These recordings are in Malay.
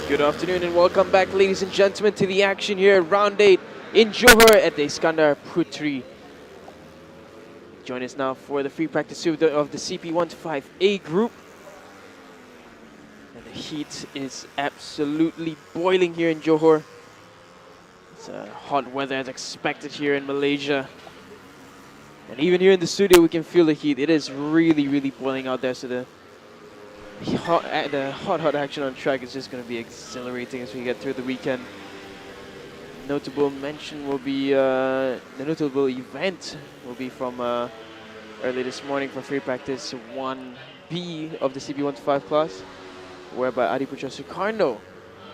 Good afternoon and welcome back, ladies and gentlemen, to the action here at Round 8 in Johor at the Iskandar Puteri. Join us now for the free practice of the CP125A group. And the heat is absolutely boiling here in Johor. It's hot weather as expected here in Malaysia. And even here in the studio, we can feel the heat. It is really, really boiling out there. So the hot action on track is just going to be exhilarating as we get through the weekend. Notable mention will be, the notable event will be from early this morning for free practice 1B of the CP125 class, whereby Adiputra Sukarno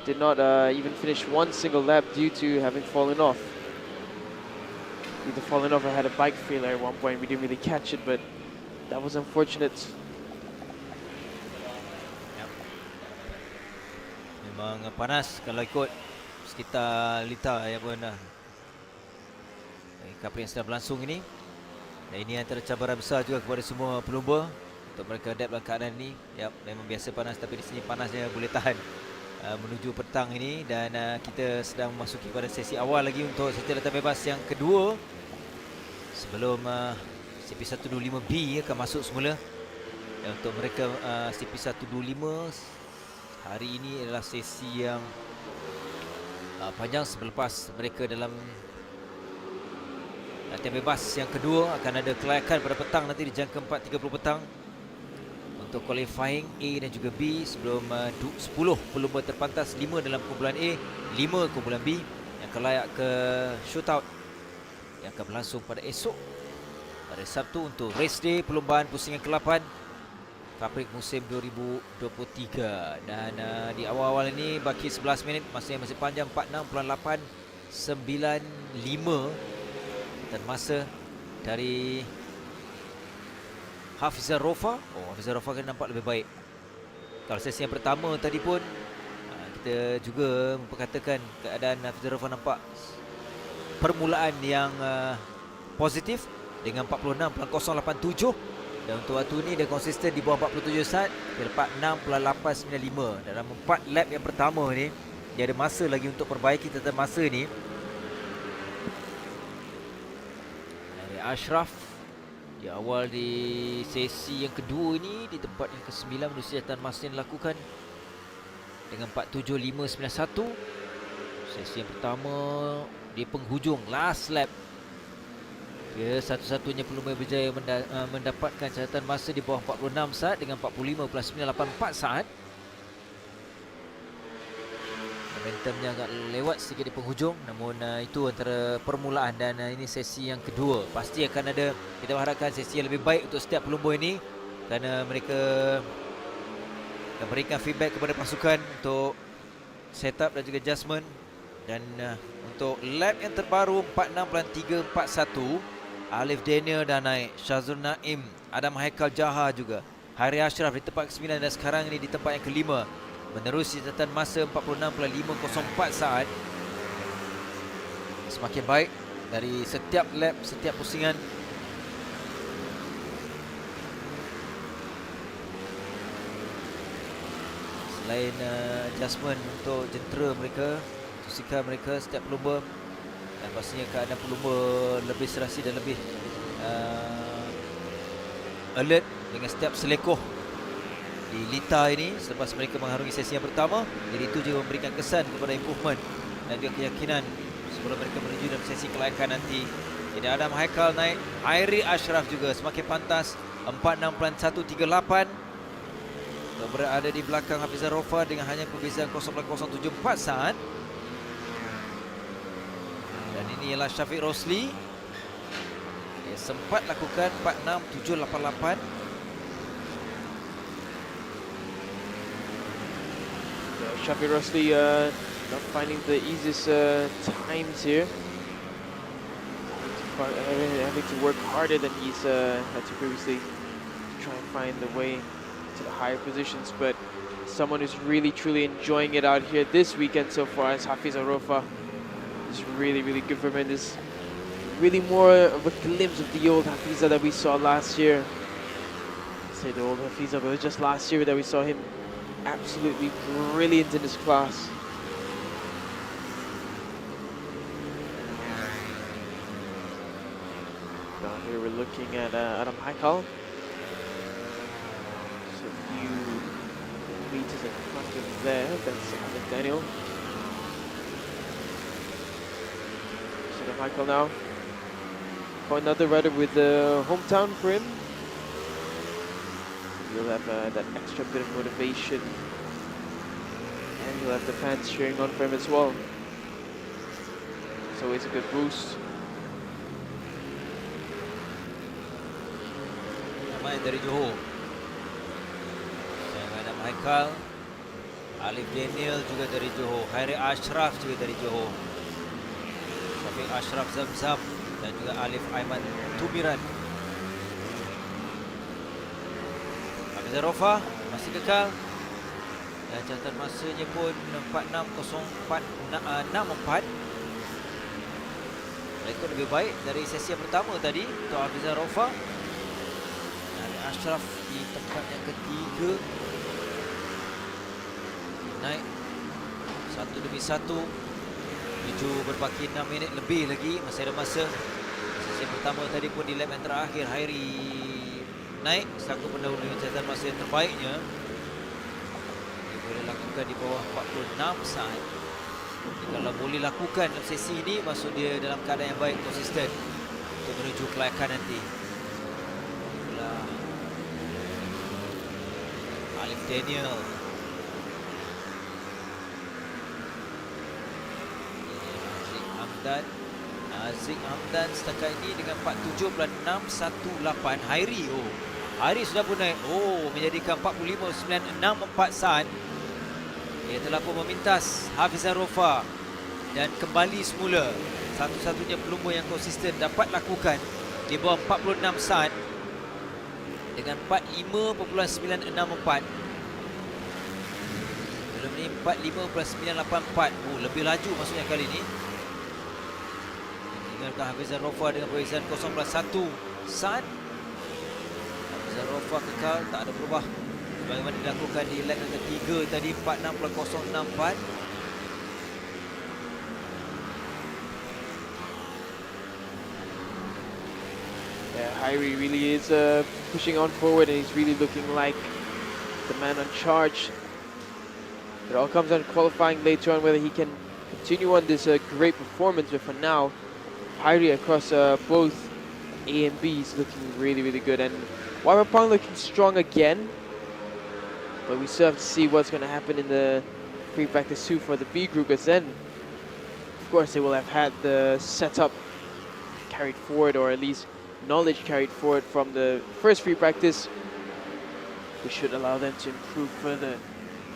did not even finish one single lap due to having fallen off. Either fallen off or had a bike failure at one point. We didn't really catch it, but that was unfortunate. Memang panas kalau ikut sekitar liter ya pun Cup Prix yang sedang berlangsung ini. Dan ini antara cabaran besar juga kepada semua pelumba untuk mereka adapt dalam keadaan ini. Ya, memang biasa panas, tapi di sini panasnya boleh tahan menuju petang ini. Dan kita sedang memasuki pada sesi awal lagi untuk sesi latihan bebas yang kedua sebelum CP125B akan masuk semula. Dan untuk mereka CP125 hari ini adalah sesi yang panjang selepas mereka dalam latihan bebas yang kedua. Akan ada kelayakan pada petang nanti di jam ke-4 30 petang untuk qualifying A dan juga B sebelum 10 pelumba terpantas, 5 dalam kumpulan A, 5 kumpulan B yang akan layak ke shootout yang akan berlangsung pada esok pada Sabtu untuk race day perlumbaan pusingan ke-8 Cup Prix musim 2023. Dan di awal-awal ini baki 11 minit, masih panjang 46.895 dan masa dari Hafizah Rofa. Hafizah Rofa kan nampak lebih baik. Kalau sesi yang pertama tadi pun kita juga memperkatakan keadaan Hafizah Rofa nampak permulaan yang positif dengan 46.087. Dan untuk waktu ini dia konsisten di bawah 47 saat. Dia dapat 6.895 dalam 4 lap yang pertama ni. Dia ada masa lagi untuk perbaiki tentang masa ni. Dari Ashraf di awal di sesi yang kedua ini, di tempat yang ke-9 manusia catatan masa yang dilakukan dengan 4.7591. Sesi yang pertama di penghujung last lap, dia satu-satunya pelumba yang berjaya mendapatkan catatan masa di bawah 46 saat dengan 45.984 saat. Momentumnya agak lewat sedikit di penghujung, namun itu antara permulaan. Dan ini sesi yang kedua. Pasti akan ada, kita harapkan sesi yang lebih baik untuk setiap pelumba ini, kerana mereka akan berikan feedback kepada pasukan untuk setup dan juga adjustment. Dan untuk lap yang terbaru 46.341, Alif Daniel dah naik, Syazul Naim, Adam Haikal Jaha juga, Hari Ashraf di tempat ke-9 dan sekarang ini di tempat yang ke-5 menerusi catatan masa 46.504 saat. Semakin baik dari setiap lap, setiap pusingan. Selain adjustment untuk jentera mereka, susikan mereka setiap pelumba, dan pastinya keadaan pelumba lebih serasi dan lebih alert dengan setiap selekoh di lita ini selepas mereka mengharungi sesi yang pertama. Jadi itu juga memberikan kesan kepada improvement dan juga keyakinan sebelum mereka menuju dalam sesi kelayakan nanti. Jadi Adam Haikal naik, Airi Ashraf juga semakin pantas 46.138, berada di belakang Hafizah Rofa dengan hanya perbezaan 0.074 saat. Dan ini ialah Syafiq Rosli. Dia sempat lakukan 46788. Syafiq Rosli not finding the easiest times here. Having to work harder than he's had to previously to try and find the way to the higher positions. But someone who's really truly enjoying it out here this weekend so far is Hafiz Arofa. It's really, really good for him. This really more of a glimpse of the old Hafiza that we saw last year. I say the old Hafiza, but it was just last year that we saw him absolutely brilliant in his class. Now here we're looking at Adam Haikal. Just a few meters in front of there. That's Alec Daniel. So Adam Haikal now. For another rider with the hometown for him. He'll have that extra bit of motivation. And he'll have the fans cheering on for him as well. It's always a good boost. Main dari Johor. Dan Adam Haikal, Alif Daniel juga dari Johor, Hairi Ashraf juga dari Johor, Syafiq Ashraf Zamzam dan juga Alif Aiman Tumiran. Hamzah Rofa masih kekal dan catatan masanya pun 46.04.64. Rekod lebih baik dari sesi yang pertama tadi untuk Hamzah Rofa. Ashraf di tempat yang ketiga, naik satu demi satu, menuju berbaki 6 minit lebih lagi, masih ada masa. Sesi pertama tadi pun di lap yang terakhir Hairi naik selaku pendahulu dengan catatan masa yang terbaiknya. Dia boleh lakukan di bawah 46 saat. Jadi kalau boleh lakukan dalam sesi ini, maksud dia dalam keadaan yang baik, konsisten untuk menuju kelayakan nanti. Alif Daniel, Aziz Hamdan setakat ini dengan 47.618. Hairi, Hairi sudah pun naik, menjadikan 45.964 saat. Ia telah pun memintas Hafizah Rofa dan kembali semula. Satu-satunya pelumba yang konsisten dapat lakukan di bawah 46 saat dengan 45.964. Belum ni 45.984. Lebih laju maksudnya kali ini. Tinggalkan Hafizah Rofa dengan perbezaan 0.1 saat. Hafizah Rofa kekal, tak ada berubah bagaimana dilakukan di lap yang ketiga tadi, 46.064. Yeah, Hairi really is pushing on forward, and he's really looking like the man on charge. It all comes on qualifying later on whether he can continue on this great performance, but for now, Hairi across both A and B is looking really, really good. And Warapang looking strong again, but we still have to see what's going to happen in the free practice 2 for the B group, as then, of course, they will have had the setup carried forward, or at least knowledge carried forward from the first free practice, which should allow them to improve further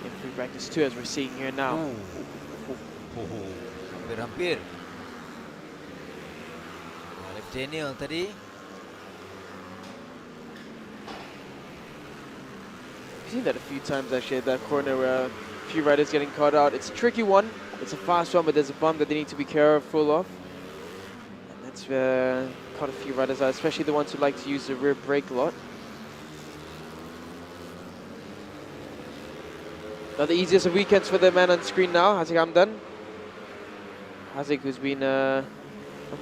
in free practice 2, as we're seeing here now. Hampir-hampir. Alif Daniel tadi. We've seen that a few times actually at that corner where a few riders getting caught out. It's a tricky one, it's a fast one, but there's a bump that they need to be careful of. And that's caught a few riders out, especially the ones who like to use the rear brake a lot. Not the easiest of weekends for the man on screen now, Haziq Hamdan. Haziq, who's been on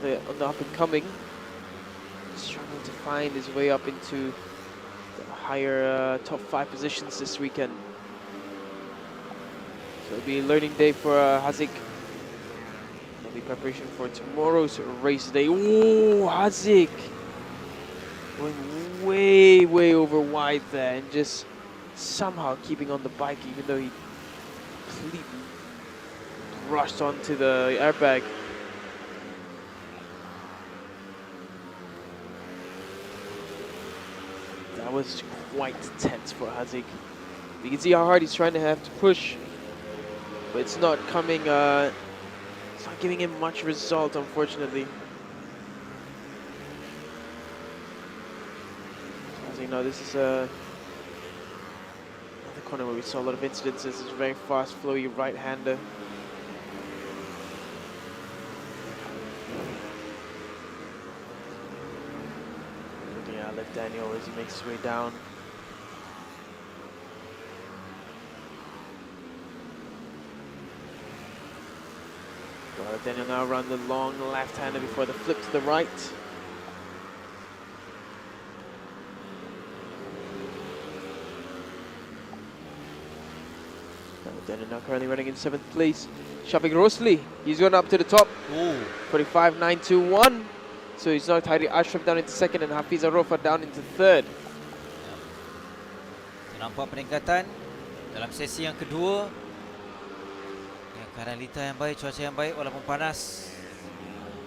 the up and coming, struggling to find his way up into the higher top 5 positions this weekend. So it'll be a learning day for Haziq. It'll be preparation for tomorrow's race day. Oh, Haziq going way, way over wide there, and just somehow keeping on the bike, even though he completely rushed onto the airbag. That was quite tense for Haziq. You can see how hard he's trying to have to push, but it's not coming, it's not giving him much result, unfortunately. As you know, this is another corner where we saw a lot of incidences. This is a very fast, flowy right-hander. Daniel as he makes his way down. Daniel now run the long left-hander before the flip to the right. Daniel now currently running in 7th place. Shafiq Rosli, he's gone up to the top. 45.921. So he's knocked Hairi Ashraf down into 2nd and Hafiz Arofa down into 3rd. Nampak peningkatan dalam sesi yang kedua. Ya, keadaan yang baik, cuaca yang baik walaupun panas.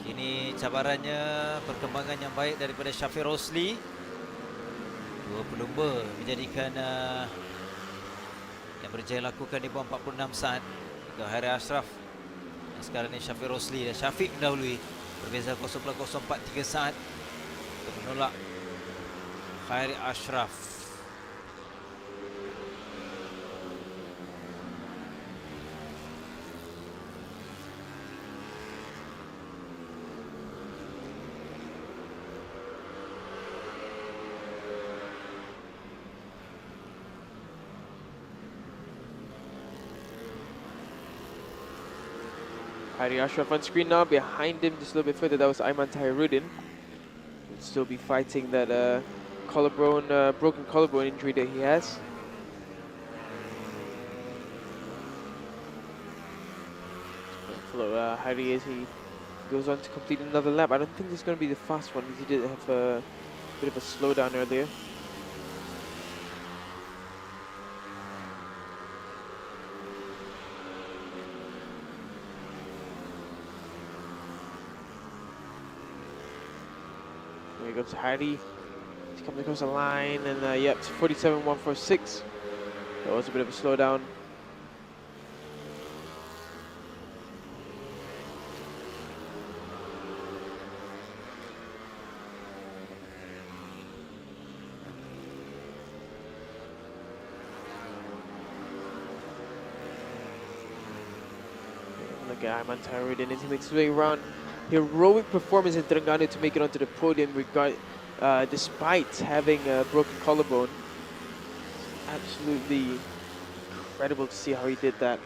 Kini cabarannya perkembangan yang baik daripada Shafiq Rosli. Dua pelumba menjadikan yang berjaya lakukan di bawah 46 saat. Juga Hairi Ashraf. Dan sekarang ni Shafiq Rosli dan Syafiq mendahului. Berbeza 0.043 saat untuk menolak Hairi Ashraf. Hairi Ashraf on screen now. Behind him, just a little bit further, that was Aiman Tahirudin. He'll still be fighting that collarbone, broken collarbone injury that he has. Follow Hairi as he goes on to complete another lap. I don't think this is going to be the fast one because he did have a bit of a slowdown earlier. Here goes Hairi. He's coming across the line, and yep, 47.146. That was a bit of a slowdown. Look at Aiman Tahirudin as he makes his way around. Heroic performance in Terengganu to make it onto the podium despite having a broken collarbone. Absolutely incredible to see how he did that.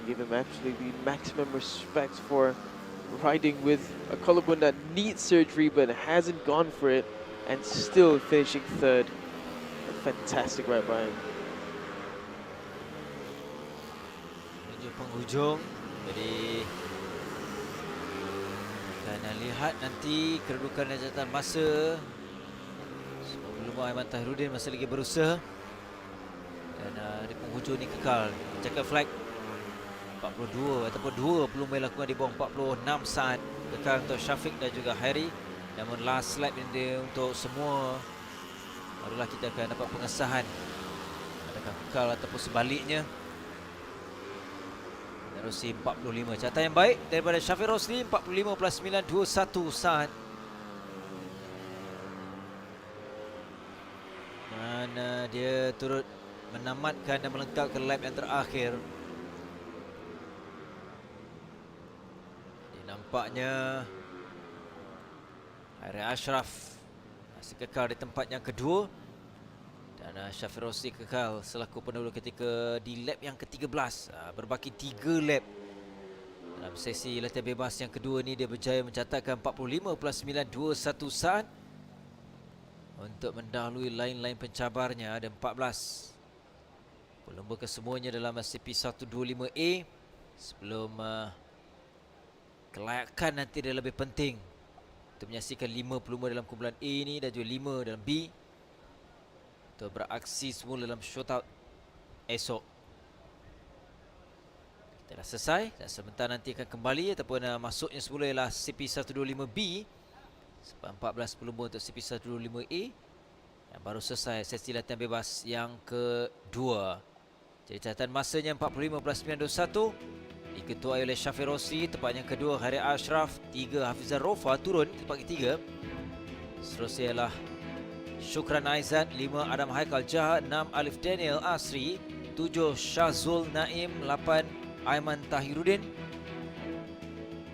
Give him absolutely maximum respect for riding with a collarbone that needs surgery but hasn't gone for it and still finishing 3rd. A fantastic ride by him. Menuju penghujung. Jadi kita lihat nanti kedudukan dan catatan masa. Sebelum Aiman Tahirudin masih lagi berusaha. Dan di penghujung ni kekal checker flag 42 ataupun 2 pelumba lakukan di bawah 46 saat. Kekal untuk Syafiq dan juga Hairi. Namun last lap ini untuk semua barulah kita akan dapat pengesahan adakah kekal ataupun sebaliknya. Rosli 45. Catatan yang baik daripada Shafiq Rosli 45.921 saat. Dan dia turut menamatkan dan melengkapkan lap yang terakhir. Jadi nampaknya Hairi Ashraf masih kekal di tempat yang kedua. Dan Shafiq Rosli kekal selaku pendahulu ketika di lap yang ke-13. Berbaki 3 lap dalam sesi latihan bebas yang kedua ni, dia berjaya mencatatkan 45.921 saat untuk mendahului lain-lain pencabarnya. Ada 14 pelumba kesemuanya dalam CP125A. Sebelum kelayakan nanti dia lebih penting untuk menyaksikan 5 pelumba dalam kumpulan A ni dan juga 5 dalam B untuk beraksi semula dalam shootout esok. Kita dah selesai dan sebentar nanti akan kembali ataupun masuknya semula ialah CP125B sebab 14 pelumba untuk CP125A yang baru selesai sesi latihan bebas yang kedua. Jadi catatan masanya 45.921 diketuai oleh Shafiq Rosli. Tempat yang kedua Hairi Ashraf, 3 Hafizah Rofa turun tempat ketiga. Seterusnya ialah Syukran Aizat, 5 Adam Haikal Jahat, 6 Alif Daniel Asri, 7 Syazul Naim, 8 Aiman Tahirudin,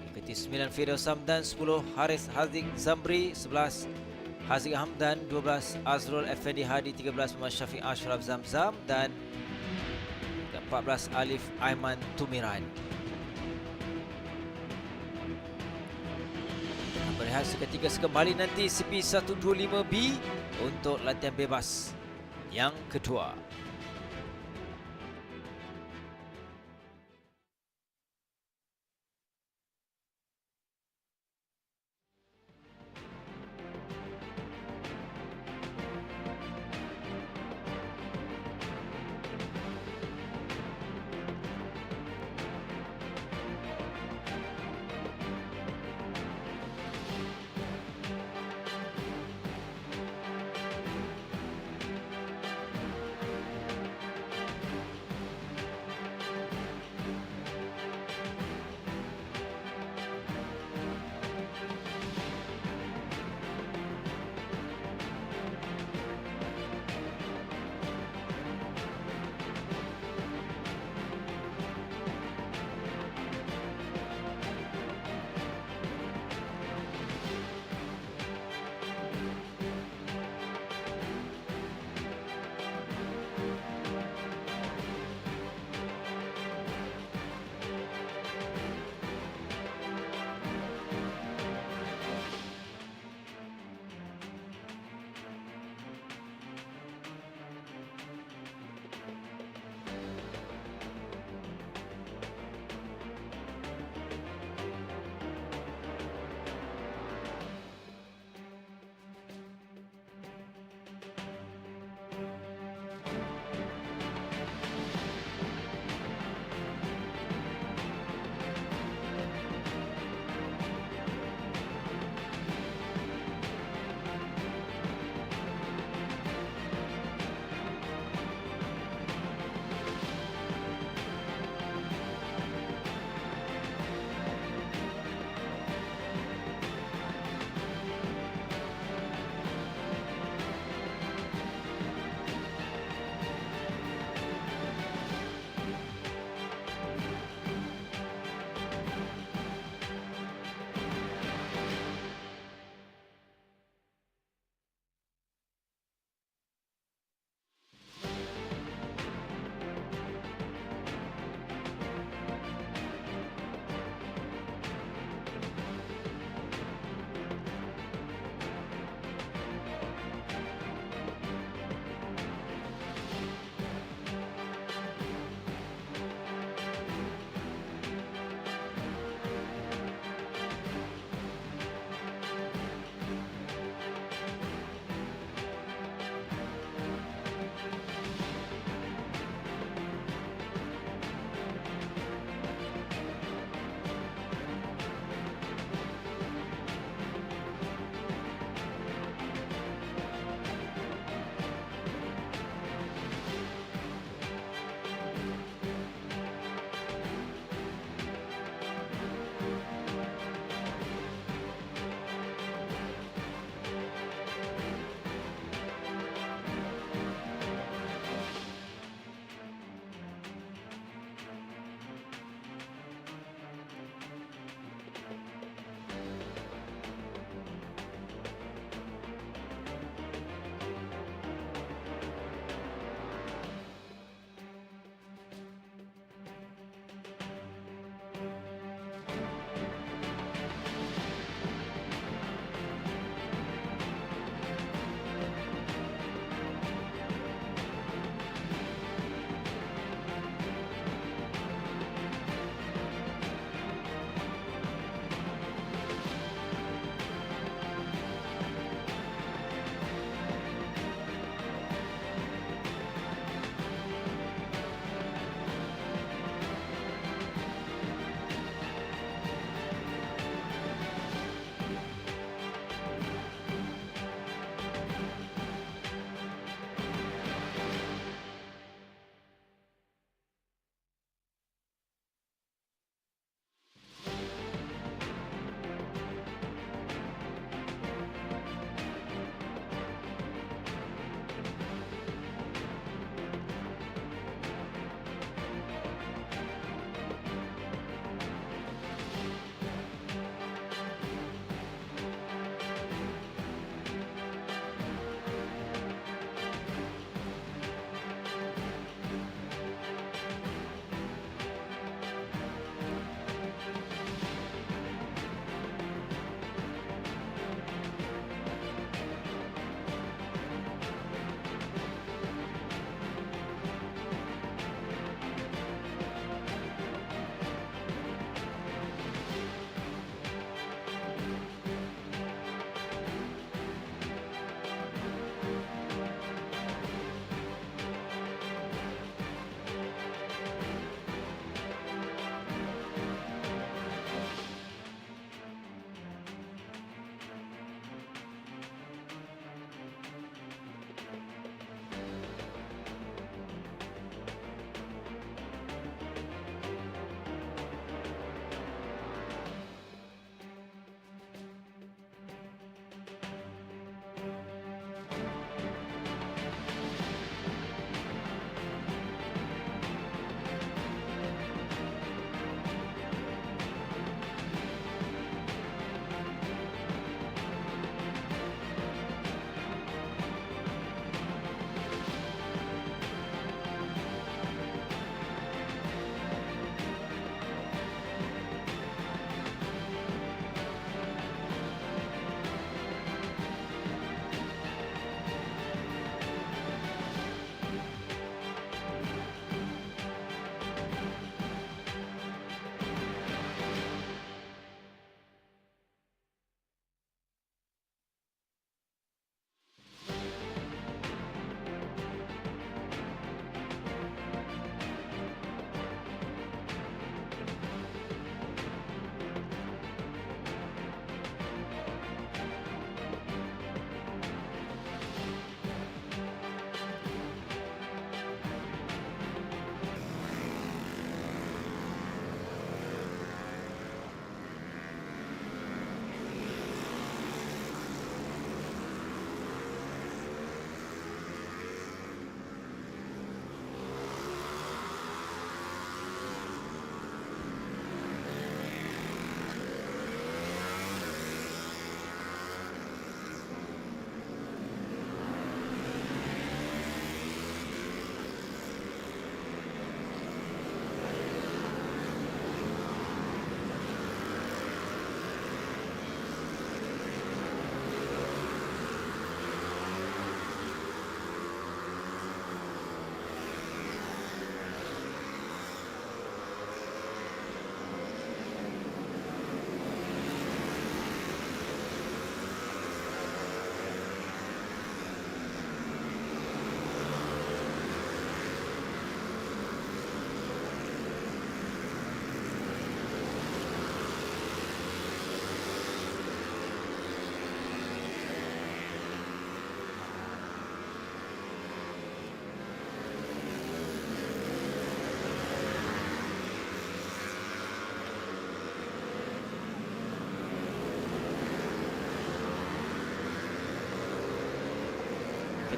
ke-9 Firdaus Hamdan, 10 Haris Haziq Zamri, 11 Haziq Hamdan, 12 Azrul Effendi Hadi, 13 Muhammad Syafiq Ashraf Zamzam dan 14 Alif Aiman Tumiran. Berehat seketika sekembali nanti CP125B untuk latihan bebas yang kedua.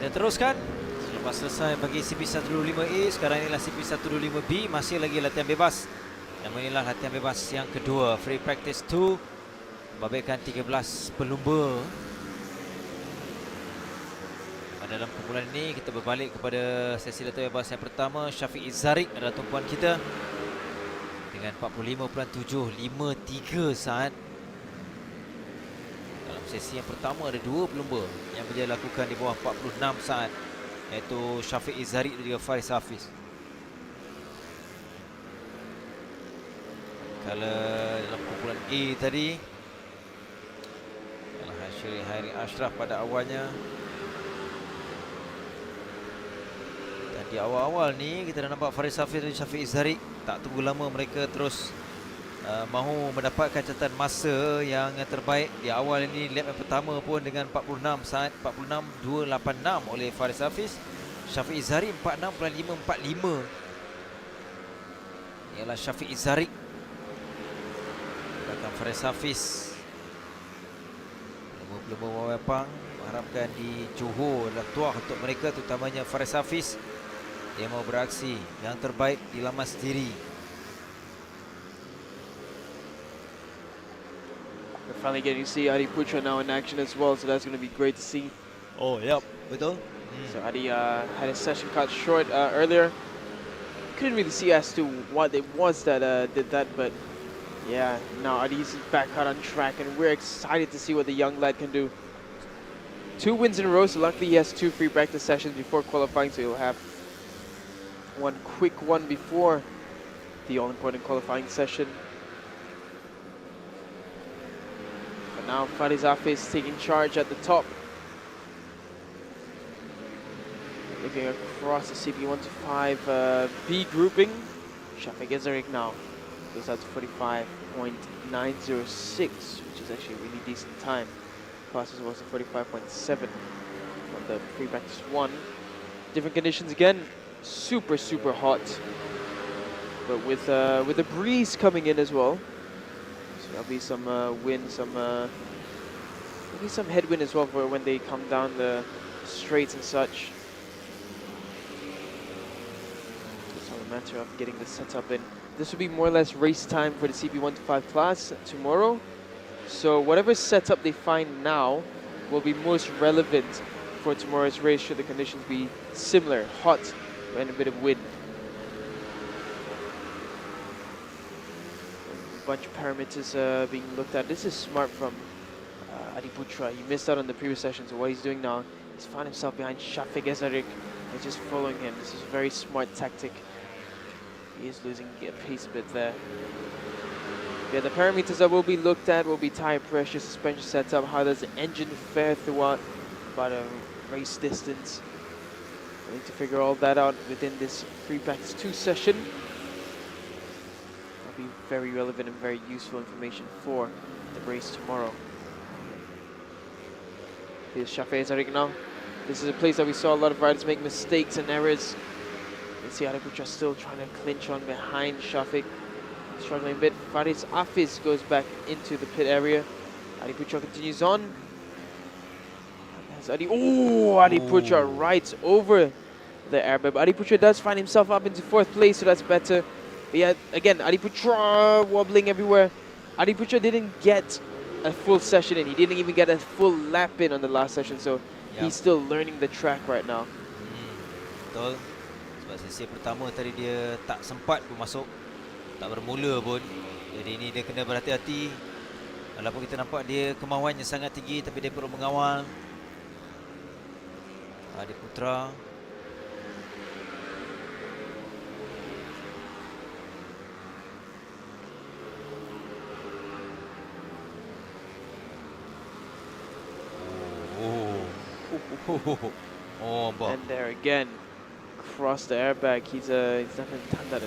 Kita teruskan. Selepas selesai bagi CP125A, sekarang inilah CP125B, masih lagi latihan bebas. Namun inilah latihan bebas yang kedua, free practice 2, membabitkan 13 pelumba. Dalam kumpulan ini kita berbalik kepada sesi latihan bebas yang pertama. Syafiq Izzarik adalah tumpuan kita dengan 45.753 saat. Dalam sesi yang pertama ada 2 pelumba yang berjaya lakukan di bawah 46 saat, iaitu Syafiq Izzarik dan juga Faris Hafiz. Kalau dalam kumpulan A tadi adalah Hairi Ashraf pada awalnya. Di awal-awal ni kita dah nampak Faris Hafiz dan Syafiq Izzarik tak tunggu lama, mereka terus mahu mendapatkan catatan masa yang terbaik. Di awal ini lap yang pertama pun dengan 46 saat, 46.286 oleh Faris Hafiz. Syafiq Izzarik 46.545. Ialah Syafiq Izzarik belakang Faris Hafiz. Pelumba Wapang harapkan di Johor adalah tuah untuk mereka, terutamanya Faris Hafiz. Dia mau beraksi yang terbaik di laman sendiri. We're finally getting to see Adi Putra now in action as well, so that's going to be great to see. Oh, yep, betul. So Adi had his session cut short earlier. Couldn't really see as to what it was that did that, but yeah, now Adi's back out on track, and we're excited to see what the young lad can do. 2 wins in a row, so luckily he has 2 free practice sessions before qualifying, so he'll have one quick one before the all-important qualifying session. But now Faris Hafiz taking charge at the top. Looking across the CP125 B grouping, Syafiq Izzarik now goes out to 45.906, which is actually a really decent time. Classes was 45.7 from the pre-practice 1. Different conditions again, super hot, but with the breeze coming in as well, so there'll be some wind, maybe some headwind as well for when they come down the straights and such. It's all a matter of getting the setup in. This will be more or less race time for the CP125 class tomorrow, so whatever setup they find now will be most relevant for tomorrow's race should the conditions be similar, hot and a bit of wind. A bunch of parameters being looked at. This is smart from Adi Putra. He missed out on the previous session, so what he's doing now, he's found himself behind Syafiq Izzarik and just following him. This is a very smart tactic. He is losing pace a bit there. Yeah, the parameters that will be looked at will be tire pressure, suspension setup, how does the engine fare throughout about a race distance. I need to figure all that out within this free practice 2 session. That'll be very relevant and very useful information for the race tomorrow. Here's Syafiq Izzarik now. This is a place that we saw a lot of riders make mistakes and errors. You can see Adi Putra still trying to clinch on behind Syafiq. Struggling a bit. Faris Hafiz goes back into the pit area. Adi Putra continues on. Adi Putra right over the airbag. Adi Putra does find himself up into 4th place, so that's better. But yeah, again, Adi Putra wobbling everywhere. Adi Putra didn't get a full session in. He didn't even get a full lap in on the last session, so he's still learning the track right now. Betul. Sebab sesi pertama tadi dia tak sempat pun masuk, tak bermula pun. Jadi ini dia kena berhati-hati. Walaupun kita nampak dia kemahuannya sangat tinggi, tapi dia perlu mengawal. Adi Putra. And there again, across the airbag. He's definitely done that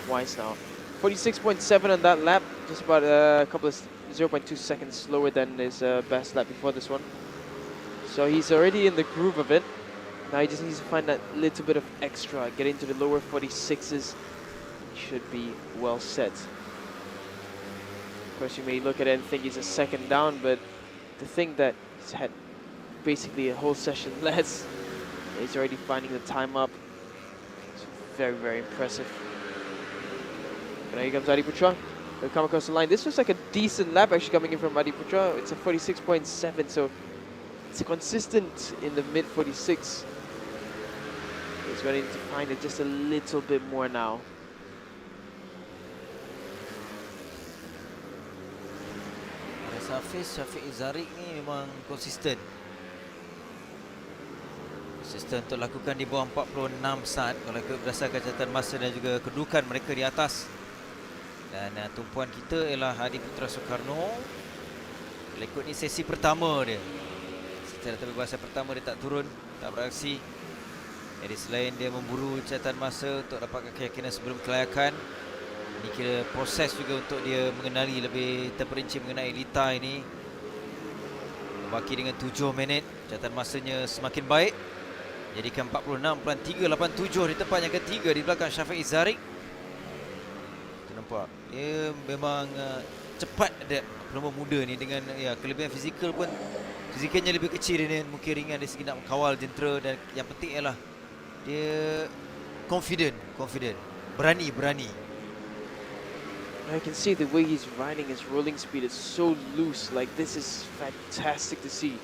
twice now. 46.7 on that lap, just about a couple of 0.2 seconds slower than his best lap before this one. So he's already in the groove of it. Now he just needs to find that little bit of extra, get into the lower 46s. He should be well set. Of course, you may look at it and think he's a second down, but to think that he's had basically a whole session less He's already finding the time up. It's very, very impressive. But now here comes Adi Putra. He'll come across the line. This was like a decent lap actually coming in from Adi Putra. It's a 46.7, so it's consistent in the mid 46. He's ready to find it just a little bit more now. Syafiq Zarik ni memang konsisten. Konsisten untuk lakukan di bawah 46 saat kalau ikut berdasarkan catatan masa dan juga kedudukan mereka di atas. Dan tumpuan kita ialah Adi Putra Soekarno. Kalau ikut ni sesi pertama dia. Secara terbiasa pertama dia tak turun, tak beraksi. Jadi selain dia memburu catatan masa untuk dapatkan keyakinan sebelum kelayakan, ini kira proses juga untuk dia mengenali lebih terperinci mengenai lita ini. Berbaki dengan 7 minit, catatan masanya semakin baik. Jadikan 46.387 di tempat yang ketiga di belakang Syafiq Zarik. Kita nampak dia memang cepat adapt pelumba muda ni dengan kelebihan fizikal pun. Fizikalnya lebih kecil dia, mungkin ringan dari segi nak kawal jentera, dan yang penting ialah dia confident, berani. I can see the way he's riding, his rolling speed is so loose. Like, this is fantastic to see.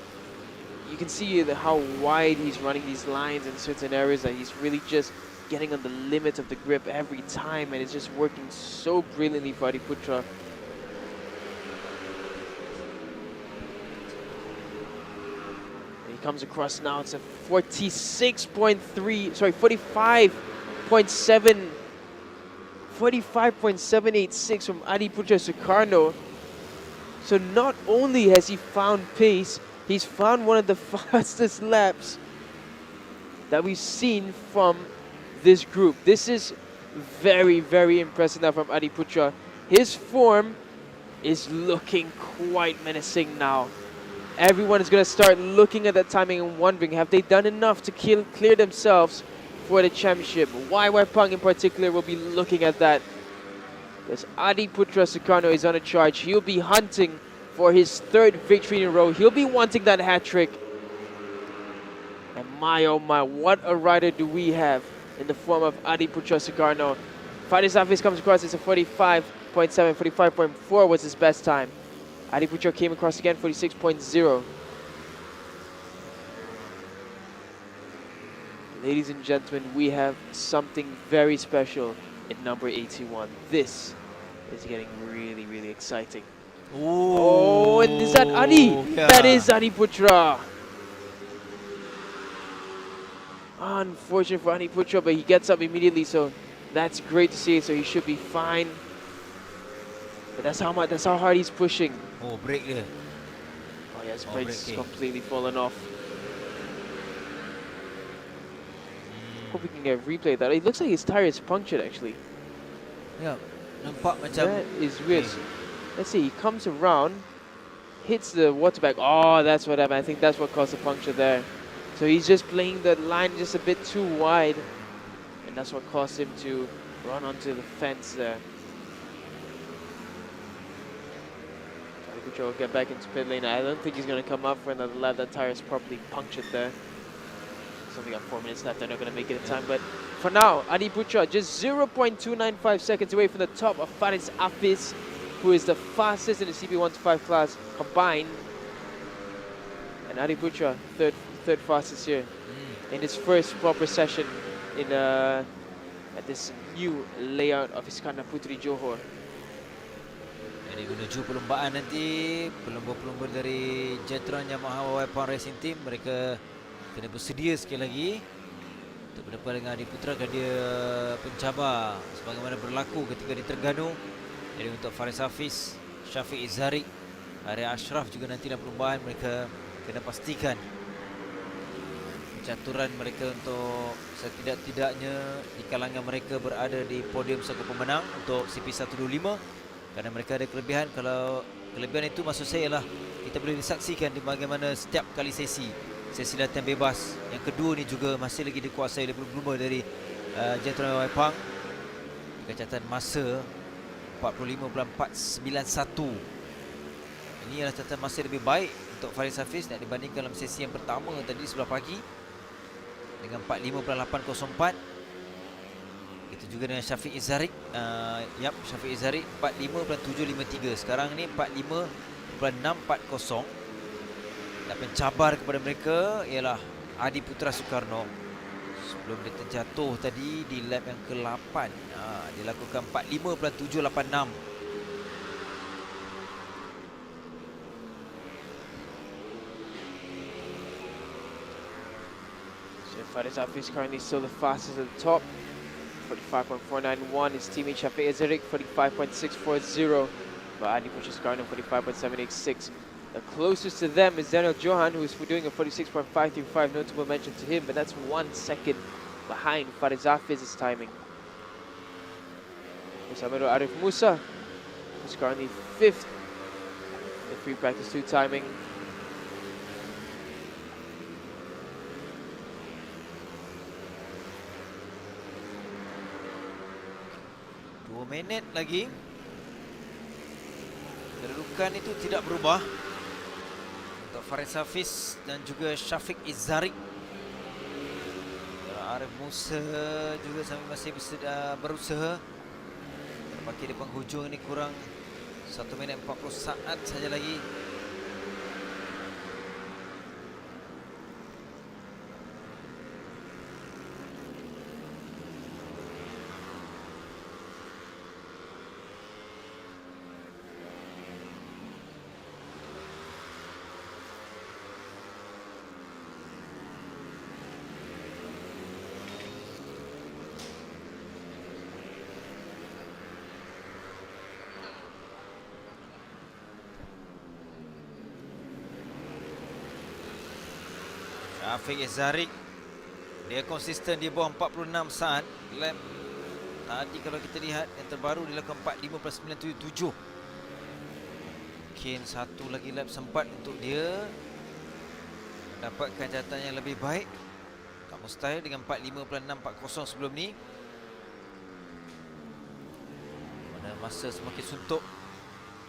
You can see how wide he's running these lines in certain areas, that he's really just getting on the limit of the grip every time, and it's just working so brilliantly for Adi Putra. And he comes across now, it's a 45.786 from Adi Putra Soekarno. So not only has he found pace, he's found one of the fastest laps that we've seen from this group. This is very, very impressive now from Adi Putra. His form is looking quite menacing now. Everyone is going to start looking at that timing and wondering, have they done enough to clear themselves for the championship? YY Pang in particular will be looking at that. As Adi Putra Soekarno is on a charge, he'll be hunting for his third victory in a row. He'll be wanting that hat trick. And my oh my, what a rider do we have in the form of Adi Putra Soekarno. Fadis Hafiz comes across, it's a 45.7, 45.4 was his best time. Adi Putra came across again, 46.0. Ladies and gentlemen, we have something very special in number 81. This is getting really, really exciting. Ooh. Oh, and is that Adi? Yeah. That is Adi Putra. Unfortunate for Adi Putra, but he gets up immediately, so that's great to see. So he should be fine. But that's how hard he's pushing. Oh, break dia. Oh yeah, his brakes completely fallen off. Hope we can get a replay of that. It looks like his tire is punctured actually. Yeah, nampak macam. That is weird. Let's see, he comes around, hits the water bag. Oh, that's what happened. I think that's what caused the puncture there. So he's just playing the line just a bit too wide, and that's what caused him to run onto the fence there. Will get back into pit lane. I don't think he's going to come up for another lap. That tire is probably punctured there. He's only got 4 minutes left. They're not going to make it in time. But for now, Adi Putra just 0.295 seconds away from the top of Faris Hafiz, who is the fastest in the CP1-5 class combined. And Adi Putra, third fastest here in his first proper session in at this new layout of Iskandar Puteri Johor. Jadi menuju perlombaan nanti, pelumba-pelumba dari Jetron Yamaha YY Pang Racing Team, mereka kena bersedia sekali lagi untuk berdepan dengan Adi Putra, dan dia pencabar sebagaimana berlaku ketika di Terengganu. Jadi untuk Faris Hafiz, Syafiq Zarik, Arya Ashraf juga nanti dalam perlombaan, mereka kena pastikan caturan mereka untuk setidak-tidaknya di kalangan mereka berada di podium sebagai pemenang untuk CP125. Kerana mereka ada kelebihan. Kalau kelebihan itu maksud saya ialah kita boleh disaksikan di bagaimana setiap kali sesi latihan bebas. Yang kedua ni juga masih lagi dikuasai oleh pelumba dari Jetron YY Pang dengan catatan masa 45.491. Ini adalah catatan masa lebih baik untuk Faris Hafiz nak dibandingkan dalam sesi yang pertama tadi sebelah pagi. dengan 45.804. Itu juga dengan Syafiq Izzarik. Syafiq Izzarik 45.753. Sekarang ni 45.640. Dan pencabar kepada mereka ialah Adi Putra Soekarno. Sebelum dia terjatuh tadi di lap yang ke-8, dia lakukan 45.786. Faris Hafiz currently still the fastest at the top. 45.491. His teammate Shafiq Izzarik 45.640. But Adi Putra Soekarno 45.786. The closest to them is Daniel Johan, who is doing a 46.535. Notable mention to him, but that's 1 second behind Faris Hafiz's timing. Musamiro Arif Musa, who's currently 5th in the free practice 2 timing. Minit lagi. Kedudukan itu tidak berubah untuk Faris Hafiz dan juga Syafiq Izzarik. Arif Musa juga masih berusaha. Terpakai di penghujung ini kurang 1 minit 40 saat saja lagi. Syafiq Izzarik, dia konsisten di bawah 46 saat. Lap tadi kalau kita lihat yang terbaru dia lakukan 45.977. Mungkin satu lagi lap sempat untuk dia mendapatkan catatan yang lebih baik. Tak mustahil dengan 45.640 sebelum ni. Pada masa semakin suntuk,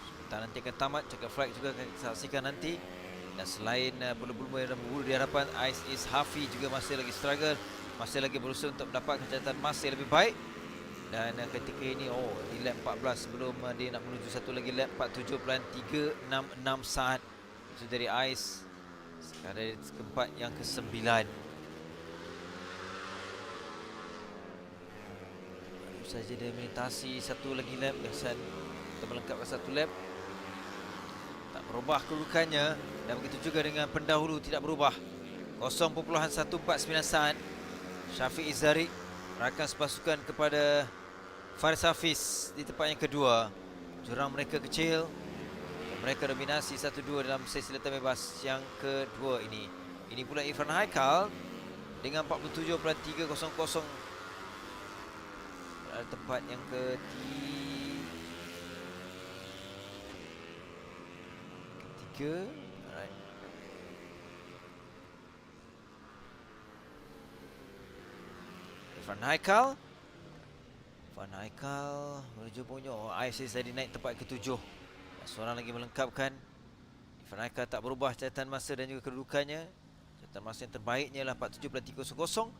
sebentar nanti akan tamat. Checker flight juga akan kita saksikan nanti. Dan selain bulu-bulu yang berburu di hadapan, Ais Is Hafi juga masih lagi struggle, masih lagi berusaha untuk mendapatkan catatan masa yang lebih baik. Dan ketika ini di lap 14 sebelum dia nak menuju satu lagi lap 47.366 saat. Itu dari Ais. Sekarang di tempat yang ke-9. Baru saja dia melintasi satu lagi lap, biasa kita melengkapkan satu lap. Tak berubah kedudukannya. Dan begitu juga dengan pendahulu tidak berubah. 0.149 saat. Syafiq Izzarik rakan sepasukan kepada Faris Hafiz di tempat yang kedua. Jurang mereka kecil. Mereka dominasi 1-2 dalam sesi latihan bebas yang kedua ini. Ini pula Irfan Haikal dengan 47.300. Tempat yang ketiga. Irfan Haikal menuju penghujung. ISIS tadi naik tempat ke-7. Seorang lagi melengkapkan. Irfan Haikal tak berubah catatan masa dan juga kedudukannya. Catatan masa yang terbaiknya ialah 47.300.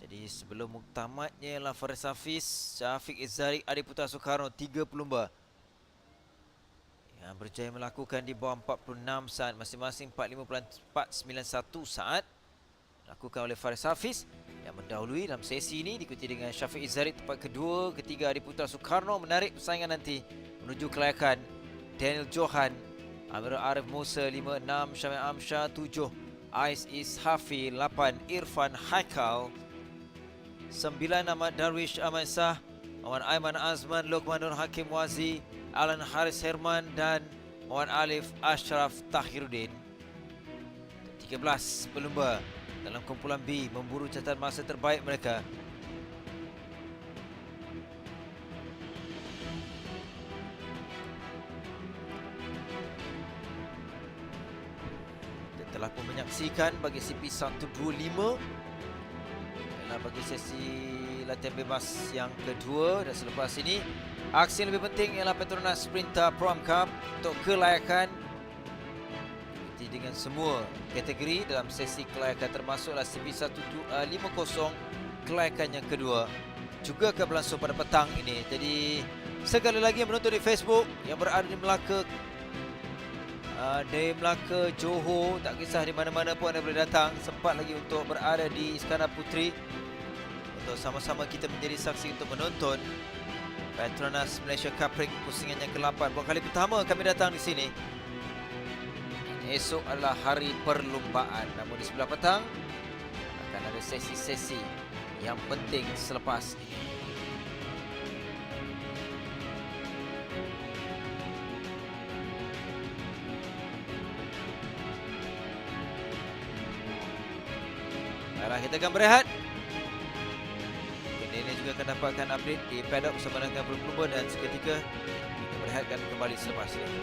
Jadi sebelum muktamadnya ialah Faris Hafiz, Syafiq Izzarik, Adi Putra Soekarno 3 pelumba yang berjaya melakukan di bawah 46 saat, masing-masing 45.491 saat dilakukan oleh Faris Hafiz yang mendahului dalam sesi ini, diikuti dengan Syafiq Izzarik tempat kedua, ketiga Adi Putra Soekarno. Menarik persaingan nanti menuju Kelayakan. Daniel Johan, Amirul Arif Musa 5, 6 Syamil Amsyah 7, Ais Is Hafi 8, Irfan Haikal 9, Ahmad Darwish Ahmad Sah, Muhammad Aiman Azman, Luqman Nur Hakim Wazi, Alan Haris Herman dan Muhammad Alif Ashraf Tahiruddin. 13 pelumba dalam kumpulan B memburu catatan masa terbaik mereka. Kita telah pun menyaksikan bagi CP125 ialah bagi sesi latihan bebas yang kedua, dan selepas ini aksi yang lebih penting ialah PETRONAS Sprinter Prom Cup untuk Kelayakan. berhenti dengan semua kategori dalam sesi kelayakan, termasuklah CP150 kelayakan yang kedua juga akan berlangsung pada petang ini. Jadi sekali lagi yang menonton di Facebook yang berada di Melaka, Johor, tak kisah di mana-mana pun anda boleh datang, sempat lagi untuk berada di Iskandar Puteri untuk sama-sama kita menjadi saksi untuk menonton PETRONAS Malaysian Cub Prix pusingan yang ke-8. Buat kali pertama kami datang di sini. Esok adalah hari perlumbaan, namun di sebelah petang akan ada sesi-sesi yang penting selepas ini. Baiklah, kita akan berehat. Ini juga akan dapatkan update di paddock bersama dengan pelumba dan seketika kita berehatkan kembali selepas ini.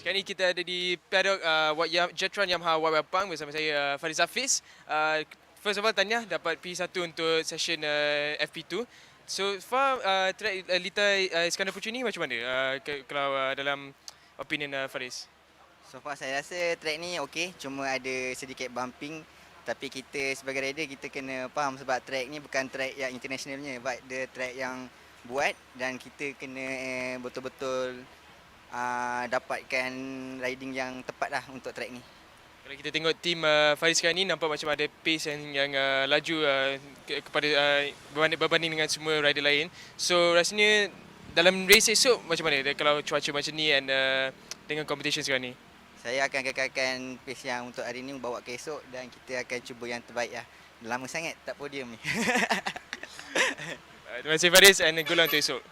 Sekarang ni kita ada di paddock Jetron Yamaha Pang bersama saya Faris Hafiz. First of all, tahniah dapat P1 untuk session FP2. So far, track Lita Iskandar Puteri ni macam mana kalau dalam opinion Faris? So far saya rasa track ni okey, cuma ada sedikit bumping. Tapi kita sebagai rider kita kena faham sebab track ni bukan track yang internationalnya, but the track yang buat dan kita kena betul-betul dapatkan riding yang tepat lah untuk track ni. Kalau kita tengok tim Faris sekarang ni nampak macam ada pace yang laju kepada berbanding dengan semua rider lain. So rasanya dalam race esok macam mana kalau cuaca macam ni and dengan competition sekarang ni? Saya akan kekalkan pace yang untuk hari ni bawa ke esok dan kita akan cuba yang terbaik lah. Lama sangat tak podium ni. Terima kasih Faris and good luck untuk esok.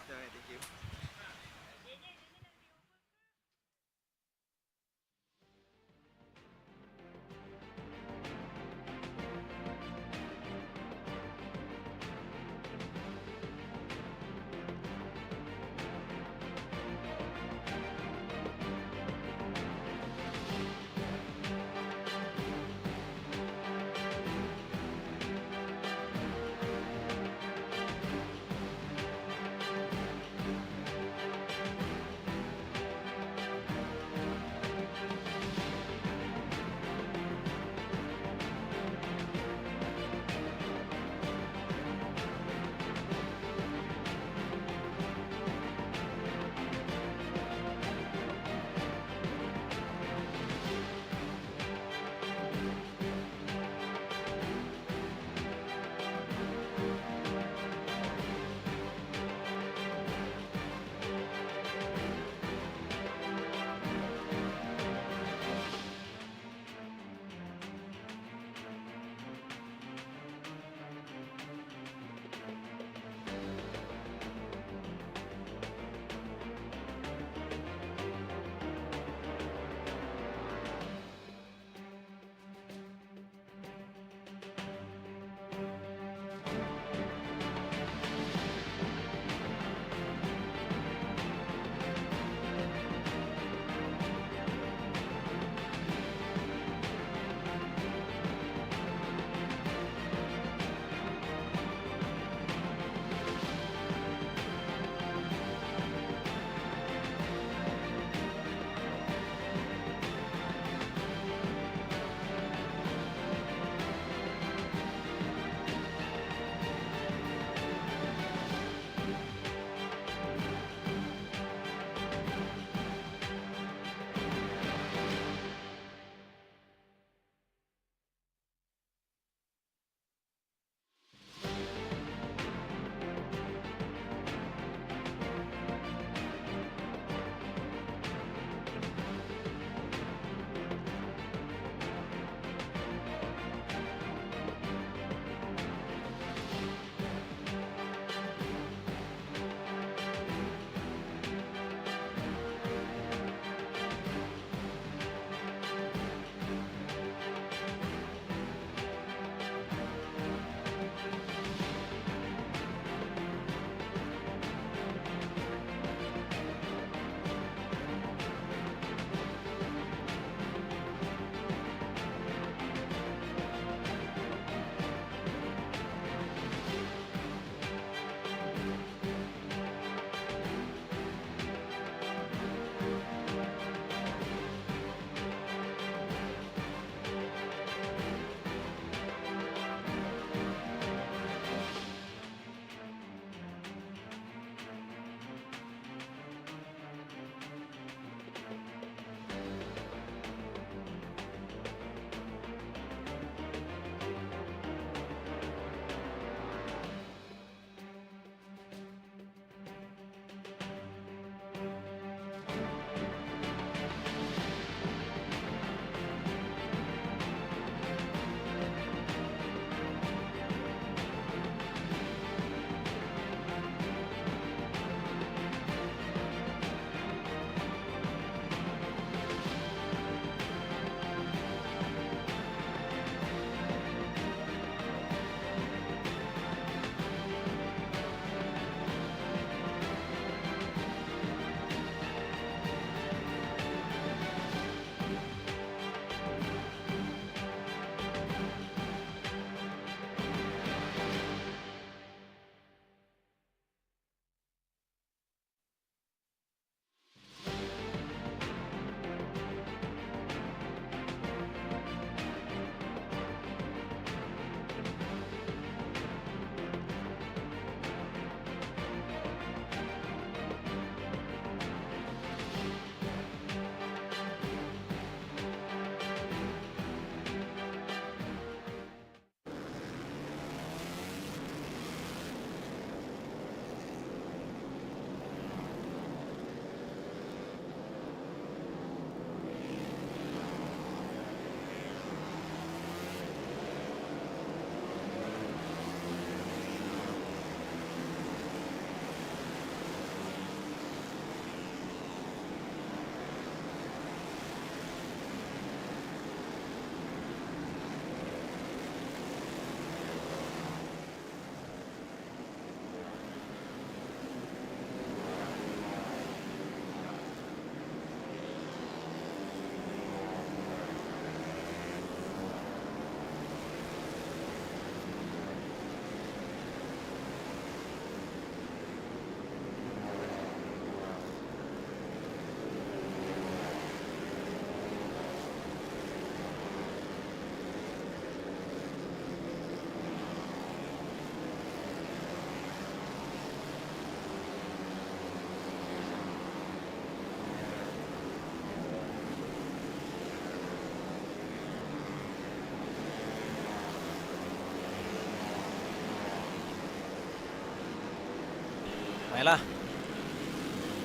Baiklah,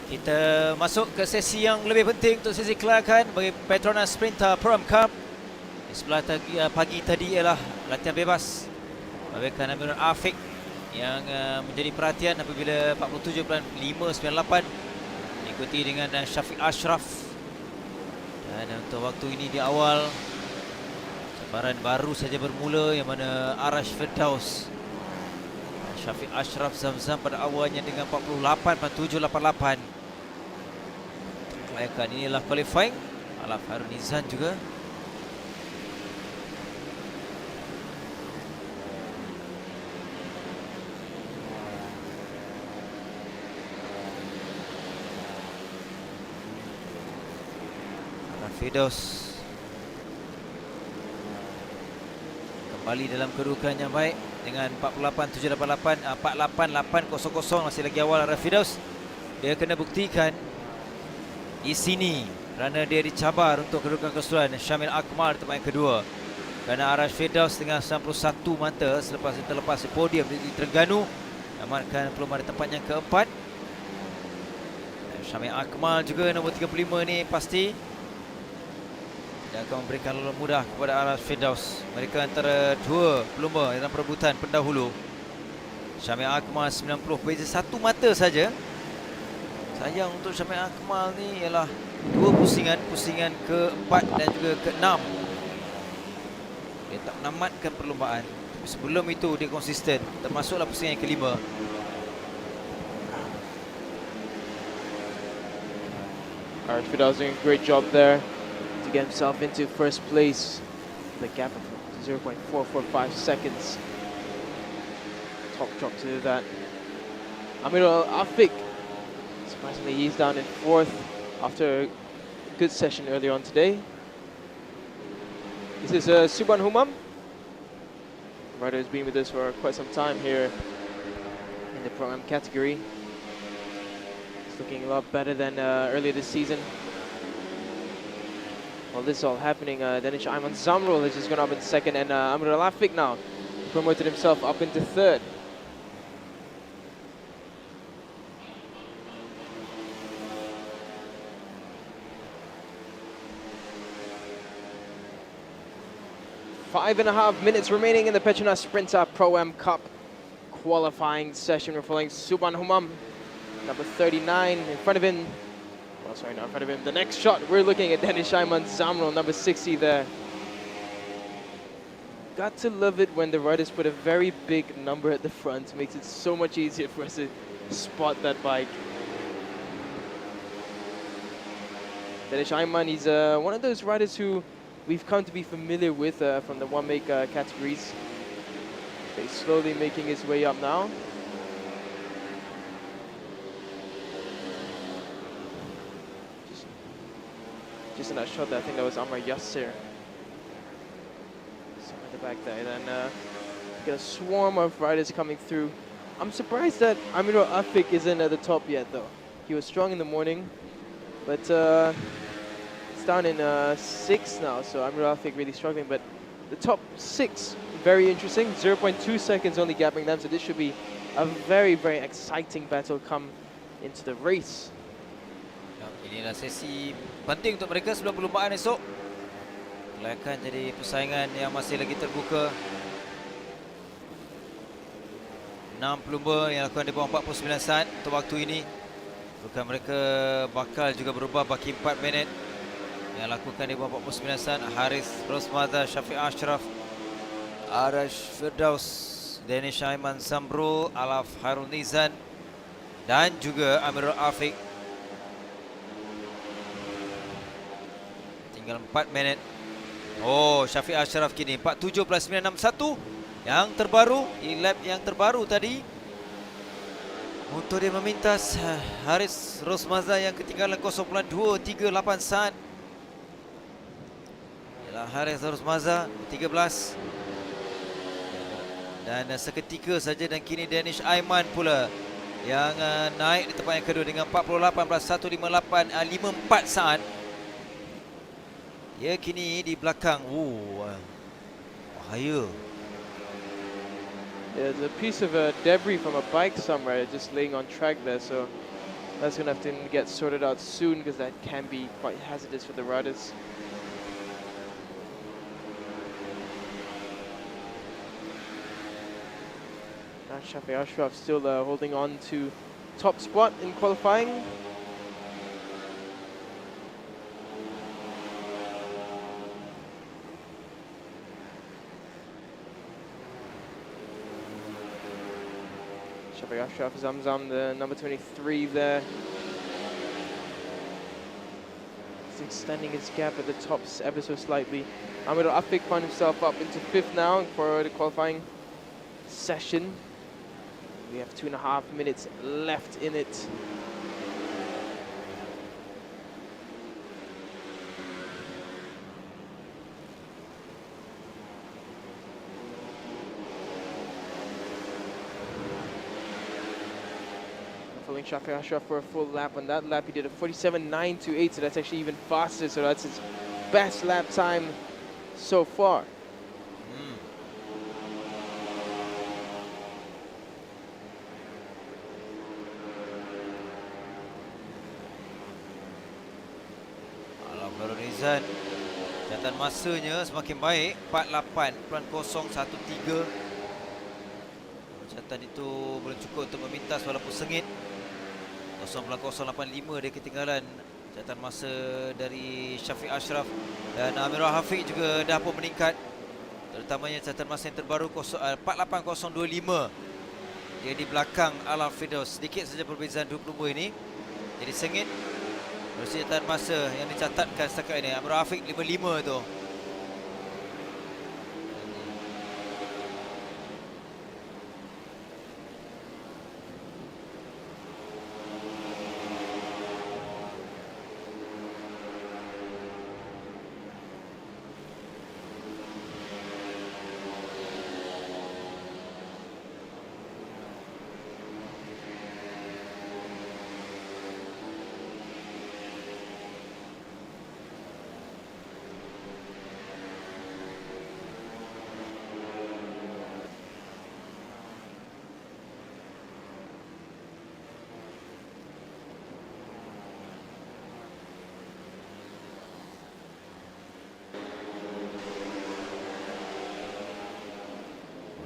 kita masuk ke sesi yang lebih penting untuk sesi kelayakan bagi PETRONAS Sprinter Pro Cup. Di sebelah pagi tadi ialah latihan bebas bagaikan Amirul Afiq yang menjadi perhatian apabila 47.598 diikuti dengan Syafiq Ashraf. Dan untuk waktu ini di awal cabaran baru saja bermula yang mana Arash Firdaus, Syafiq Ashraf Zamzam pada awalnya dengan 48.788. Kelayakan inilah qualifying. Alaf Harunizan juga. Firdaus kembali dalam kedudukan yang baik dengan 48.788, 48.800. Masih lagi awal Arif Firdaus. Dia kena buktikan di sini kerana dia dicabar untuk kedudukan keseluruhan. Syamil Akmal di tempat yang kedua, kerana Arif Firdaus dengan 91 mata selepas terlepas di podium di Terengganu amarkan peluang di tempat yang keempat. Syamil Akmal juga nombor 35 ni pasti dia akan memberikan laluan mudah kepada Arif Firdaus. Mereka antara dua pelumba dalam perebutan pendahulu. Syamil Akmal 90, beza satu mata saja. Sayang untuk Syamil Akmal ni ialah dua pusingan keempat dan juga keenam. Dia tak menamatkan perlumbaan. Tapi sebelum itu dia konsisten, termasuklah pusingan yang kelima. Arif Firdaus doing a great job there to get himself into first place. The gap of 0.445 seconds. Top drop to that. Amirul Afiq, surprisingly he's down in fourth after a good session earlier on today. This is Subhan Humam. Rider has been with us for quite some time here in the Pro-Am category. He's looking a lot better than earlier this season. While this is all happening, Danish Ayman Zamrul has just gone up in second, and Amirul Afiq now promoted himself up into third. Five and a half minutes remaining in the PETRONAS Sprinter Pro-Am Cup qualifying session. We're following Subhan Humam, number 39, in front of him. Oh, sorry, not in front of him. The next shot, we're looking at Danish Ayman Zamrul, number 60 there. Got to love it when the riders put a very big number at the front. Makes it so much easier for us to spot that bike. Danish Ayman, he's one of those riders who we've come to be familiar with from the one-make categories. He's slowly making his way up now. Just in that shot there, I think that was Amar Yassir. Somewhere at the back there. Then get a swarm of riders coming through. I'm surprised that Amirul Afiq isn't at the top yet though. He was strong in the morning, but it's down in 6 now, so Amirul Afiq really struggling. But the top 6, very interesting. 0.2 seconds only gapping them, so this should be a very, very exciting battle come into the race. Inilah sesi penting untuk mereka sebelum perlumbaan esok. Kelayakan jadi persaingan yang masih lagi terbuka. 6 pelumba yang lakukan di bawah 49 saat untuk waktu ini. Bukan mereka bakal juga berubah baki 4 minit. Yang lakukan di bawah 49 saat, Haris Rosmada, Syafiq Ashraf, Arash Firdaus, Danish Ayman Zamrul, Alaf Harunizan dan juga Amirul Afiq. Tinggal 4 minit. Oh, Syafiq Ashraf kini 47.961 yang terbaru, di lap yang terbaru tadi. Untuk dia memintas Haris Rosmaza yang ketinggalan 0.238 saat. Ialah Haris Rosmaza 13. Dan seketika saja, dan kini Danish Ayman pula yang naik di tempat yang kedua dengan 48.158 54 saat. Dia kini di belakang. Bahaya. There's a piece of debris from a bike somewhere just laying on track there, so that's going to have to get sorted out soon because that can be quite hazardous for the riders. Shafiq Ashraf still holding on to top spot in qualifying. Shafiq Ashraf, Zamzam, the number 23 there. He's extending his gap at the tops ever so slightly. Amirul Afiq found himself up into 5th now for the qualifying session. We have 2.5 minutes left in it. Following Shafiq Ashraf for a full lap. On that lap, he did a 47.928, so that's actually even faster. So that's his best lap time so far. Catatan masanya semakin baik, 48.013. Catatan itu belum cukup untuk memintas walaupun sengit. 0.085 dia ketinggalan catatan masa dari Shafiq Ashraf, dan Amirul Hafiq juga dah pun meningkat, terutamanya catatan masa yang terbaru 48.025. Dia di belakang Al-Firdaus, sedikit saja perbezaan 20 ini. Jadi sengit. Catatan masa yang dicatatkan setakat ini, Amirul Hafiq 55 tu.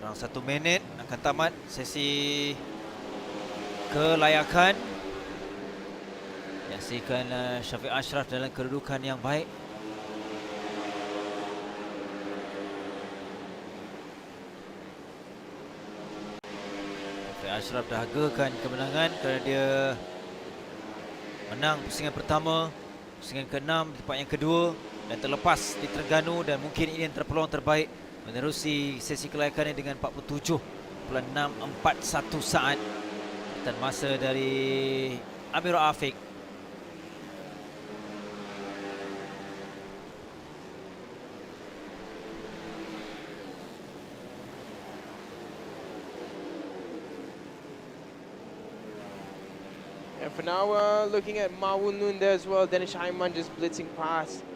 Kurang 1 minit akan tamat sesi kelayakan. Menyaksikan Shafiq Ashraf dalam kedudukan yang baik. Shafiq Ashraf dahagakan kemenangan kerana dia menang pusingan pertama, pusingan ke-6 di tempat yang kedua dan terlepas di Terengganu, dan mungkin ini yang terpeluang terbaik menerusi sesi kelayakannya dengan 47.641 saat. Dan masa dari Amirul Afiq. And for now, looking at Mawun Loon there as well. Danish Ayman just blitzing past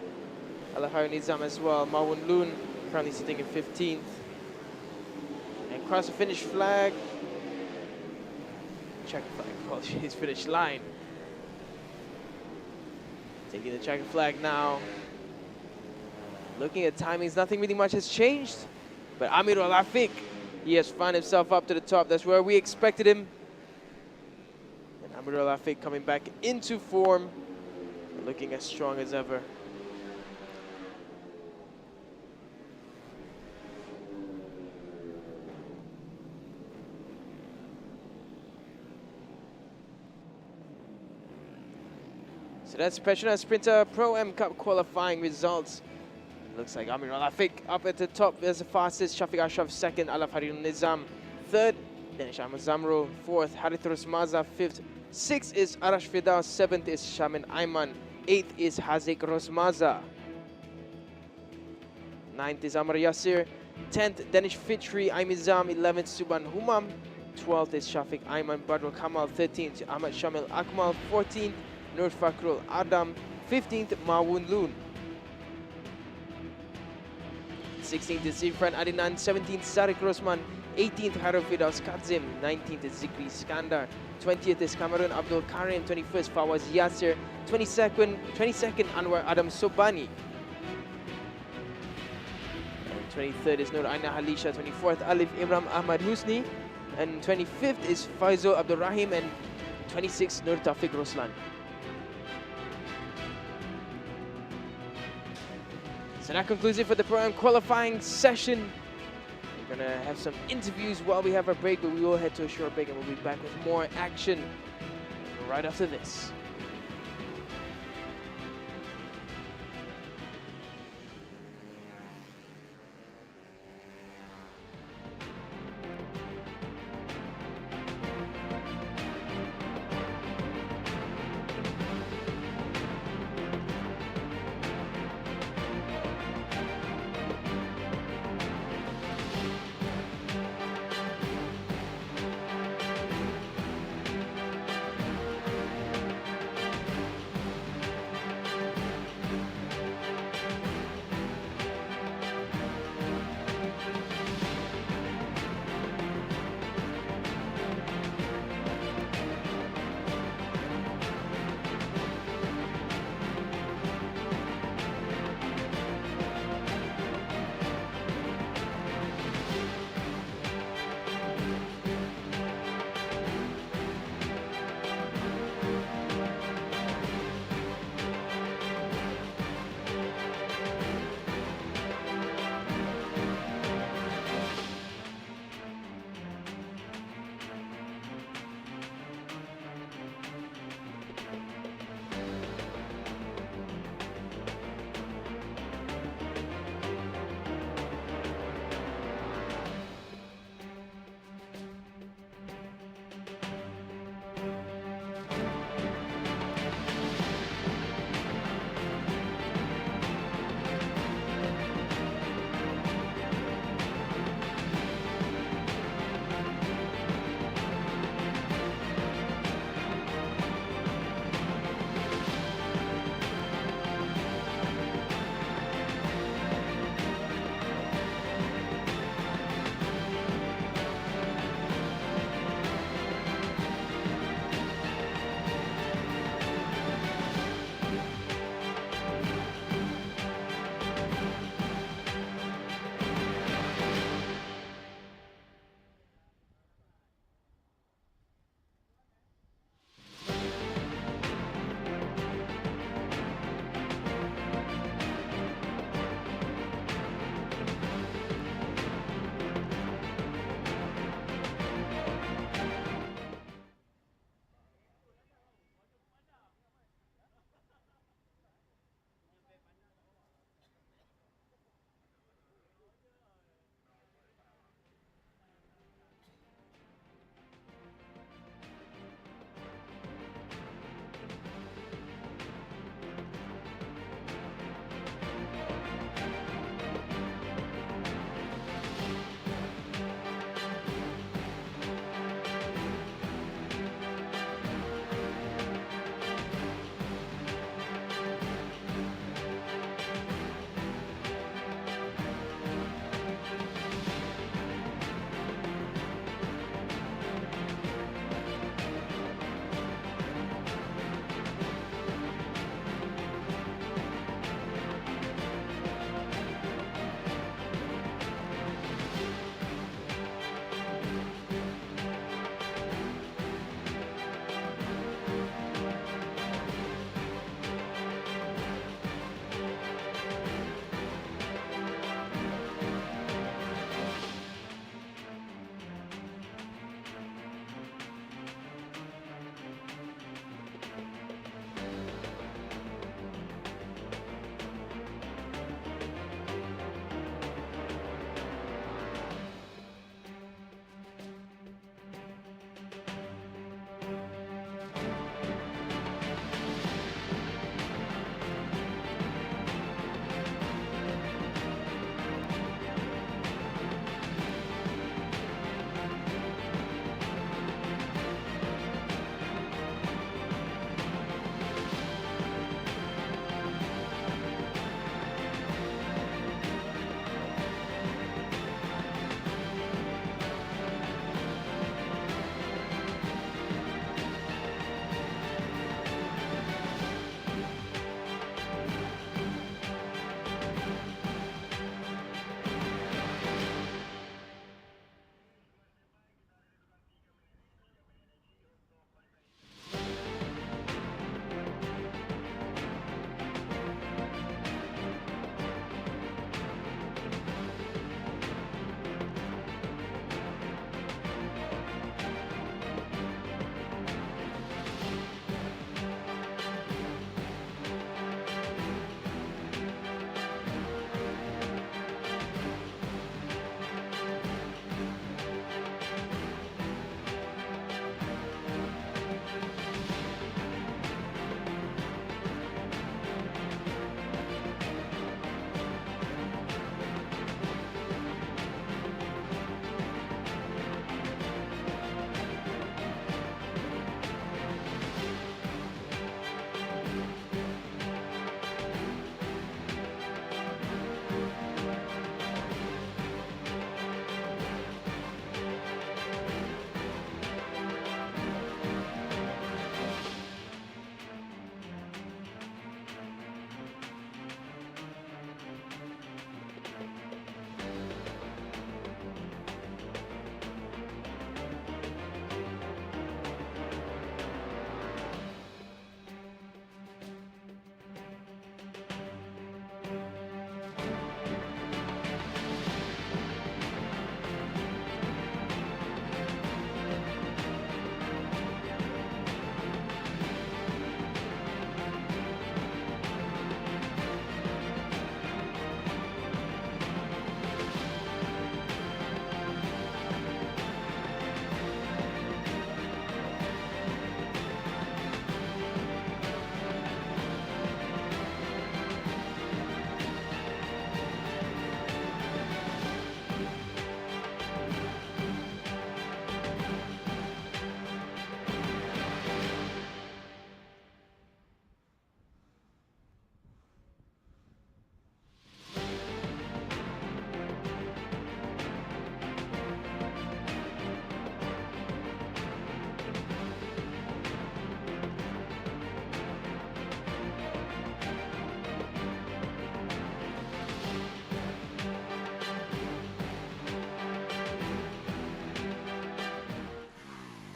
Al-Hari Nizam as well. Mawun Loon currently sitting in 15th. And cross the finish flag. Checker flag, apologies, finish line. Taking the checker flag now. Looking at timings, nothing really much has changed. But Amirul Afiq, he has found himself up to the top. That's where we expected him. And Amirul Afiq coming back into form, looking as strong as ever. So that's PETRONAS Sprinter Pro-Am Cup qualifying results. Looks like Amirul Afiq up at the top as the fastest. Shafiq Ashraf second, Al-Hari Nizam third, Danish Ahmad Zamro fourth, Harith Rosmaza fifth, sixth is Arash Fidaw, seventh is Shamin Ayman, eighth is Hazik Rosmaza, ninth is Amar Yasir, 10th Danish Fitri Aimizam, 11th Suban Humam, 12th is Shafiq Ayman Badrul Kamal, 13th Ahmad Shamil Akmal, 14th Nur Fakrul Adam, 15th Mawun Loon. 16th is Zifran Adnan, 17th Sarik Rosman, 18th Harofidaus Kadzim, 19th is Zikri Iskandar, 20th is Cameron Abdul Karim, 21st Fawaz Yasir, 22nd Anwar Adam Sobani, and 23rd is Nur Aina Halisha, 24th Alif Imram Ahmad Husni, and 25th is Faizul Abdul Rahim, and 26th Nur Taufik Roslan. So that concludes it for the Pro-Am qualifying session. We're going to have some interviews while we have our break, but we will head to a short break and we'll be back with more action right after this.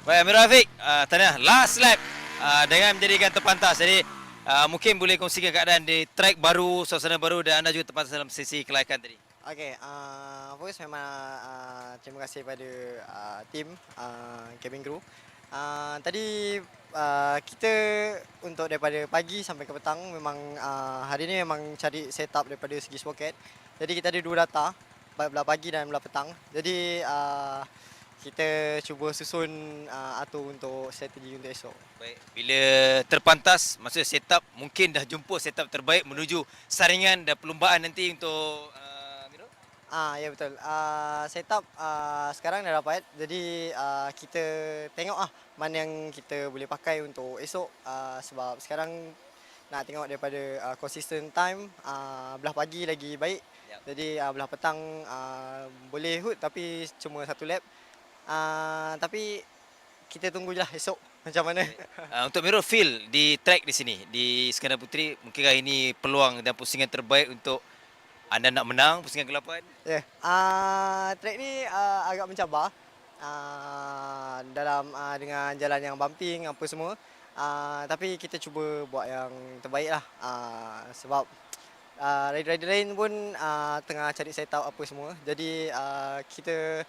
Baik, Amirul Afiq, Tanah last lap dengan menjadikan terpantas. Jadi mungkin boleh kongsikan keadaan di track baru, suasana baru dan anda juga terpantas dalam sesi kelayakan tadi. Okey, first memang terima kasih pada tim cabin crew. Tadi kita untuk daripada pagi sampai ke petang memang hari ni memang cari setup daripada segi sprocket. Jadi kita ada dua data, belah pagi dan belah petang. Jadi kita cuba susun atur untuk strategi untuk esok. Baik, bila terpantas, maksudnya setup mungkin dah jumpa setup terbaik menuju saringan dan perlumbaan nanti untuk Amirul? Ya betul. Setup sekarang dah dapat. Jadi kita tengok mana yang kita boleh pakai untuk esok sebab sekarang nak tengok daripada consistent time belah pagi lagi baik. Yep. Jadi belah petang boleh hood tapi cuma satu lap. Tapi kita tunggu je lah esok macam mana. Untuk Amirul, feel di track di sini, di Iskandar Puteri, mungkinkah ini peluang dan pusingan terbaik untuk anda nak menang pusingan ke-8? Yeah. Track ni agak mencabar dalam dengan jalan yang bumping apa semua. Tapi kita cuba buat yang terbaik lah. Sebab rider-rider lain pun tengah cari setup apa semua. Jadi kita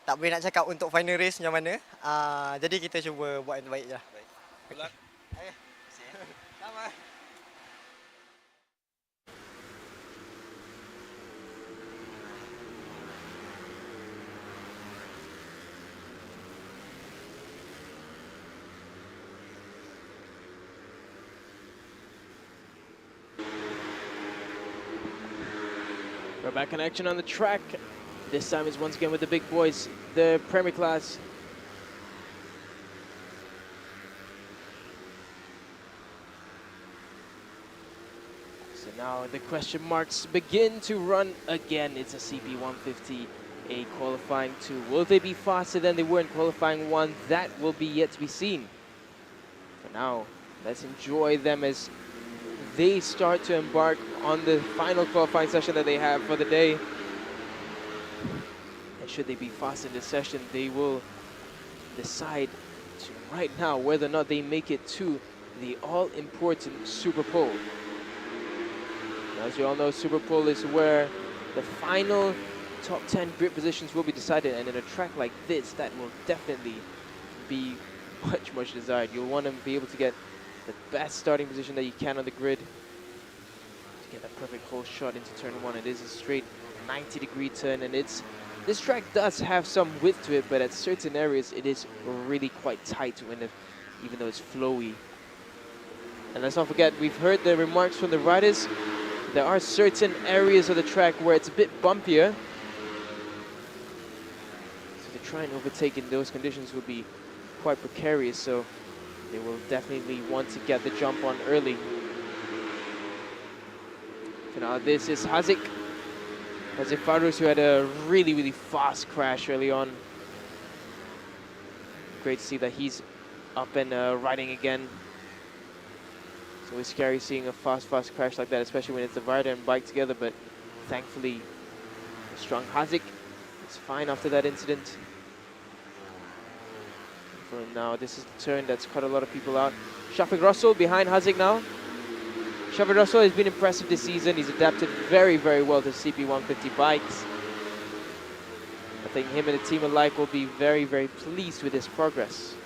tak boleh nak cakap untuk final race macam mana. Jadi kita cuba buat yang terbaik je lah. Good luck. Okay. Sama. We're back in action on the track. This time is once again with the big boys, the Premier class. So now the question marks begin to run again. It's a CP150, a qualifying 2. Will they be faster than they were in qualifying 1? That will be yet to be seen. For now, let's enjoy them as they start to embark on the final qualifying session that they have for the day. And should they be fast in this session, they will decide right now whether or not they make it to the all-important Super Pole. As you all know, Super Pole is where the final top 10 grid positions will be decided, and in a track like this, that will definitely be much desired. You'll want to be able to get the best starting position that you can on the grid to get that perfect hole shot into turn 1. It is a straight 90-degree turn, and this track does have some width to it, but at certain areas it is really quite tight even though it's flowy. And let's not forget, we've heard the remarks from the riders. There are certain areas of the track where it's a bit bumpier, so to try and overtake in those conditions would be quite precarious. So they will definitely want to get the jump on early. So now this is Hazik Farus, who had a really fast crash early on. Great to see that he's up and riding again. It's always scary seeing a fast crash like that, especially when it's the rider and bike together, but thankfully the strong Hazik is fine after that incident. For now, this is the turn that's cut a lot of people out. Shafiq Russell behind Hazik now. Shafiq Russell has been impressive this season. He's adapted very well to CP150 bikes. I think him and the team alike will be very pleased with his progress.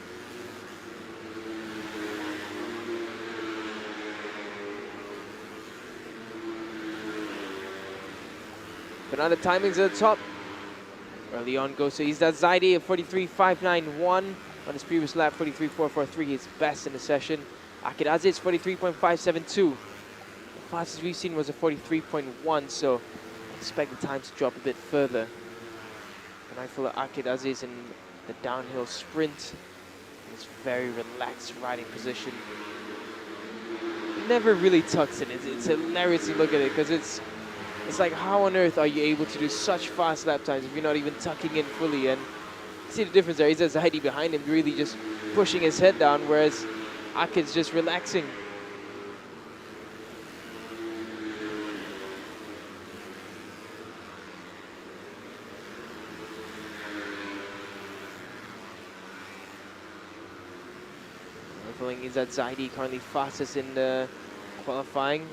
But now the timings at the top. Early on goes to Izdad Zaidi at 43.591. On his previous lap, 43.443, his best in the session. Akid Aziz, 43.572. The fastest we've seen was a 43.1, so I expect the time to drop a bit further. An eyeful of Akid Aziz in the downhill sprint. His very relaxed riding position. Never really tucks in. It's hilarious to look at it, because it's like, how on earth are you able to do such fast lap times if you're not even tucking in fully? And see the difference there. He's Zaidi behind him, really just pushing his head down, whereas Akid's just relaxing. following Izzat Zaidi, currently fastest in the qualifying.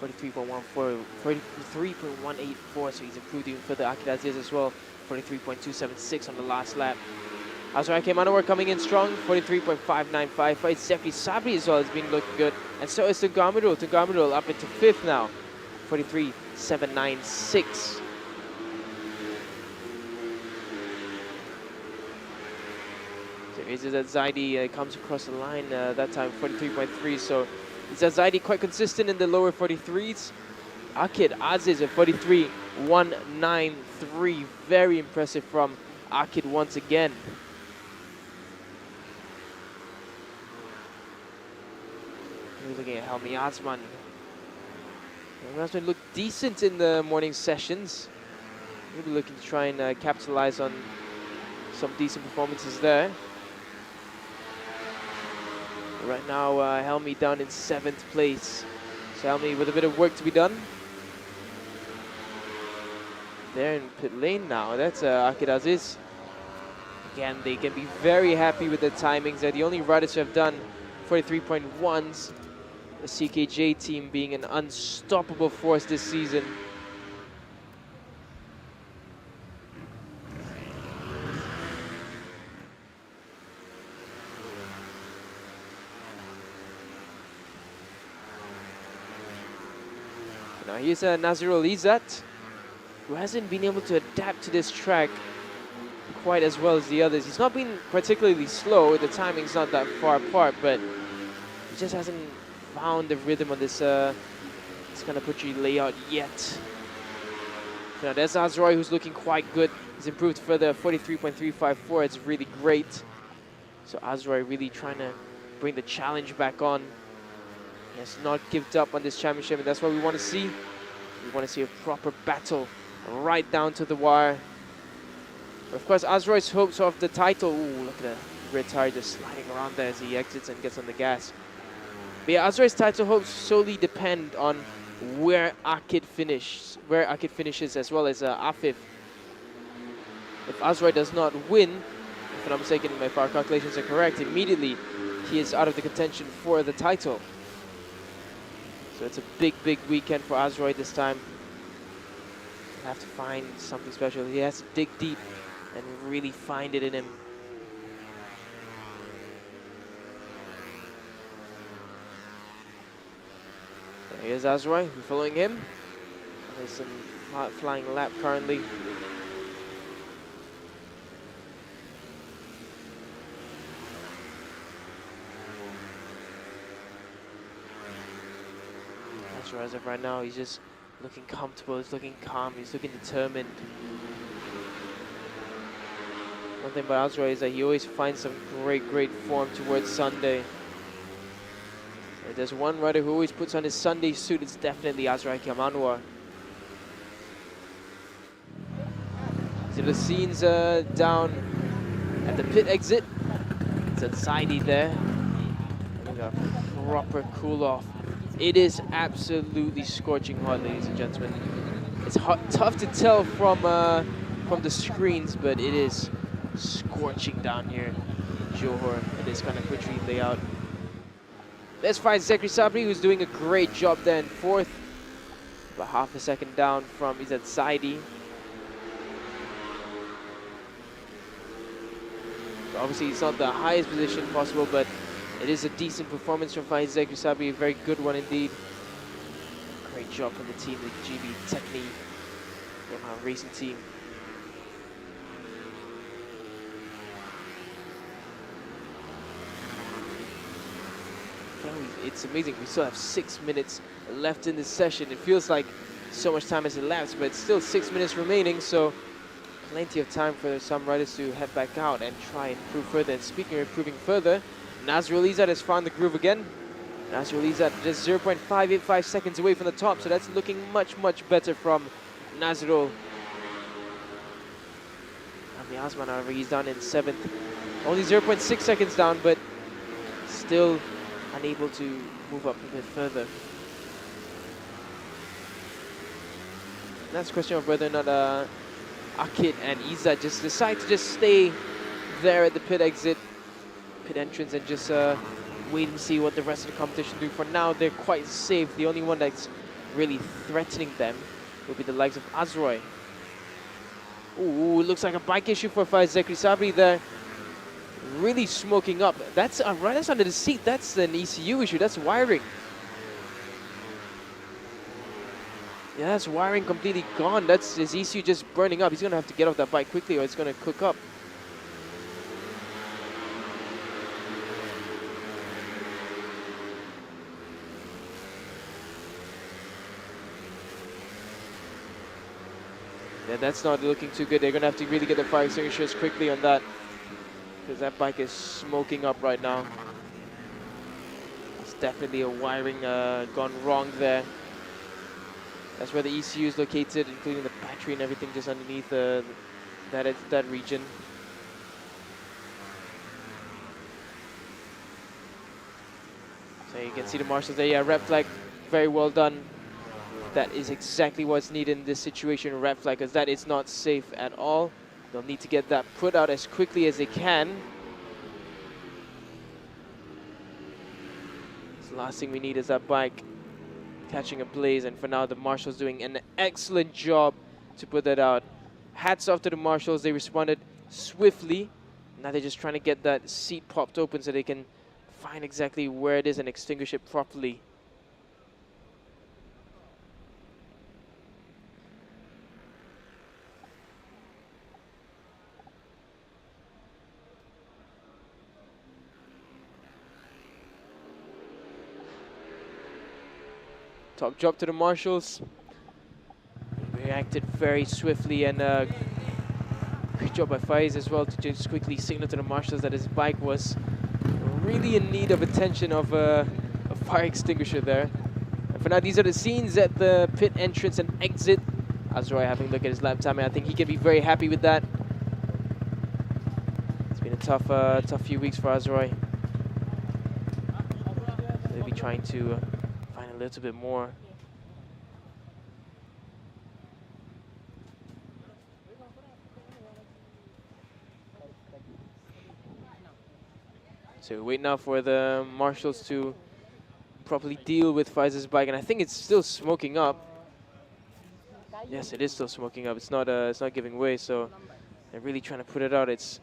43.14, 43.184, so he's improved even further. Akid Aziz as well, 43.276 on the last lap. Azrai Kemanawar coming in strong, 43.595. Zefri Sabri as well has been looking good. And so is Tunggamirul. Tunggamirul up into 5th now, 43.796. So Izzat Zaidi comes across the line that time, 43.3. So Izzat Zaidi quite consistent in the lower 43s. Akid Aziz at 43.193. Very impressive from Akid once again. We're looking at Helmi Azman. Helmi Azman looked decent in the morning sessions. Maybe looking to try and capitalize on some decent performances there. Right now, Helmi down in 7th place. So Helmi with a bit of work to be done. They're in pit lane now. That's Akid Aziz. Again, they can be very happy with the timings. They're the only riders who have done 43.1s. The CKJ team being an unstoppable force this season. Now here's Nazirul Izzat, who hasn't been able to adapt to this track quite as well as the others. He's not been particularly slow. The timing's not that far apart, but he just hasn't found the rhythm on this kind of Puteri layout yet. Now there's Azroy, who's looking quite good. He's improved further, 43.354. It's really great. So Azroy really trying to bring the challenge back on. He has not given up on this championship, and that's what we want to see. We want to see a proper battle right down to the wire. But of course, Azroy's hopes of the title. Ooh, look at the rear tire just sliding around there as he exits and gets on the gas. But yeah, Azroy's title hopes solely depend on where Akid finishes, as well as Afif. If Azroy does not win, if I'm not mistaken, if our calculations are correct, immediately he is out of the contention for the title. So it's a big, big weekend for Azroy this time. He'll have to find something special. He has to dig deep and really find it in him. So here's Azroy, we're following him. There's some flying lap currently. As of right now, he's just looking comfortable, he's looking calm, he's looking determined. One thing about Azroy is that he always finds some great form towards Sunday. If there's one rider who always puts on his Sunday suit, it's definitely Azroy Kemanawar. So the scenes down at the pit exit. It's a Zaidi there. And we got a proper cool off. It is absolutely scorching hot, ladies and gentlemen. It's tough to tell from the screens, but it is scorching down here in Johor in this kind of Puteri layout. Let's find Zefri Sabri, who's doing a great job there in 4th. About half a second down from Izzat Zaidi. So obviously it's not the highest position possible, but it is a decent performance from Faiz Zefri Sabri, a very good one indeed. Great job from the team, the GB Techni Yamaha Racing team. It's amazing, we still have 6 minutes left in this session. It feels like so much time has elapsed, but still 6 minutes remaining, so plenty of time for some riders to head back out and try and improve further. And speaking of improving further, Nazirul Izzat has found the groove again. Nazirul Izzat just 0.585 seconds away from the top, so that's looking much better from Nazirul. Helmi Azman, however, he's down in 7th. Only 0.6 seconds down, but still unable to move up a bit further. That's a question of whether or not Akid and Izzat just decide to just stay there at the pit exit, pit entrance, and just wait and see what the rest of the competition do. For now, they're quite safe. The only one that's really threatening them will be the likes of Azroy. Ooh, looks like a bike issue for Faiz Zekri Sabri there. Really smoking up. That's right, that's under the seat. That's an ECU issue. That's wiring. Yeah, that's wiring completely gone. That's his ECU just burning up. He's going to have to get off that bike quickly or it's going to cook up. Yeah, that's not looking too good. They're going to have to really get the fire extinguishers quickly on that, because that bike is smoking up right now. It's definitely a wiring gone wrong there. That's where the ECU is located, including the battery and everything just underneath that region. So you can see the marshals there. Yeah, red flag, very well done. That is exactly what's needed in this situation, red flag, because that is not safe at all. They'll need to get that put out as quickly as they can. So the last thing we need is that bike catching a blaze, and for now the marshals doing an excellent job to put that out. Hats off to the marshals, they responded swiftly. Now they're just trying to get that seat popped open so they can find exactly where it is and extinguish it properly. Top job to the marshals. Reacted very swiftly, and great job by Faiz as well to just quickly signal to the marshals that his bike was really in need of attention of a fire extinguisher there. And for now, these are the scenes at the pit entrance and exit. Azroy having a look at his lap time, and I think he can be very happy with that. It's been a tough few weeks for Azroy. They'll be trying to find a little bit more. So we wait now for the marshals to properly deal with Faiz's bike, and I think it's still smoking up. Yes, it is still smoking up. It's not giving way. So they're really trying to put it out. It's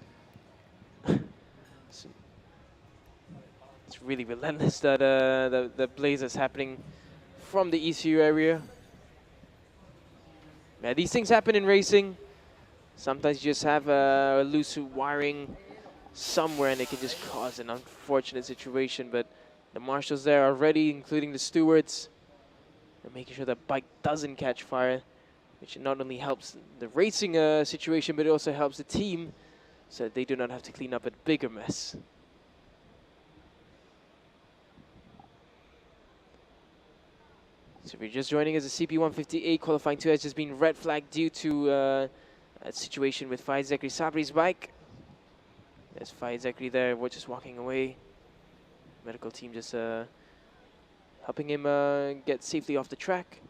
really relentless, that the blaze that's happening from the ECU area. Yeah, these things happen in racing. Sometimes you just have a loose wiring somewhere and it can just cause an unfortunate situation, but the marshals there are ready, including the stewards. They're making sure the bike doesn't catch fire, which not only helps the racing situation, but it also helps the team so that they do not have to clean up a bigger mess. So if you're just joining us, the CP158 qualifying 2 has just been red flagged due to a situation with Faiz Zekri Sabri's bike. There's Faiz Zekri there, we're just walking away. Medical team just helping him get safely off the track.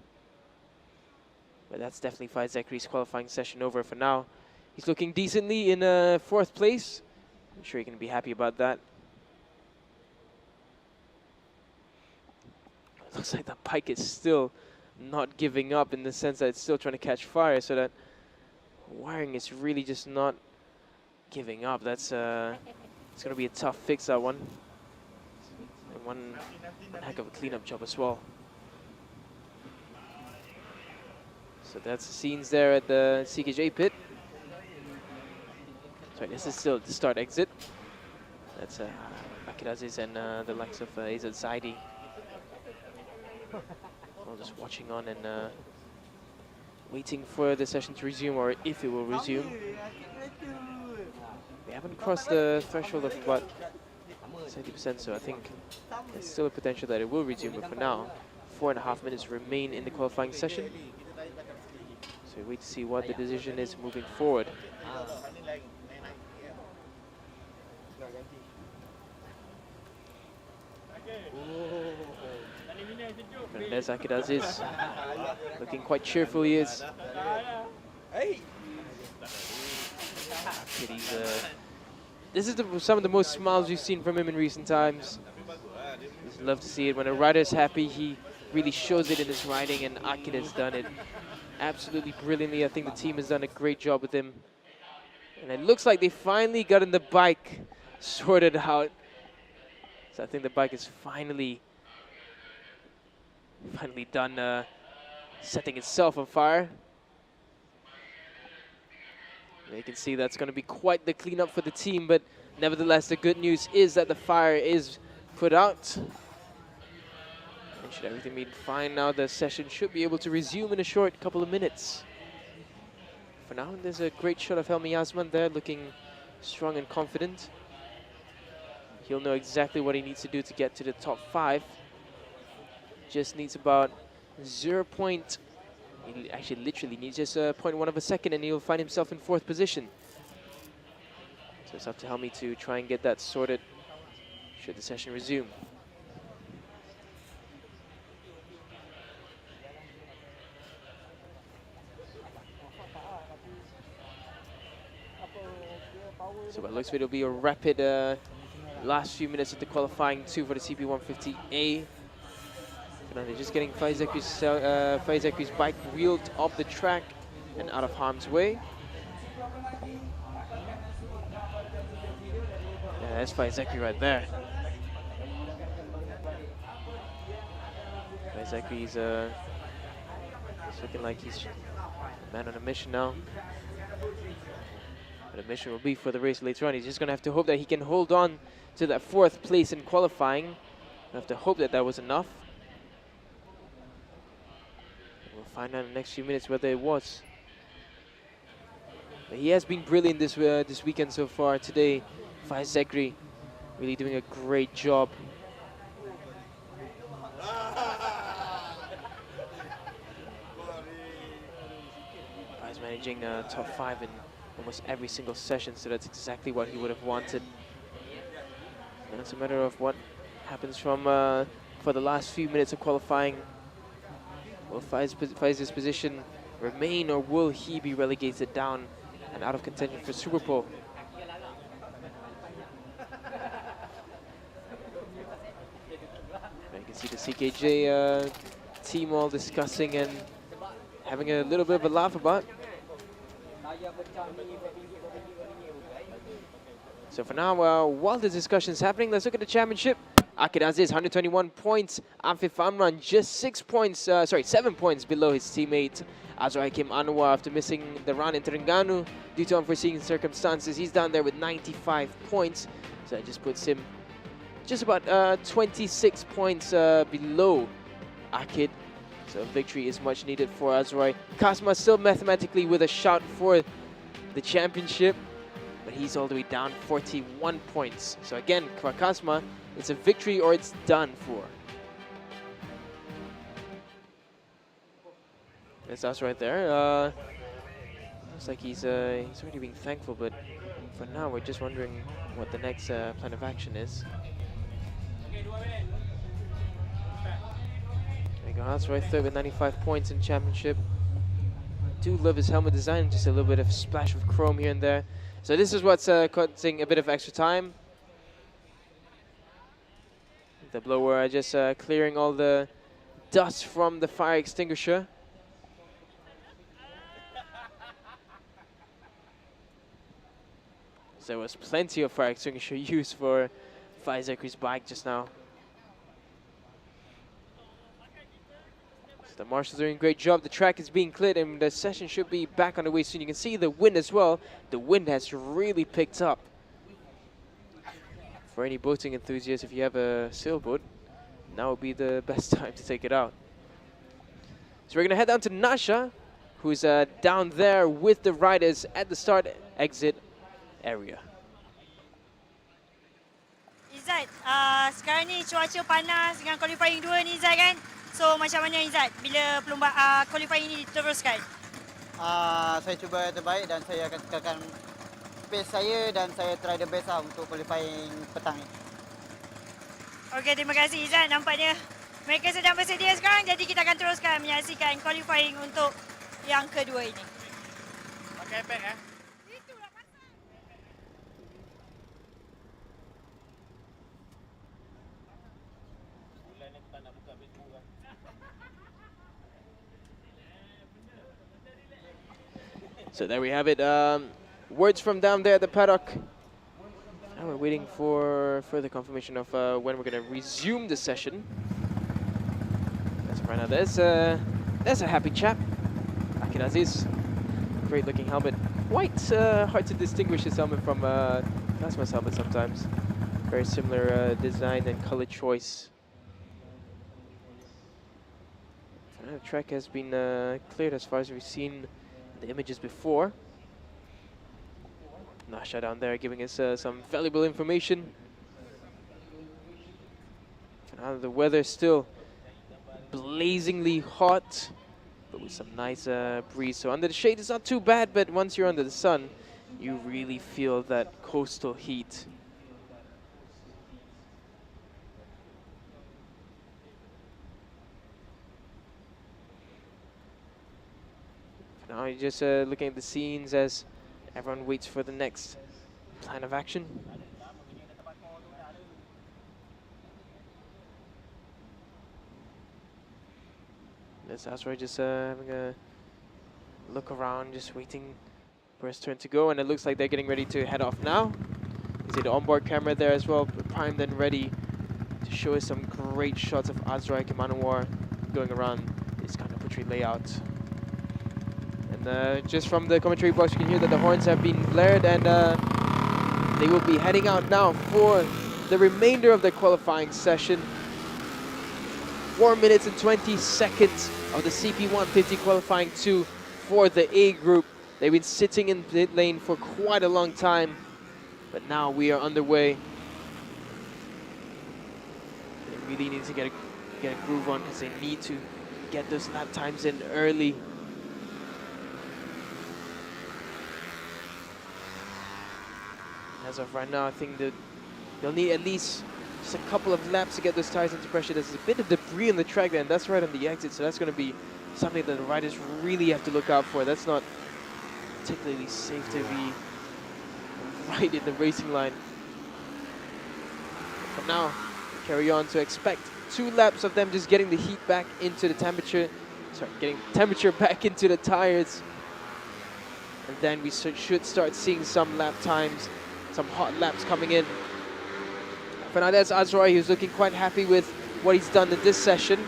But that's definitely Faiz Zekri's qualifying session over for now. He's looking decently in 4th place. I'm sure he can be happy about that. Looks like the bike is still not giving up, in the sense that it's still trying to catch fire, so that wiring is really just not giving up. That's it's going to be a tough fix, that one. And one heck of a cleanup job as well. So that's the scenes there at the CKJ pit. Sorry, this is still the start exit. That's Akid Aziz and the likes of Azad Zaidi. Well, just watching on and waiting for the session to resume, or if it will resume. We haven't crossed the threshold of about 70%, so I think there's still a potential that it will resume, but for now, 4.5 minutes remain in the qualifying session. So we wait to see what the decision is moving forward. And there's Akid Aziz, looking quite cheerful he is. Akid, he's This is some of the most smiles we've seen from him in recent times. Just love to see it. When a rider's happy, he really shows it in his riding, and Akid has done it absolutely brilliantly. I think the team has done a great job with him. And it looks like they finally gotten the bike sorted out. So I think the bike is finally done setting itself on fire. You can see that's going to be quite the cleanup for the team, but nevertheless, the good news is that the fire is put out. And should everything be fine now, the session should be able to resume in a short couple of minutes. For now, there's a great shot of Helmi Yasman there, looking strong and confident. He'll know exactly what he needs to do to get to the top 5. Just needs about he actually literally needs just 0.1 of a second, and he'll find himself in 4th position. So it's up to Helmi to try and get that sorted should the session resume. So by the looks of it, it'll be a rapid last few minutes of the qualifying 2 for the CP150A. Now they're just getting Faizaki's bike wheeled off the track and out of harm's way. Yeah, that's Faizaki right there. Faizaki's looking like he's a man on a mission now. But the mission will be for the race later on. He's just going to have to hope that he can hold on to that 4th place in qualifying. We'll have to hope that that was enough. We'll find out in the next few minutes whether it was. But he has been brilliant this weekend so far. Today, Faizaki really doing a great job. He's managing top 5 in almost every single session, so that's exactly what he would have wanted. And it's a matter of what happens from for the last few minutes of qualifying. Will Faiz's position remain, or will he be relegated down and out of contention for Super Pole? You can see the CKJ team all discussing and having a little bit of a laugh about. So for now, while the discussion is happening, let's look at the championship. Akid Aziz, 121 points. Afif Amran, just 7 points below his teammate Azra Hakim Anwar after missing the round in Terengganu due to unforeseen circumstances. He's down there with 95 points. So that just puts him just about 26 points below Akid. So victory is much needed for Azrai. Kasma still mathematically with a shout for the championship, but he's all the way down 41 points. So again, for Kasma, it's a victory or it's done for. That's us right there. Looks like he's already being thankful, but for now we're just wondering what the next plan of action is. There you go, that's right third with 95 points in championship. Do love his helmet design, just a little bit of splash of chrome here and there. So this is what's costing a bit of extra time. The blower just clearing all the dust from the fire extinguisher. So there was plenty of fire extinguisher used for Faizaki's bike just now. So the marshals are doing a great job. The track is being cleared and the session should be back on the way soon. You can see the wind as well. The wind has really picked up. For any boating enthusiasts, if you have a sailboat, now would be the best time to take it out. So we're going to head down to Nasha, who's down there with the riders at the start-exit area. Izzat, sekarang ni cuaca panas dengan qualifying 2 ni Izzat kan? So macam mana Izzat bila qualifying ni diteruskan? Saya cuba terbaik dan saya akan kekalkan pace saya dan saya try the best untuk qualifying petang ni. Okey, terima kasih Izzat. Nampaknya mereka sedang bersedia sekarang, jadi kita akan teruskan menyaksikan qualifying untuk yang kedua ini. Pakai pack So there we have it. Words from down there at the paddock. Now we're waiting for further confirmation of when we're going to resume the session. As of right now, there's a happy chap. Akid Aziz. Great looking helmet. Quite hard to distinguish his helmet from Plasma's helmet sometimes. Very similar design and color choice. The track has been cleared as far as we've seen the images before. Nasha down there giving us some valuable information. For now, the weather's still blazingly hot, but with some nice breeze. So under the shade, it's not too bad, but once you're under the sun, you really feel that coastal heat. For now, you're just looking at the scenes as everyone waits for the next plan of action. There's Azroy just having a look around, just waiting for his turn to go, and it looks like they're getting ready to head off now. You see the onboard camera there as well, primed and ready to show us some great shots of Azroy and Manowar going around this kind of Puteri layout. And just from the commentary box, you can hear that the horns have been blared, and they will be heading out now for the remainder of the qualifying session. 4 minutes and 20 seconds of the CP150 qualifying 2 for the A group. They've been sitting in pit lane for quite a long time, but now we are underway. They really need to get a groove on because they need to get those lap times in early. As of right now, I think that they'll need at least just a couple of laps to get those tires into pressure. There's a bit of debris on the track there, and that's right on the exit, so that's going to be something that the riders really have to look out for. That's not particularly safe to be right in the racing line. But for now, carry on to expect 2 laps of them just getting the heat back into the temperature, getting temperature back into the tires. And then we should start seeing some lap times, some hot laps coming in. For now, there's Azroy, who's looking quite happy with what he's done in this session.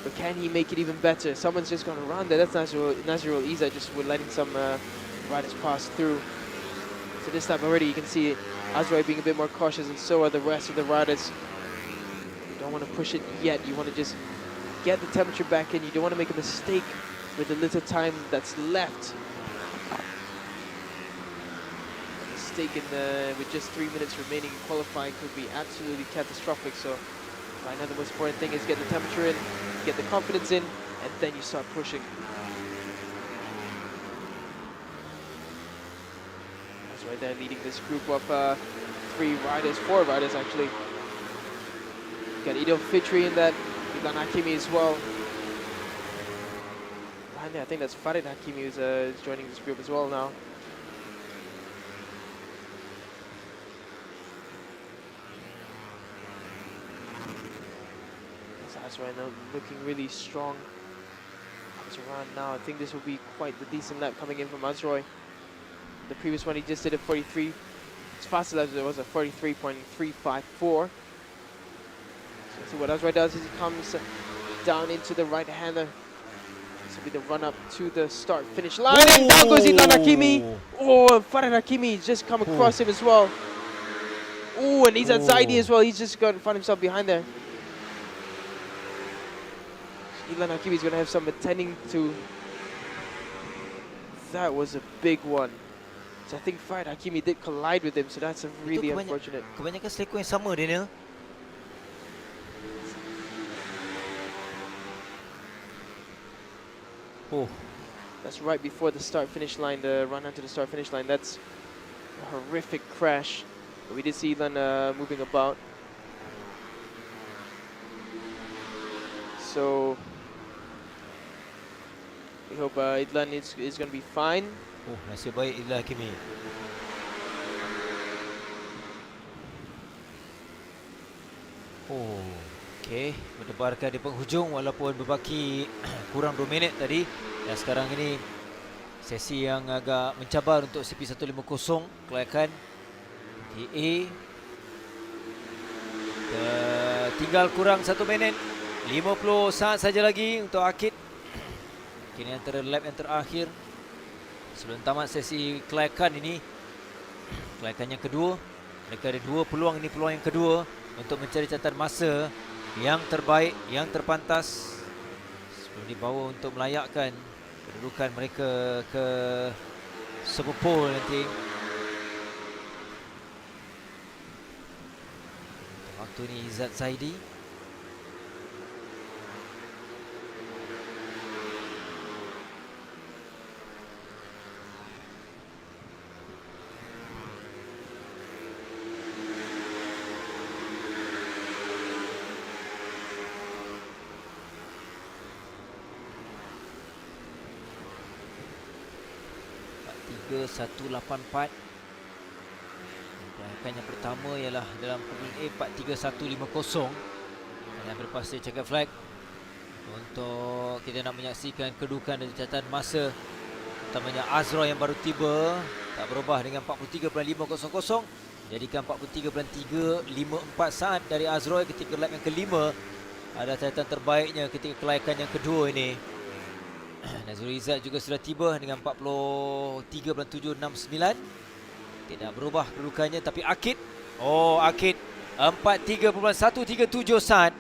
But can he make it even better? Someone's just gone around there. That's Nazirul Iza, just letting some riders pass through. So this time already you can see Azroy being a bit more cautious, and so are the rest of the riders. You don't want to push it yet. You want to just get the temperature back in. You don't want to make a mistake with the little time that's left. Mistake with just 3 minutes remaining in qualifying could be absolutely catastrophic. So right now the most important thing is get the temperature in, get the confidence in, and then you start pushing. That's right there, leading this group of 4 riders actually. You got Idil Fitri in that, Ilan Hakimi as well. Behind there, I think that's Farid Hakimi who's joining this group as well now. Right now looking really strong. Comes around now. I think this will be quite the decent lap coming in from Azroy. The previous one he just did a 43. His fastest lap was a 43.354. So what Azroy does is he comes down into the right hander. This will be the run up to the start finish line. Ooh. And down goes Ilan Hakimi. Oh, Farid Hakimi just come across him as well. Oh, and he's at Zaidi as well. He's just going to find himself behind there. Ilan Hakimi is going to have some attending to. That was a big one. So I think Farid Hakimi did collide with him, so that's a really unfortunate. Kebanyakan seleko yang sama, Daniel. Oh, that's right before the start-finish line, the run onto the start-finish line. That's a horrific crash. But we did see Ilan moving about. So we hope Ilan is going to be fine. Oh, nasib baik Ilan Hakimi. Oh, okey. Berdebarkan di penghujung walaupun berbaki kurang 2 minit tadi. Dan sekarang ini Sesi yang agak mencabar untuk CP150 Kelayakan TA. Tinggal kurang 1 minit 50 saat saja lagi untuk Akid. Kini antara lap yang terakhir sebelum tamat sesi Kelayakan ini. Kelayakan yang kedua. Mereka ada 2 peluang, ini peluang yang kedua untuk mencari catatan masa yang terbaik, yang terpantas sebelum dibawa untuk melayakkan kedudukan mereka ke Super Pole nanti. Waktu ini Izzat Zaidi. Ke 184. Kelayakan yang pertama ialah dalam kumpulan A 43150. Dan berlepas dia checker flag untuk kita nak menyaksikan kedudukan dan catatan masa utamanya Azra yang baru tiba tak berubah dengan 43.500. Jadikan 43.354 saat dari Azra ketika lap yang kelima. Ada catatan terbaiknya ketika kelayakan yang kedua ini. Nazrul Izzat juga sudah tiba dengan 43.769. Tidak berubah kedudukannya, tapi Akid. Oh, Akid 43.137 saat.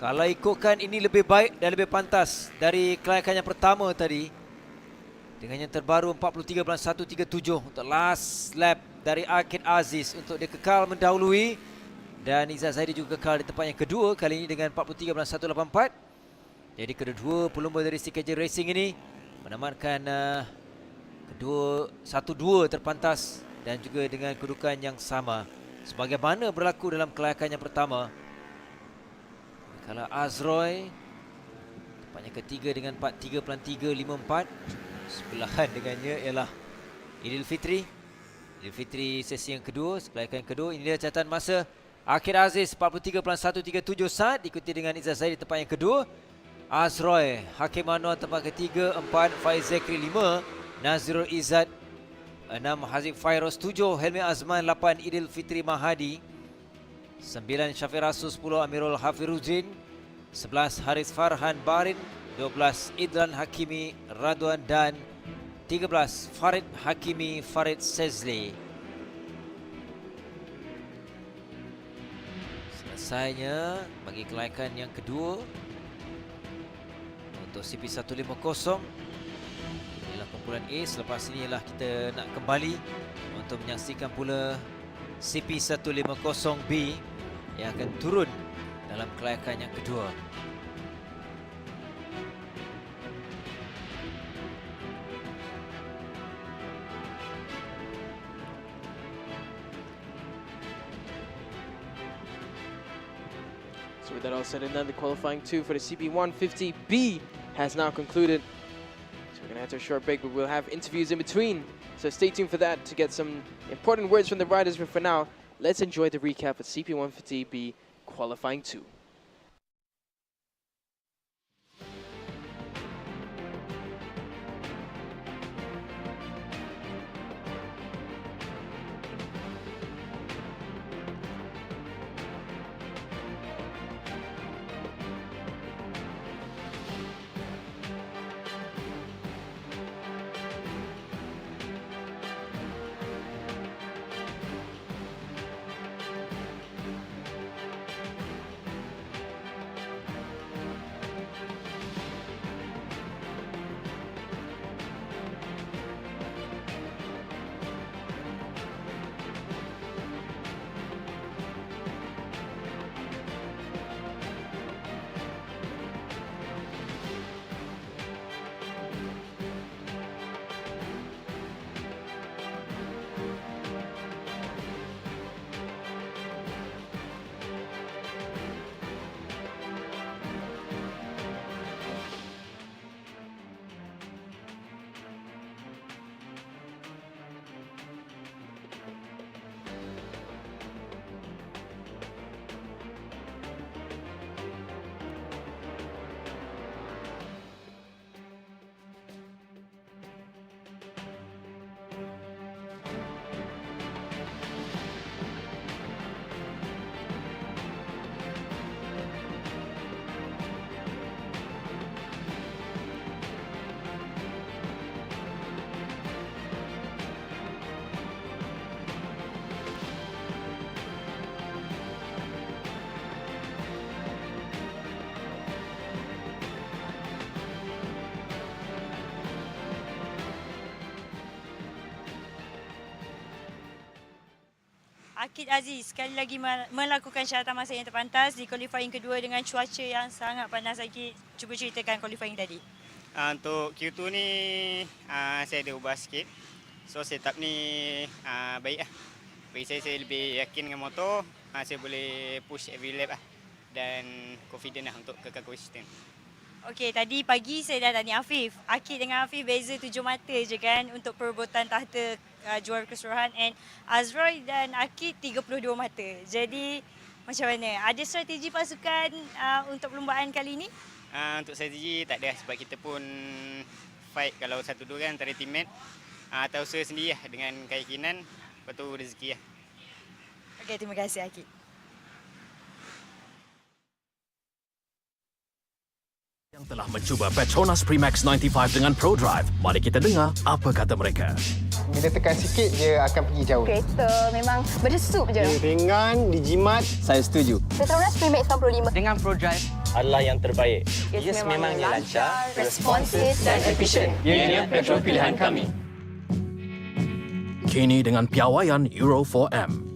Kalau ikutkan ini lebih baik dan lebih pantas dari kelayakan yang pertama tadi. Dengan yang terbaru 43.137 untuk last lap dari Akid Aziz untuk dia kekal mendahului. Dan Izzat Zaidi juga kekal di tempat yang kedua kali ini dengan 43.184. Jadi kedua pelumba dari CKJ Racing ini menamatkan 1-2 terpantas dan juga dengan kedudukan yang sama sebagaimana berlaku dalam kelayakan yang pertama. Kalau Azroy tempatnya ketiga dengan 43.354. Sebelahan dengannya ialah Idil Fitri. Idil Fitri sesi yang kedua, kelayakan yang kedua. Ini dia catatan masa Akid Aziz 43.137 saat diikuti dengan Izzat Zaidi tempat yang kedua. Azroy, Hakim Anwar tempat ketiga, 4, Faiz Zekri 5, Nazrul Izzat 6, Haziq Fairoz 7, Helmi Azman 8, Idil Fitri Mahadi 9, Syafiq Rasul 10, Amirul Hafiruddin 11, Haris Farhan Barin 12, Idlan Hakimi Radwan dan 13, Farid Hakimi Farid Sezli. Selesainya bagi kelayakan yang kedua untuk CP150. Inilah kumpulan A. Selepas ini ialah kita nak kembali untuk menyaksikan pula CP150B yang akan turun dalam kelayakan yang kedua. So with that all said and done, the qualifying 2 for the CP150B has now concluded. So we're going to enter a short break, but we'll have interviews in between. So stay tuned for that to get some important words from the riders. But for now, let's enjoy the recap of CP150B qualifying 2. Akid Aziz sekali lagi melakukan syaratan masa yang terpantas di qualifying kedua dengan cuaca yang sangat panas. Akid, cuba ceritakan qualifying tadi. Untuk Q2 ni saya ada ubah sikit. So setup ni baik lah. Bagi saya lebih yakin dengan motor. Saya boleh push every lap lah. Dan confident lah untuk kekal konsisten. Okey, tadi pagi saya dah tanya Afif. Akid dengan Afif beza 7 mata je kan untuk perebutan tahta juara keseluruhan, and Azroy dan Akid 32 mata. Jadi macam mana? Ada strategi pasukan untuk perlumbaan kali ini? Untuk strategi tak ada sebab kita pun fight kalau 1-2 kan antara teammate. Atau usaha sendiri lah dengan keyakinan, lepas tu rezeki lah. Okey, terima kasih Akid. Yang telah mencuba PETRONAS Premix 95 dengan ProDrive. Mari kita dengar apa kata mereka. Bila tekan sikit, dia akan pergi jauh. Kereta memang berdesup je. Dia ringan, dijimat. Saya setuju. PETRONAS Premix 95 Dengan ProDrive Adalah yang terbaik. Yes, memangnya lancar, responsif dan efisien. Ianya petrol pilihan kami. Kini dengan piawaian Euro 4M.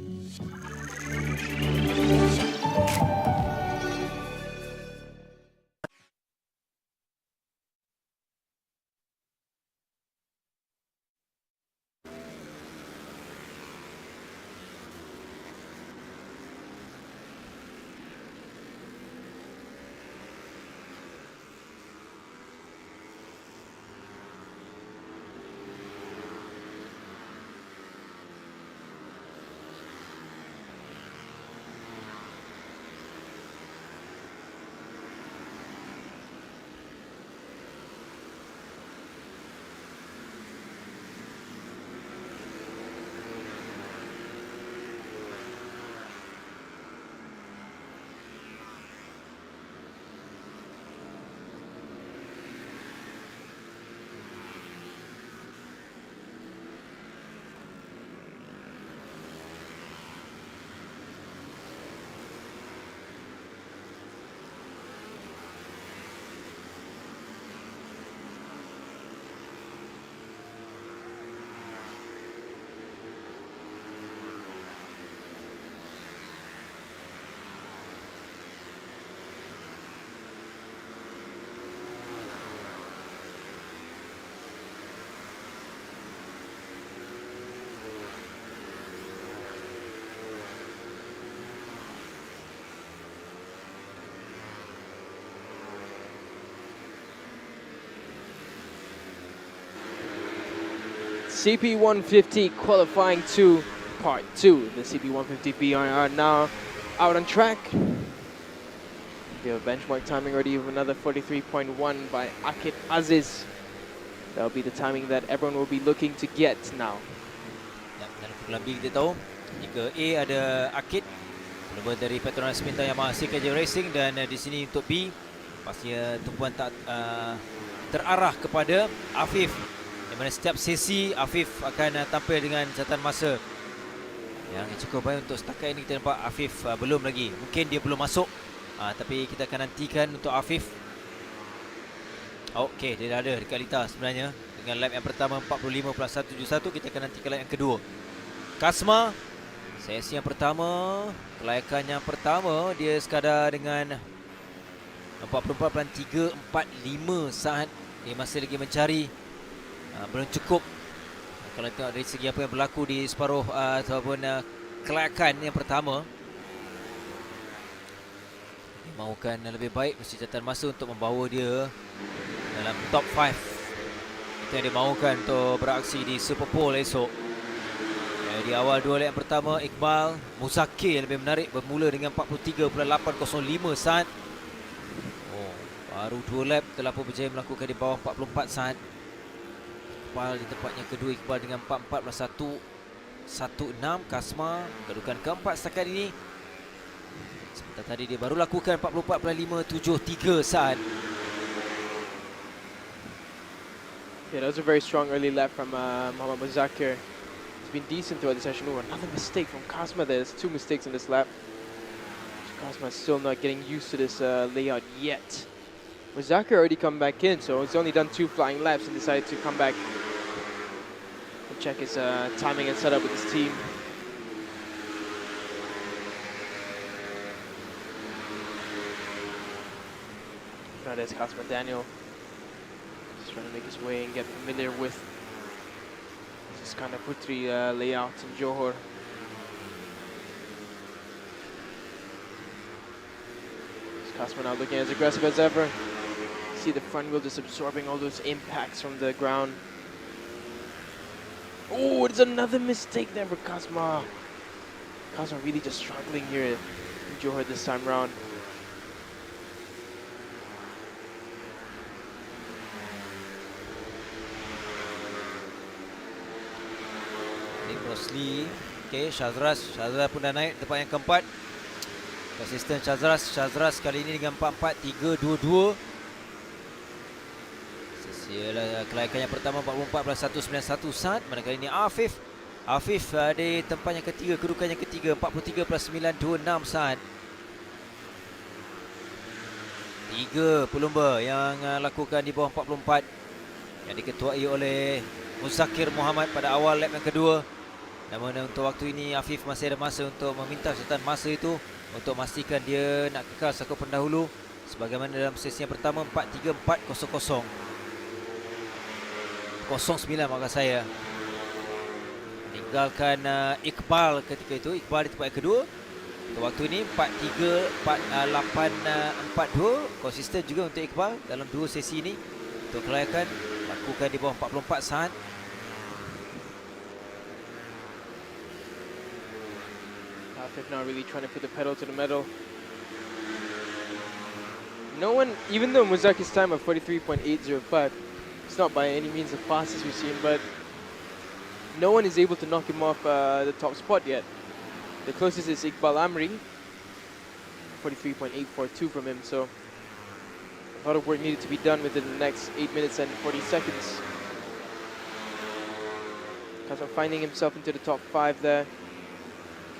CP150 qualifying 2, part 2. The CP150B are now out on track. We have benchmark timing already of another 43.1 by Akid Aziz. That'll be the timing that everyone will be looking to get now. Ya, dan dalam B kita tahu, jika A ada Akid, pelumba dari PETRONAS Minta yang masih kerja racing, dan di sini untuk B, pastinya tumpuan tak terarah kepada Afif. Di mana setiap sesi Afif akan tampil dengan catatan masa yang cukup baik. Untuk setakat ini kita nampak Afif belum lagi. Mungkin dia belum masuk, tapi kita akan nantikan untuk Afif. Okey, dia dah ada dekat Lita sebenarnya. Dengan lap yang pertama 45.171, kita akan nantikan lap yang kedua. Kasma, sesi yang pertama, kelayakan yang pertama, dia sekadar dengan 44.345 saat. Dia masih lagi mencari. Belum cukup kalau tengok dari segi apa yang berlaku di separuh ataupun kelayakan yang pertama. Dia mahukan lebih baik, mesti catatan masa untuk membawa dia dalam top 5. Itu yang dia mahukan untuk beraksi di Super Pole esok. Di awal dua lap yang pertama, Iqbal Muzakir lebih menarik, bermula dengan 43.805 saat. Baru dua lap telah pun berjaya melakukan di bawah 44 saat. Iqbal di tempatnya kedua, Iqbal dengan 44.116. Kasma kedudukan keempat setakat ini. Sebentar tadi dia baru lakukan 44.573 saat. Yeah, that was a very strong early lap from Muhammad Muzakir. It's been decent throughout the session. Ooh, another mistake from Kasma. There's 2 mistakes in this lap. Kasma is still not getting used to this layout yet. Muzakir already come back in, so he's only done 2 flying laps and decided to come back and check his timing and setup with his team. Now there's Kasma Daniel. Just trying to make his way and get familiar with this kind of Puteri layout in Johor. Kasma now looking as aggressive as ever. See the front wheel just absorbing all those impacts from the ground. Oh, it's another mistake there for Kasma. Kasma really just struggling here in Johor this time round. Rosli, okay, Shazras pun dah naik tempat yang keempat. Konsisten Shazras kali ini dengan 44 3 2 2. Sesialah kelayakan yang pertama 44 191 saat. Manakala ini Afif di tempat yang ketiga, kedudukan yang ketiga 43 926 saat. 3 pelumba yang lakukan di bawah 44 yang diketuai oleh Muzakir Muhammad pada awal lap yang kedua. Namun untuk waktu ini Afif masih ada masa untuk meminta catatan masa itu untuk memastikan dia nak kekal selaku pendahulu sebagaimana dalam sesi yang pertama 4.34.00 09 maksud saya. Meninggalkan Iqbal ketika itu, Iqbal di tempat yang kedua. Untuk waktu ini 43.48.42 konsisten juga untuk Iqbal dalam dua sesi ini. Untuk kelayakan lakukan di bawah 44 saat. Afif now really trying to put the pedal to the metal. No one, even though Muzaki's time of 43.805, it's not by any means the fastest we've seen, but no one is able to knock him off the top spot yet. The closest is Iqbal Amri, 43.842 from him, so a lot of work needed to be done within the next 8 minutes and 40 seconds. Kasma finding himself into the top 5 there,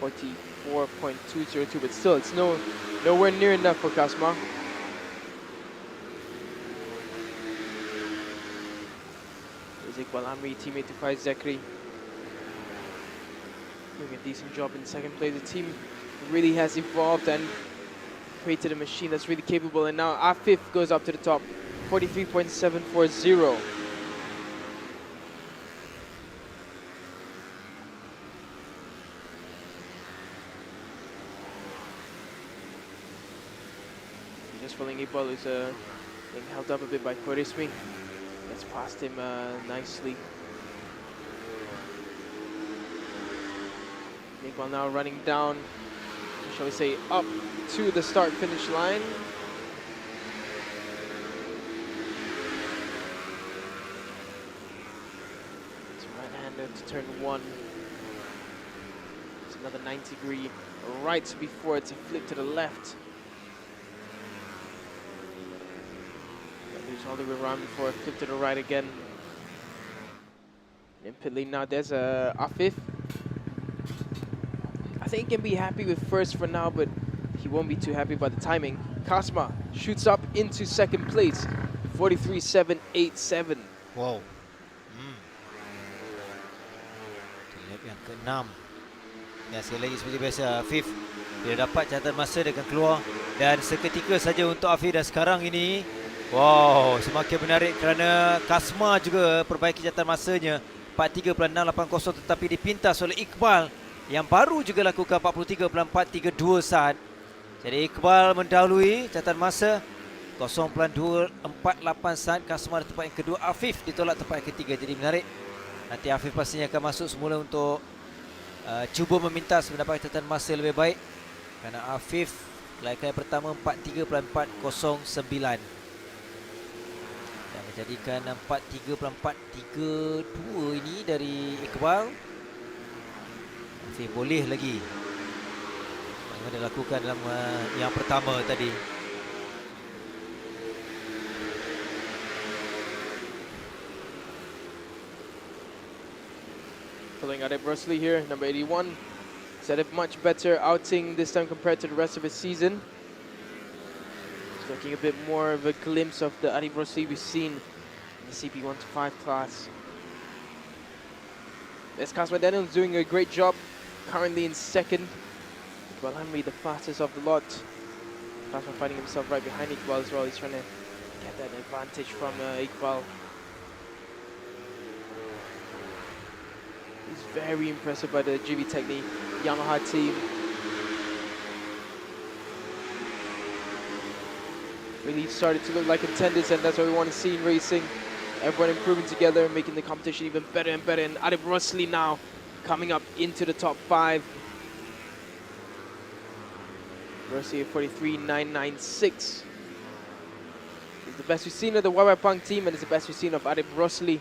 44.202, but still it's nowhere near enough for Kasma. There's Iqbal Amri, teammate to Faiz Zakri, doing a decent job in second place. The team really has evolved and created a machine that's really capable, and now Afif goes up to the top, 43.740. Just following Iqbal, who's being held up a bit by Khorismi. Gets past him nicely. Iqbal now running down, shall we say, up to the start-finish line. It's right-hander to turn 1. It's another 90-degree right before it's a flip to the left. All the way around before a flip to the right again. In pit lane now, there's Afif. I think he can be happy with first for now, but he won't be too happy about the timing. Kasma shoots up into second place, 43.787. Wow. Lap yang ke-6. Dan sekali lagi seperti biasa, Afif bila dapat catatan masa dia akan keluar, dan seketika saja untuk Afif. Dan sekarang ini, wow, semakin menarik kerana Kasma juga perbaiki catatan masanya 43.680, tetapi dipintas oleh Iqbal yang baru juga lakukan 43.432 saat. Jadi Iqbal mendahului catatan masa 0.248 saat. Kasma di tempat yang kedua, Afif ditolak tempat yang ketiga. Jadi menarik. Nanti Afif pastinya akan masuk semula untuk cuba memintas mendapatkan catatan masa lebih baik, kerana Afif kelayakan yang pertama 43.409 dan menjadikan 43.432 ini dari Iqbal. Afif boleh lagi bagaimana dia lakukan dalam yang pertama tadi. Pulling out at Brushley here, number 81. He's had a much better outing this time compared to the rest of his season. He's looking a bit more of a glimpse of the Arif Brushley we've seen in the CP1-5 class. There's Kasma Daniel doing a great job, currently in second. Iqbal Hamri, the fastest of the lot. Kasma finding himself right behind Iqbal as well. He's trying to get that advantage from Iqbal. He's very impressed by the GB Technique Yamaha team. Really started to look like contenders, and that's what we want to see in racing. Everyone improving together, making the competition even better and better. And Adib Rosli now coming up into the top 5. Rosli 43.996. It's the best we've seen of the YY Punk team, and it's the best we've seen of Adib Rosli.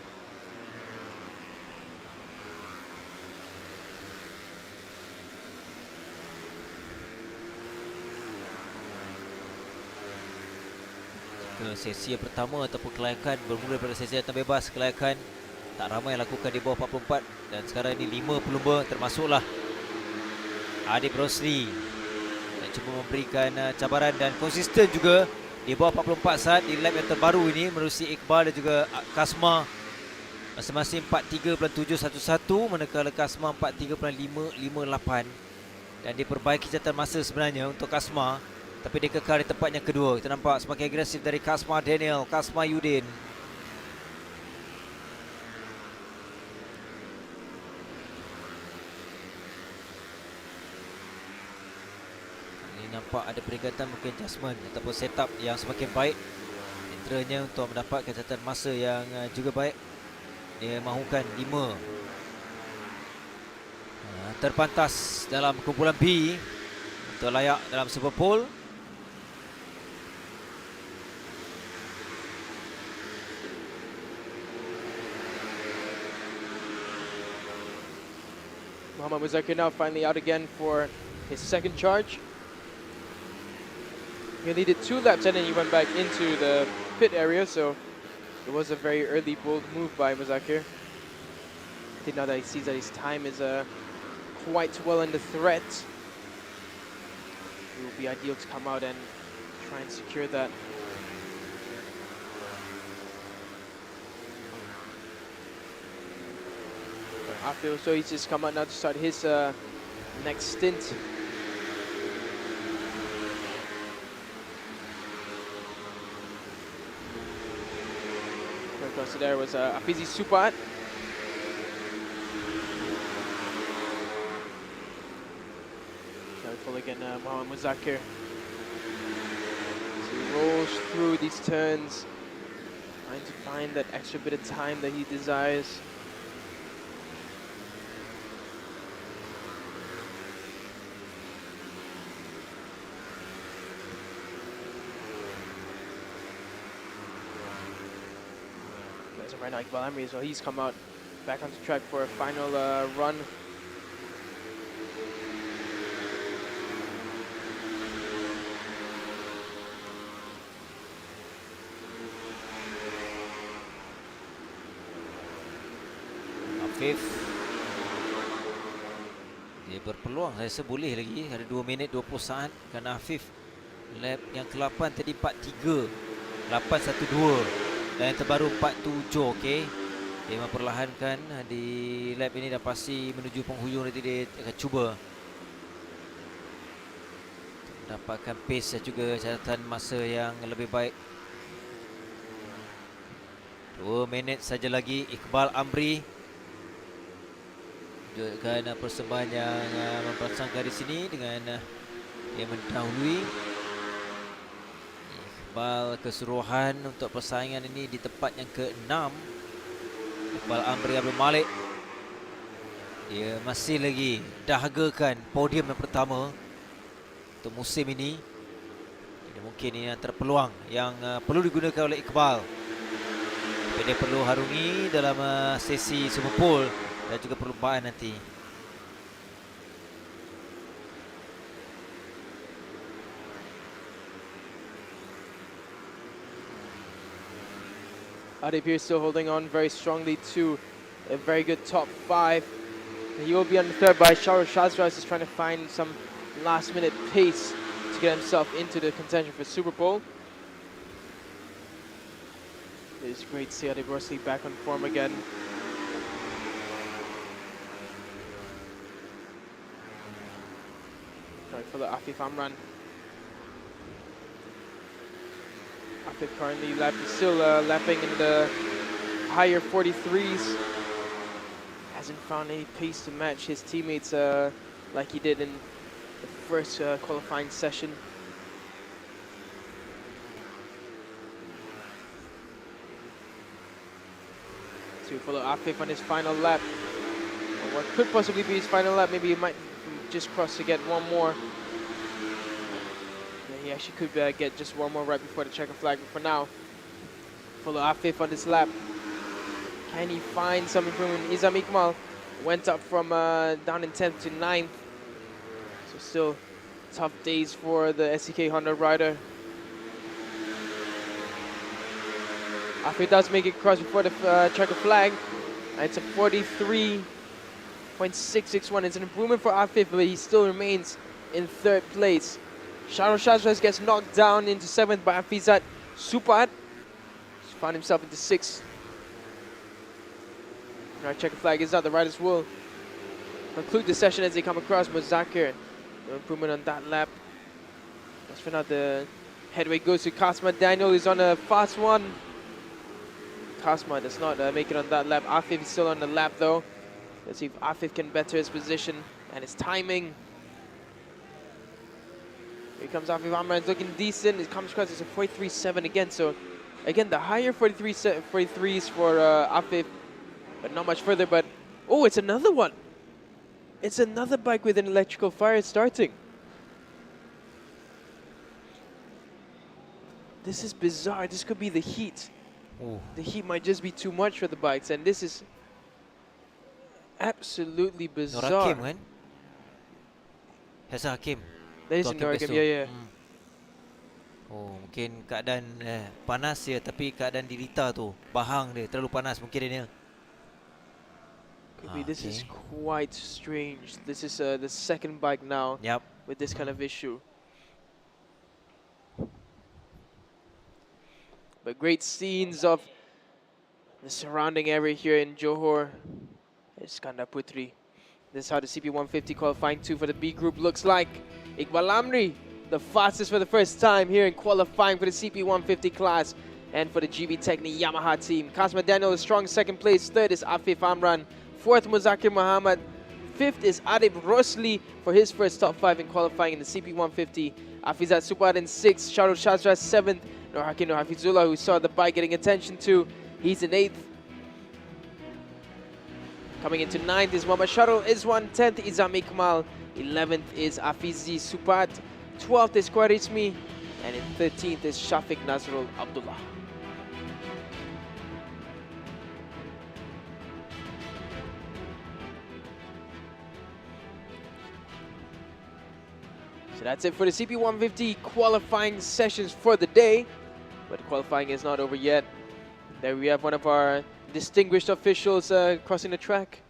Sesi yang pertama ataupun kelayakan bermula daripada sesi datang bebas. Kelayakan tak ramai lakukan di bawah 44, dan sekarang ini 5 pelumba termasuklah Adib Rosli yang cuba memberikan cabaran dan konsisten juga di bawah 44 saat di lap yang terbaru ini menerusi Iqbal dan juga Kasma, masing-masing 43.711 manakala Kasma 43.558, dan diperbaiki catatan masa sebenarnya untuk Kasma, tapi dia kekal di tempat yang kedua. Kita nampak semakin agresif dari Kasma Daniel, Kasma Yudin. Ini nampak ada peringatan, mungkin adjustment ataupun setup yang semakin baik antaranya untuk mendapatkan catatan masa yang juga baik. Dia mahukan 5 terpantas dalam kumpulan B untuk layak dalam Super Pole. Muhammad Muzakir now finally out again for his second charge. He only did 2 laps and then he went back into the pit area, so it was a very early bold move by Muzakir. I think now that he sees that his time is quite well under threat, it will be ideal to come out and try and secure that. After so he's just come out now to start his next stint. Across there was Afizi Supat. Careful again, Muhammad Muzakir. So he rolls through these turns, trying to find that extra bit of time that he desires. Right now, Iqbal Amri, so he's come out back onto track for a final run. Afif, dia berpeluang, saya rasa boleh lagi, ada 2 minit 20 saat kerana Afif lap yang ke-8 tadi 43 812 dan yang terbaru 47. okey. Dia memperlahankan di lap ini dan pasti menuju penghujung, nanti dia akan cuba mendapatkan pace dan juga catatan masa yang lebih baik. 2 minit saja lagi. Iqbal Amri tunjukkan persembahan yang mempersangka di sini dengan dia mendahului Iqbal. Keseluruhan untuk persaingan ini di tempat yang ke-6. Iqbal Amri Abdul Malik, dia masih lagi dahagakan podium yang pertama untuk musim ini. Jadi mungkin ini antara peluang yang perlu digunakan oleh Iqbal, tapi dia perlu harungi dalam sesi Super Pole dan juga perlumbaan nanti. Adib here still holding on very strongly to a very good top 5. He will be on the third by Shahrukh Shazraz, is trying to find some last minute pace to get himself into the contention for Super Bowl. It is great to see Adib Rosli back on form again. Right for the Afif Amran. Afif currently still lapping in the higher 43s. Hasn't found any pace to match his teammates like he did in the first qualifying session. To follow Afif on his final lap. Or what could possibly be his final lap. Maybe he might just cross to get one more. Yeah, he actually could get just one more right before the checker flag. But for now, follow Afif on this lap. Can he find some improvement? Izam Iqmal went up from down in 10th to 9th. So still tough days for the SEK Honda rider. Afif does make it across before the checker flag. And it's a 43.661. It's an improvement for Afif, but he still remains in 3rd place. Sharon Shazras gets knocked down into 7th by Afizat Supat. He's found himself into 6th. Our checker flag is out. The riders will conclude the session as they come across Muzakir. No improvement on that lap. As for now, the headway goes to Kasma. Daniel is on a fast one. Kasma does not make it on that lap. Afif is still on the lap though. Let's see if Afif can better his position and his timing. Here comes Afif Amran. It's looking decent. It comes across as a 43.7 again. So again, the higher 43s for Afif. But not much further, but oh, it's another one. It's another bike with an electrical fire starting. This is bizarre. This could be the heat. Oh. The heat might just be too much for the bikes, and this is absolutely bizarre. Norakim kan? Hesa Hakim. That is in Norakim, yeah. Oh, mungkin keadaan panas ya, tapi keadaan di Lita tu, bahang dia, terlalu panas mungkin Daniel. This is quite strange. This is the 2nd bike now with this kind of issue. But great scenes of the surrounding area here in Johor. Iskandar Puteri. This is how the CP150 qualifying 2 for the B group looks like. Iqbal Amri, the fastest for the first time here in qualifying for the CP150 class and for the GB Techni Yamaha team. Kasma Daniel is strong 2nd place. 3rd is Afif Amran. 4th, Muzakir Muhammad. 5th is Adib Rosli for his first top 5 in qualifying in the CP150. Afizat Supat in 6th. Sharul Shazra 7th. Nur Hakim Nur Hafizullah, who saw the bike getting attention too. He's in 8th. Coming into 9th is Muhammad Sharul Izwan. 10th is Izam Iqmal. 11th is Afizi Supat. 12th is Kwarismi. And in 13th is Shafiq Nazrul Abdullah. So that's it for the CP150 qualifying sessions for the day. But qualifying is not over yet. There we have one of our distinguished officials crossing the track.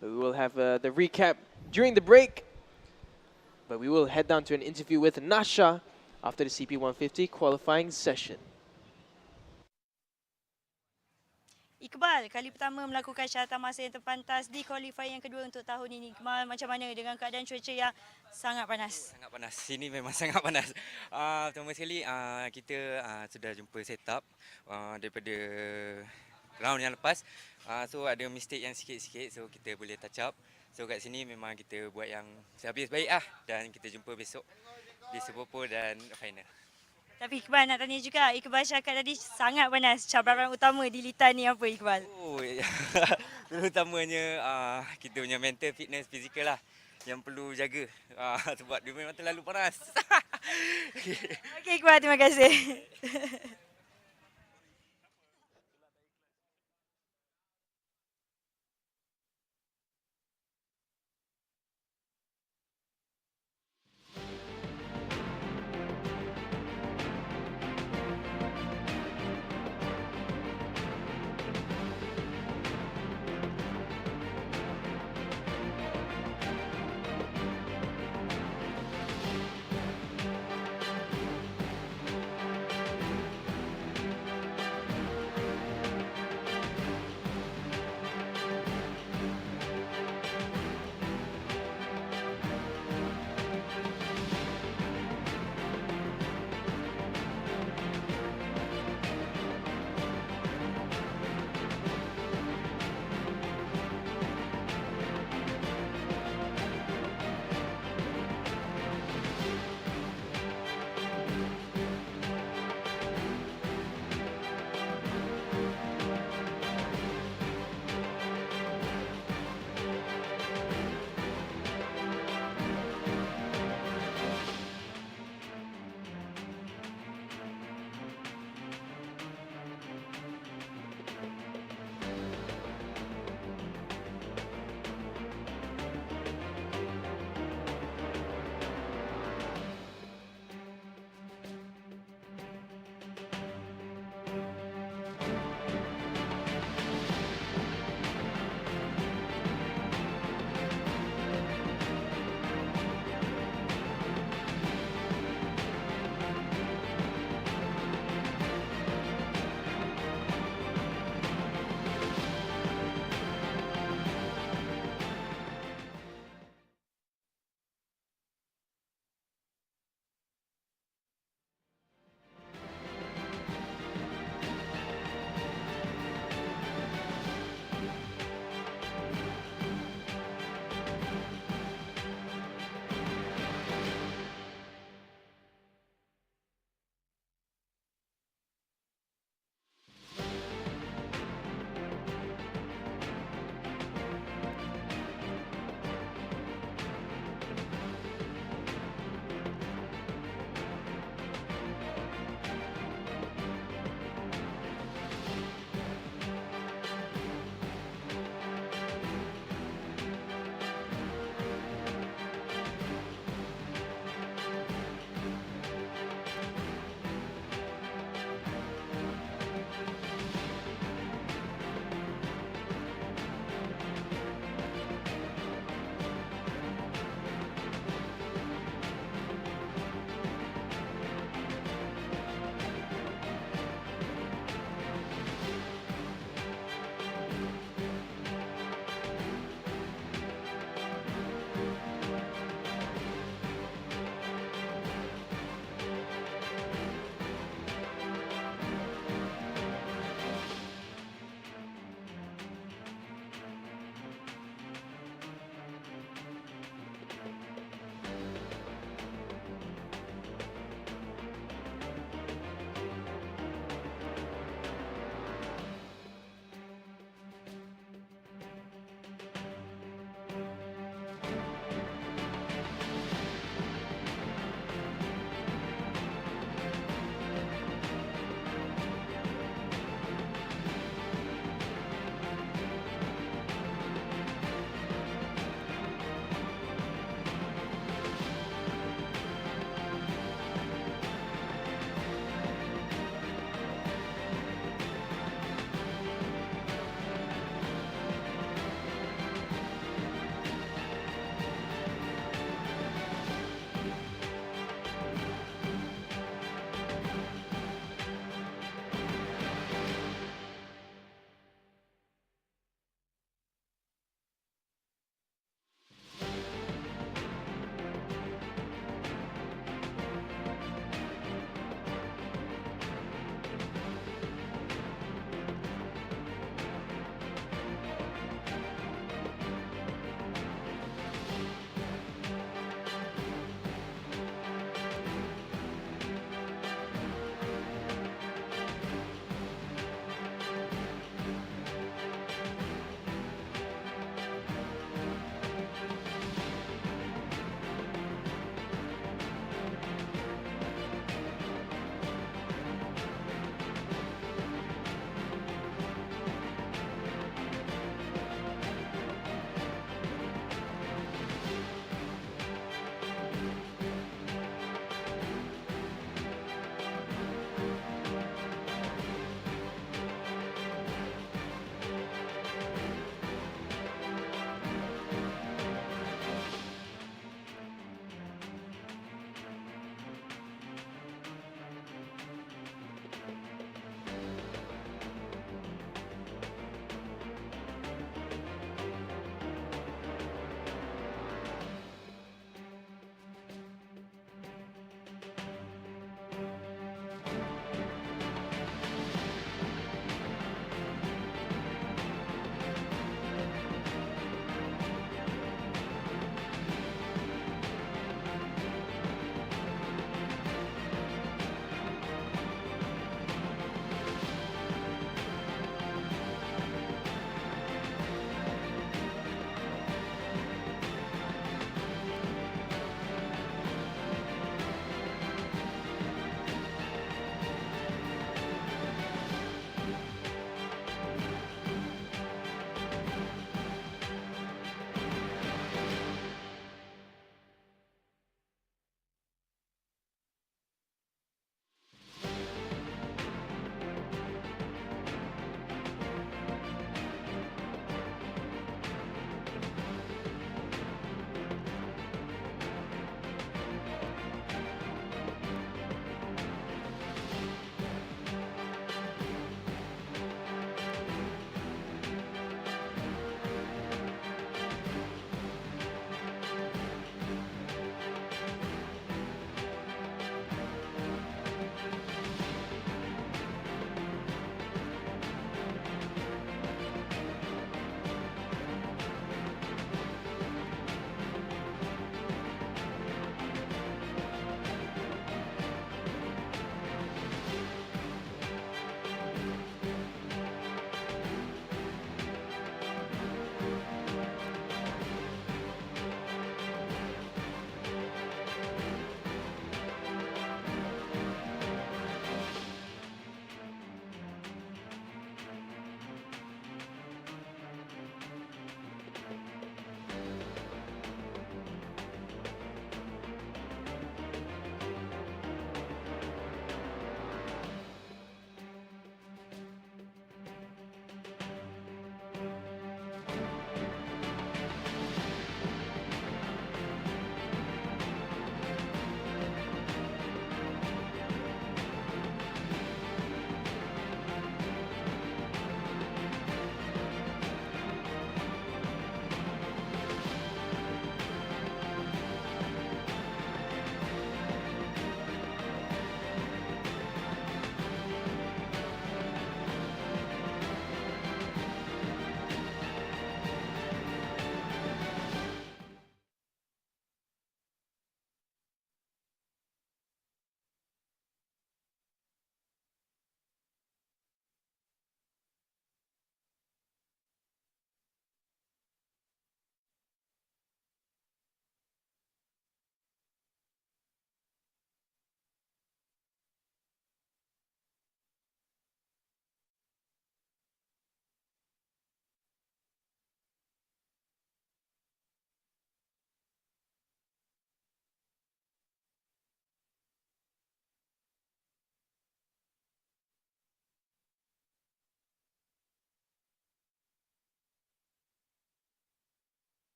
We will have the recap during the break. But we will head down to an interview with Nasha after the CP150 qualifying session. Iqbal, kali pertama melakukan syaratan masa yang terpantas di qualifying yang kedua untuk tahun ini. Iqbal, macam mana dengan keadaan cuaca yang sangat panas? Sangat panas. Sini memang sangat panas. Pertama sekali kita sudah jumpa setup daripada round yang lepas. So ada mistake yang sikit-sikit, so kita boleh touch up. So kat sini memang kita buat yang sehabis baik dan kita jumpa besok di Sepopo dan final. Tapi Iqbal nak tanya juga, Iqbal cakap tadi sangat panas. Cabaran utama di Lita ni apa Iqbal? Oh, terutamanya kita punya mental fitness fizikal lah yang perlu jaga sebab dia memang terlalu panas. Okey Iqbal, terima kasih.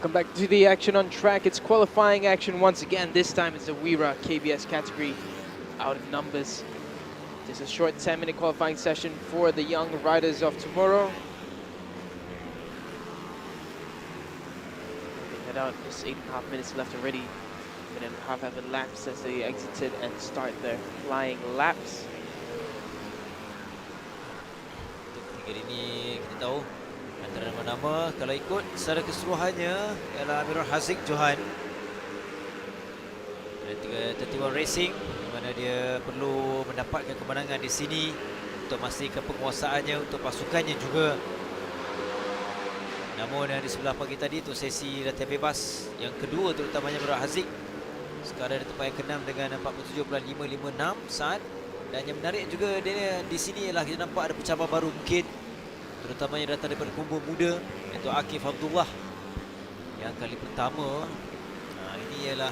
Welcome back to the action on track. It's qualifying action once again. This time it's the Wira KBS category out of numbers. Just a short 10-minute qualifying session for the young riders of tomorrow. They head out, just 8.5 minutes left already. Minute and a half have elapsed as they exited and start their flying laps. Tiga ini kita tahu antara nama-nama kalau ikut secara keseluruhannya ialah Amirul Haziq Johan. Ada 31 Racing di mana dia perlu mendapatkan kemenangan di sini untuk memastikan penguasaannya untuk pasukannya juga. Namun di sebelah pagi tadi itu sesi latihan bebas yang kedua terutamanya Amirul Haziq. Sekarang di tempat yang ke-6 dengan 47.556 saat. Dan yang menarik juga dia di sini ialah kita nampak ada pencabar baru mungkin terutamanya datang daripada kumpul muda iaitu Akif Abdullah yang kali pertama. Ini ialah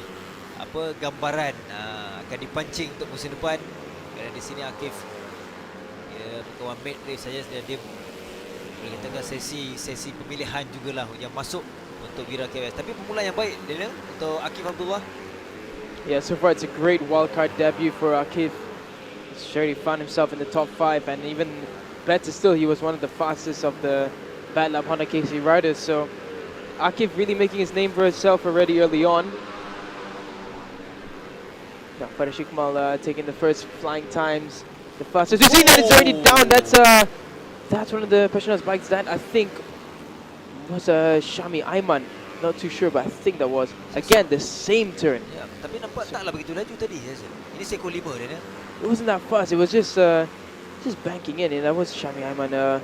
apa gambaran akan dipancing untuk musim depan kerana di sini Akif dia berkawan mate race saja dan dia boleh katakan sesi pemilihan jugalah yang masuk untuk Wira KBS. Tapi permulaan yang baik Daniel untuk Akif Abdullah. Yeah, so far it's a great wildcard debut for Akif. He's sure he found himself in the top 5, and even better still, he was one of the fastest of the Bad Lab Honda KC riders. So Akif really making his name for himself already early on. Now Farid Shikmal taking the first flying times, the fastest. We've seen that it's already down. That's one of the Petronas bikes that I think was Shami Aiman. Not too sure, but I think that was again the same turn. Ya, tapi nampak taklah begitu laju tadi. Ini sekor 5 dia. It wasn't that fast. It was just banking in, and that was Shami Aiman. 3-4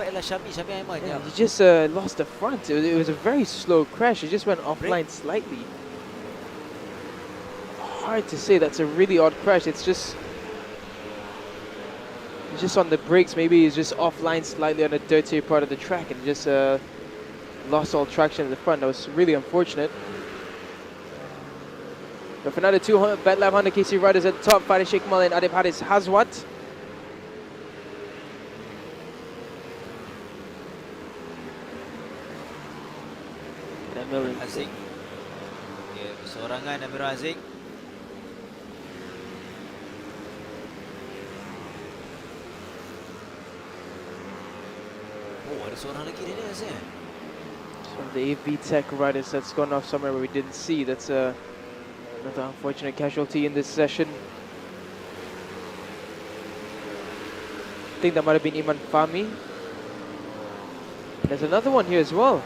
ialah Shami Aiman. Yeah, he just lost the front. It was a very slow crash. It just went offline slightly. Hard to say. That's a really odd crash. It's just on the brakes. Maybe he's just offline slightly on the dirtier part of the track and just lost all traction in the front. That was really unfortunate. But for now, the two Bad Lab Honda KC riders at the top, Farid Shikmal and Adib Haris Hazwat. Haziq. Ya, bersorangan Amirul Haziq. Ada seorang lagi dia rasanya. One of the AV Tech riders that's gone off somewhere where we didn't see. That's another unfortunate casualty in this session. I think that might have been Iman Fahmi. There's another one here as well.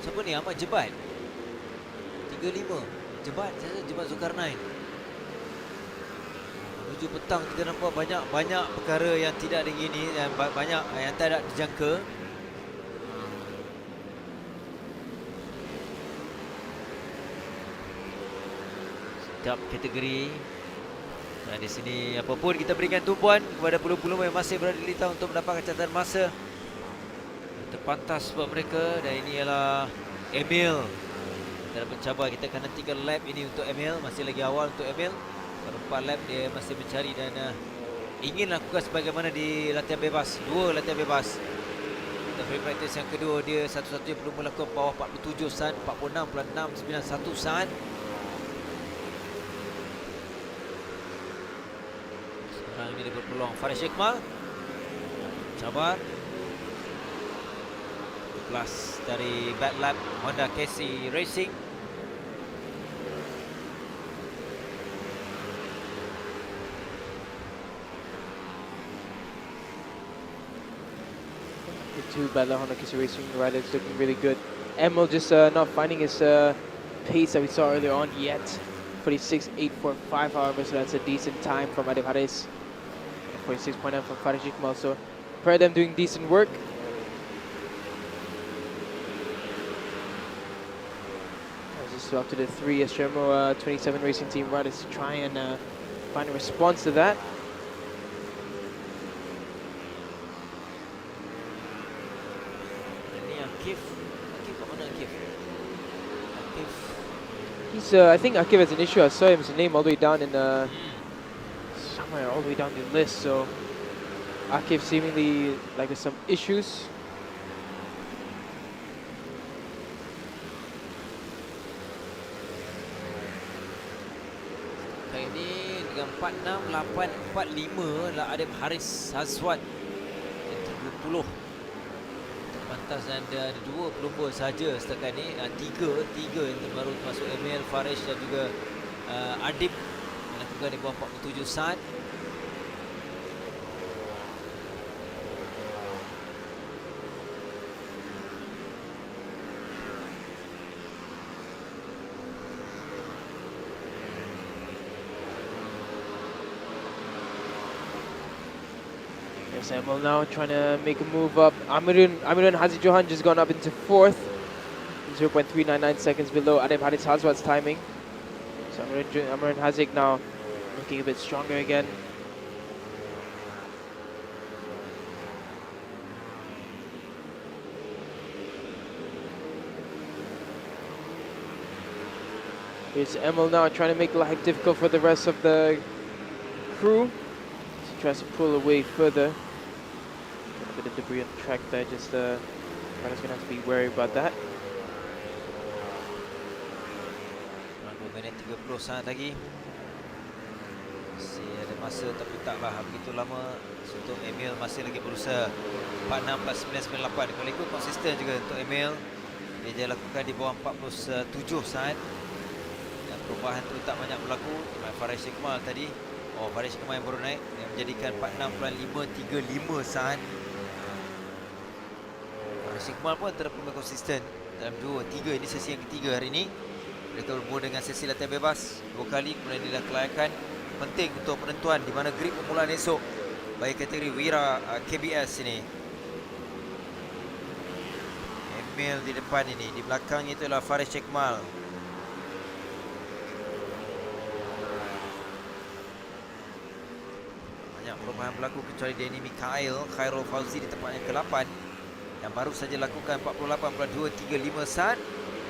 Siapa ni? Ahmad Jebat. 35. Jebat Zulkarnain. Menuju petang kita nampak banyak perkara yang tidak digini dan banyak yang tidak dijangka. Setiap kategori. Dan di sini apapun kita berikan tumpuan kepada pulu-pulu yang masih berada di litar untuk mendapatkan catatan masa terpantas buat mereka. Dan ini ialah Emil. Kita mencabar, kita akan nantikan lap ini untuk Emil. Masih lagi awal untuk Emil. Baru 4 lap dia masih mencari dan ingin lakukan sebagaimana di latihan bebas. 2 latihan bebas. Dan free practice yang kedua dia satu-satunya belum melakukan bawah 47 saat, 46.691 saat. Sekarang ini dia berpeluang Farid Shikmal. Cabar. Plus dari Bad Lab Honda KC Racing. The two Bad Lab Honda KC Racing riders looking really good. Emil just not finding his pace that we saw earlier on yet. 46.845 however, so that's a decent time from Adib Haris. 46.9 from Farid Shikmal, so pair of them doing decent work. Just up to the 3 Estremo 27 Racing Team riders to try and find a response to that. He's, I think Akif has an issue. I saw his name all the way down in somewhere all the way down the list. So Akif seemingly like there's some issues. Kali ini dengan 46, 8, 45 adalah Adib Haris Hazwan yang ter-20 terpantas, dan ada 2 pelumba saja setakat ni. Tiga yang terbaru termasuk Emil, Farish dan juga Adib melakukan di bawah 47 saat. Yes, Emil now trying to make a move up. Amirun Hazi Johan just gone up into 4th. 0.399 seconds below Adib Haris Hazwat's timing. So Amirun Hazik now looking a bit stronger again. Here's Emil now trying to make life difficult for the rest of the crew. He tries to pull away further. A bit of debris on the track there, just rider's gonna have to be wary about that. 2 minit 30 saat lagi. Masih ada masa tapi taklah begitu lama. Untuk Emil masih lagi berusaha. 46+998. Kalau ikut konsisten juga untuk Emil. Dia lakukan di bawah 47 saat. Dan perubahan tu tak banyak berlaku. Farish Iqmal tadi. Farish Iqmal yang baru naik. Yang menjadikan 46.535 saat. Farish Iqmal pun antara pemain konsisten dalam 2-3. Ini sesi yang ketiga hari ini. Mereka bermula dengan sesi latihan bebas 2 kali, kemudian inilah kelayakan penting untuk penentuan di mana grip permulaan esok bagi kategori Wira KBS ini. Emil di depan ini, di belakangnya itulah Farish Iqmal. Banyak perubahan berlaku kecuali Denny Mikhail, Khairul Fauzi di tempat yang ke-8 yang baru saja lakukan 48.235 saat,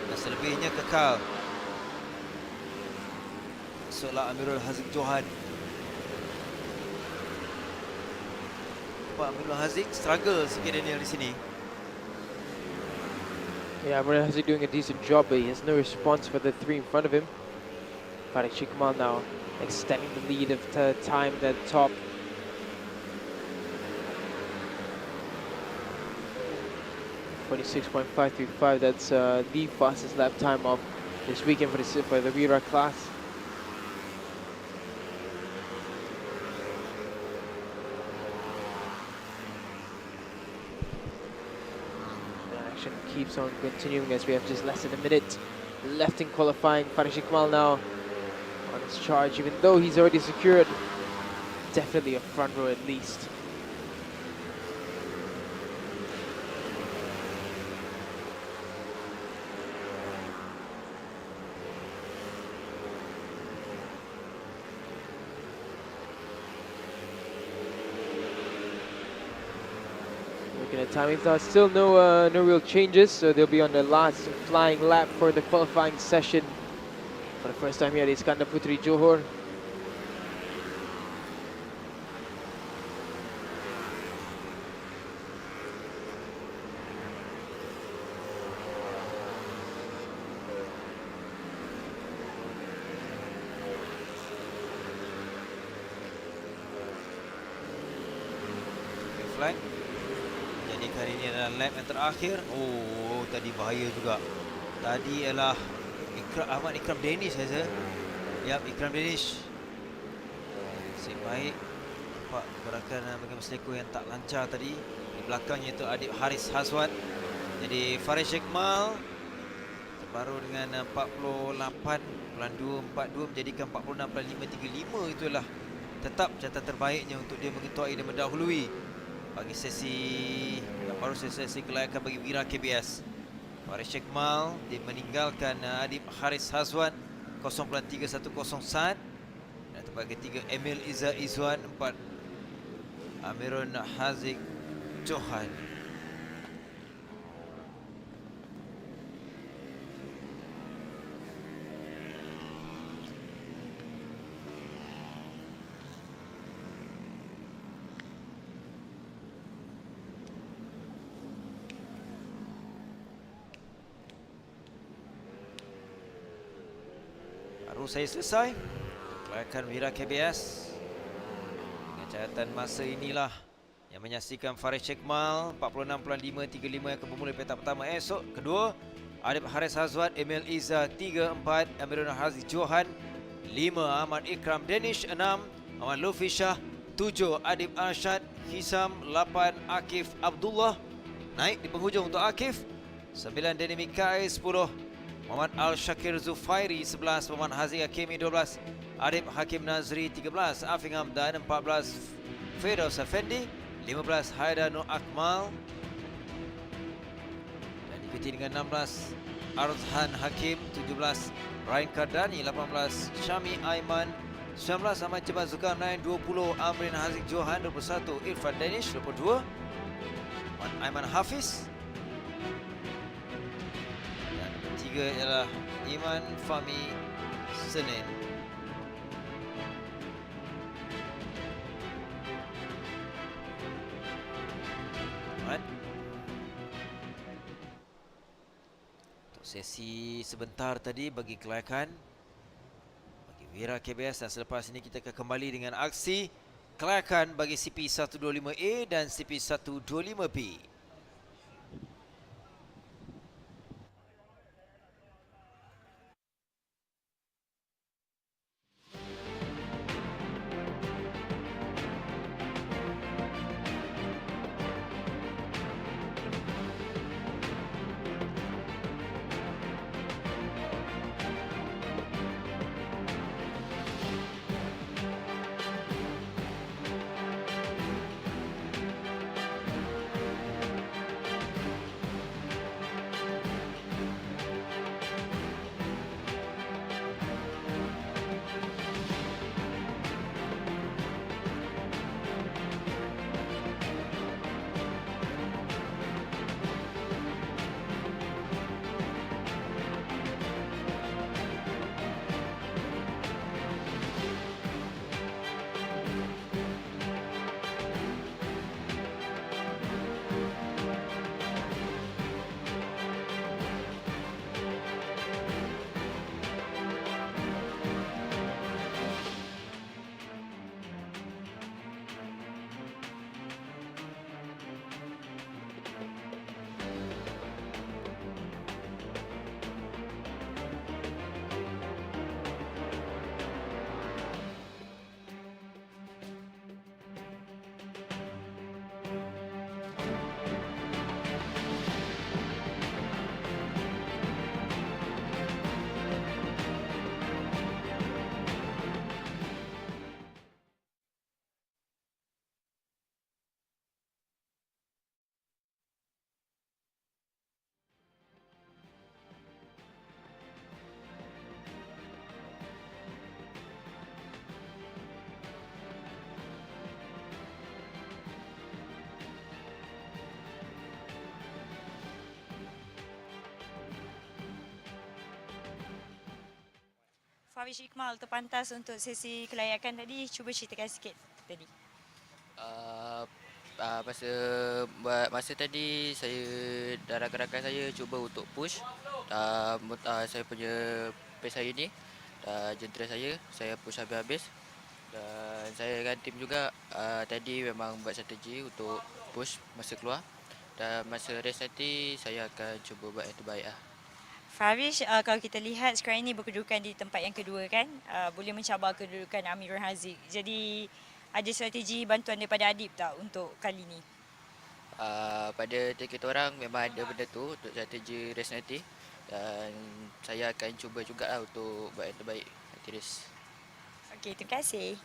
dan selebihnya kekal. Masuklah Amirul Haziq Johan. Pak Amirul Haziq struggle sikit Daniel di sini. Yeah, Amirul Haziq doing a decent job, but he has no response for the 3 in front of him. Farish Iqmal now extending the lead of time at the top. .46.535, that's the fastest lap time of this weekend for the Wira class. The action keeps on continuing as we have just less than a minute left in qualifying. Farish Iqmal now on his charge, even though he's already secured definitely a front row at least. Looking at timings now, still no real changes, so they'll be on the last flying lap for the qualifying session for the first time here at Iskandar Puteri Johor. Flag. Jadi kali ini adalah lap yang terakhir. Tadi bahaya juga. Tadi ialah Ahmad Ikram Danish saya. Ya, Ikram Danish. Nasib baik. Nampak gerakan bagian Meksiko yang tak lancar tadi. Di belakangnya itu Adib Haris Hazwan. Jadi Farish Iqmal terbaru dengan 48.242 menjadikan 46.535. Itulah tetap catatan terbaiknya untuk dia mengetuai dan mendahului bagi sesi yang baru sesi kelayakan bagi Wira KBS. Farish Iqmal dia meninggalkan Adib Haris Hazwan 0.310 saat. Dan tempat ketiga Emil Iza Izwan 4. Amirul Haziq Johan. Baru saya selesai Kelayakan Wira KBS. Dengan catatan masa inilah yang menyaksikan Faris Shekmal 46.535 yang akan bermula petak pertama esok. Kedua, Adib Haris Hazwat, Emil Iza 3-4, Amirul Haziq Johan 5, Ahmad Ikram Danish 6, Ahmad Lufi Shah 7, Adib Arshad Hisam 8, Akif Abdullah naik di penghujung untuk Akif 9, Denny Mikai 10, Muhammad Al-Shakir Zufairi 11, Muhammad Haziq Hakimi 12, Adib Hakim Nazri 13, Afing Hamdan 14, Firdaus Effendi 15, Haida Nur Akmal dan diikuti dengan 16, Arzhan Hakim 17, Ryan Kardani 18, Syami Aiman 19, Ahmad Jebat Zulkarnain 20, Amrin Haziq Johan 21, Irfan Danish 22, Aiman Hafiz dan ketiga ialah Iman Fahmi Senin. Untuk sesi sebentar tadi bagi kelayakan bagi Wira KBS, dan selepas ini kita akan kembali dengan aksi kelayakan bagi CP125A dan CP125B. Faris Iqmal terpantas untuk sesi kelayakan tadi, cuba ceritakan sikit tadi. Masa tadi saya dan rakan-rakan saya cuba untuk push saya punya pace saya ni, jentera saya push habis-habis, dan saya dengan tim juga tadi memang buat strategi untuk push masa keluar, dan masa race nanti saya akan cuba buat yang terbaik lah. Faris, kalau kita lihat sekarang ini berkedudukan di tempat yang kedua kan, boleh mencabar kedudukan Amirul Haziq. Jadi ada strategi bantuan daripada Adib tak untuk kali ini? Pada kita orang memang ada benda tu untuk strategi race nanti, dan saya akan cuba jugalah untuk buat yang terbaik nanti race. Okey, terima kasih.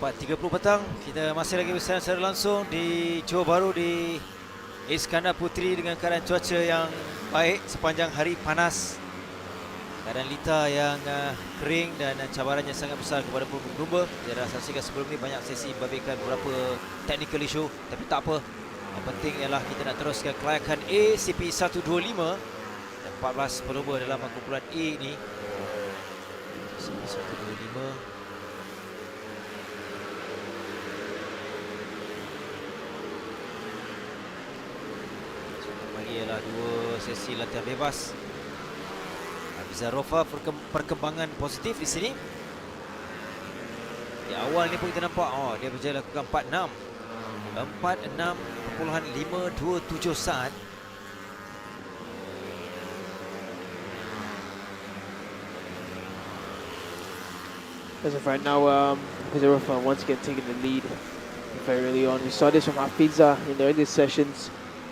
4.30 petang. Kita masih lagi bersiaran secara langsung di Johor Bahru di Iskandar Puteri dengan keadaan cuaca yang baik sepanjang hari, panas. Keadaan lita yang kering dan cabarannya sangat besar kepada pelumba. Kita dah saksikan sebelum ni banyak sesi membabitkan beberapa technical issue, tapi tak apa. Yang penting ialah kita nak teruskan kelayakan A CP125 dan 14 pelumba dalam kumpulan A ni. CP125 lagi ialah 2 sesi latihan bebas. Zarofa perkembangan positif di sini. Di awal ni pun kita nampak dia berjaya lakukan 46.527 saat. As of right now, Zarofa once again taking the lead very early on. We saw this from Hafiza in the earlier sessions.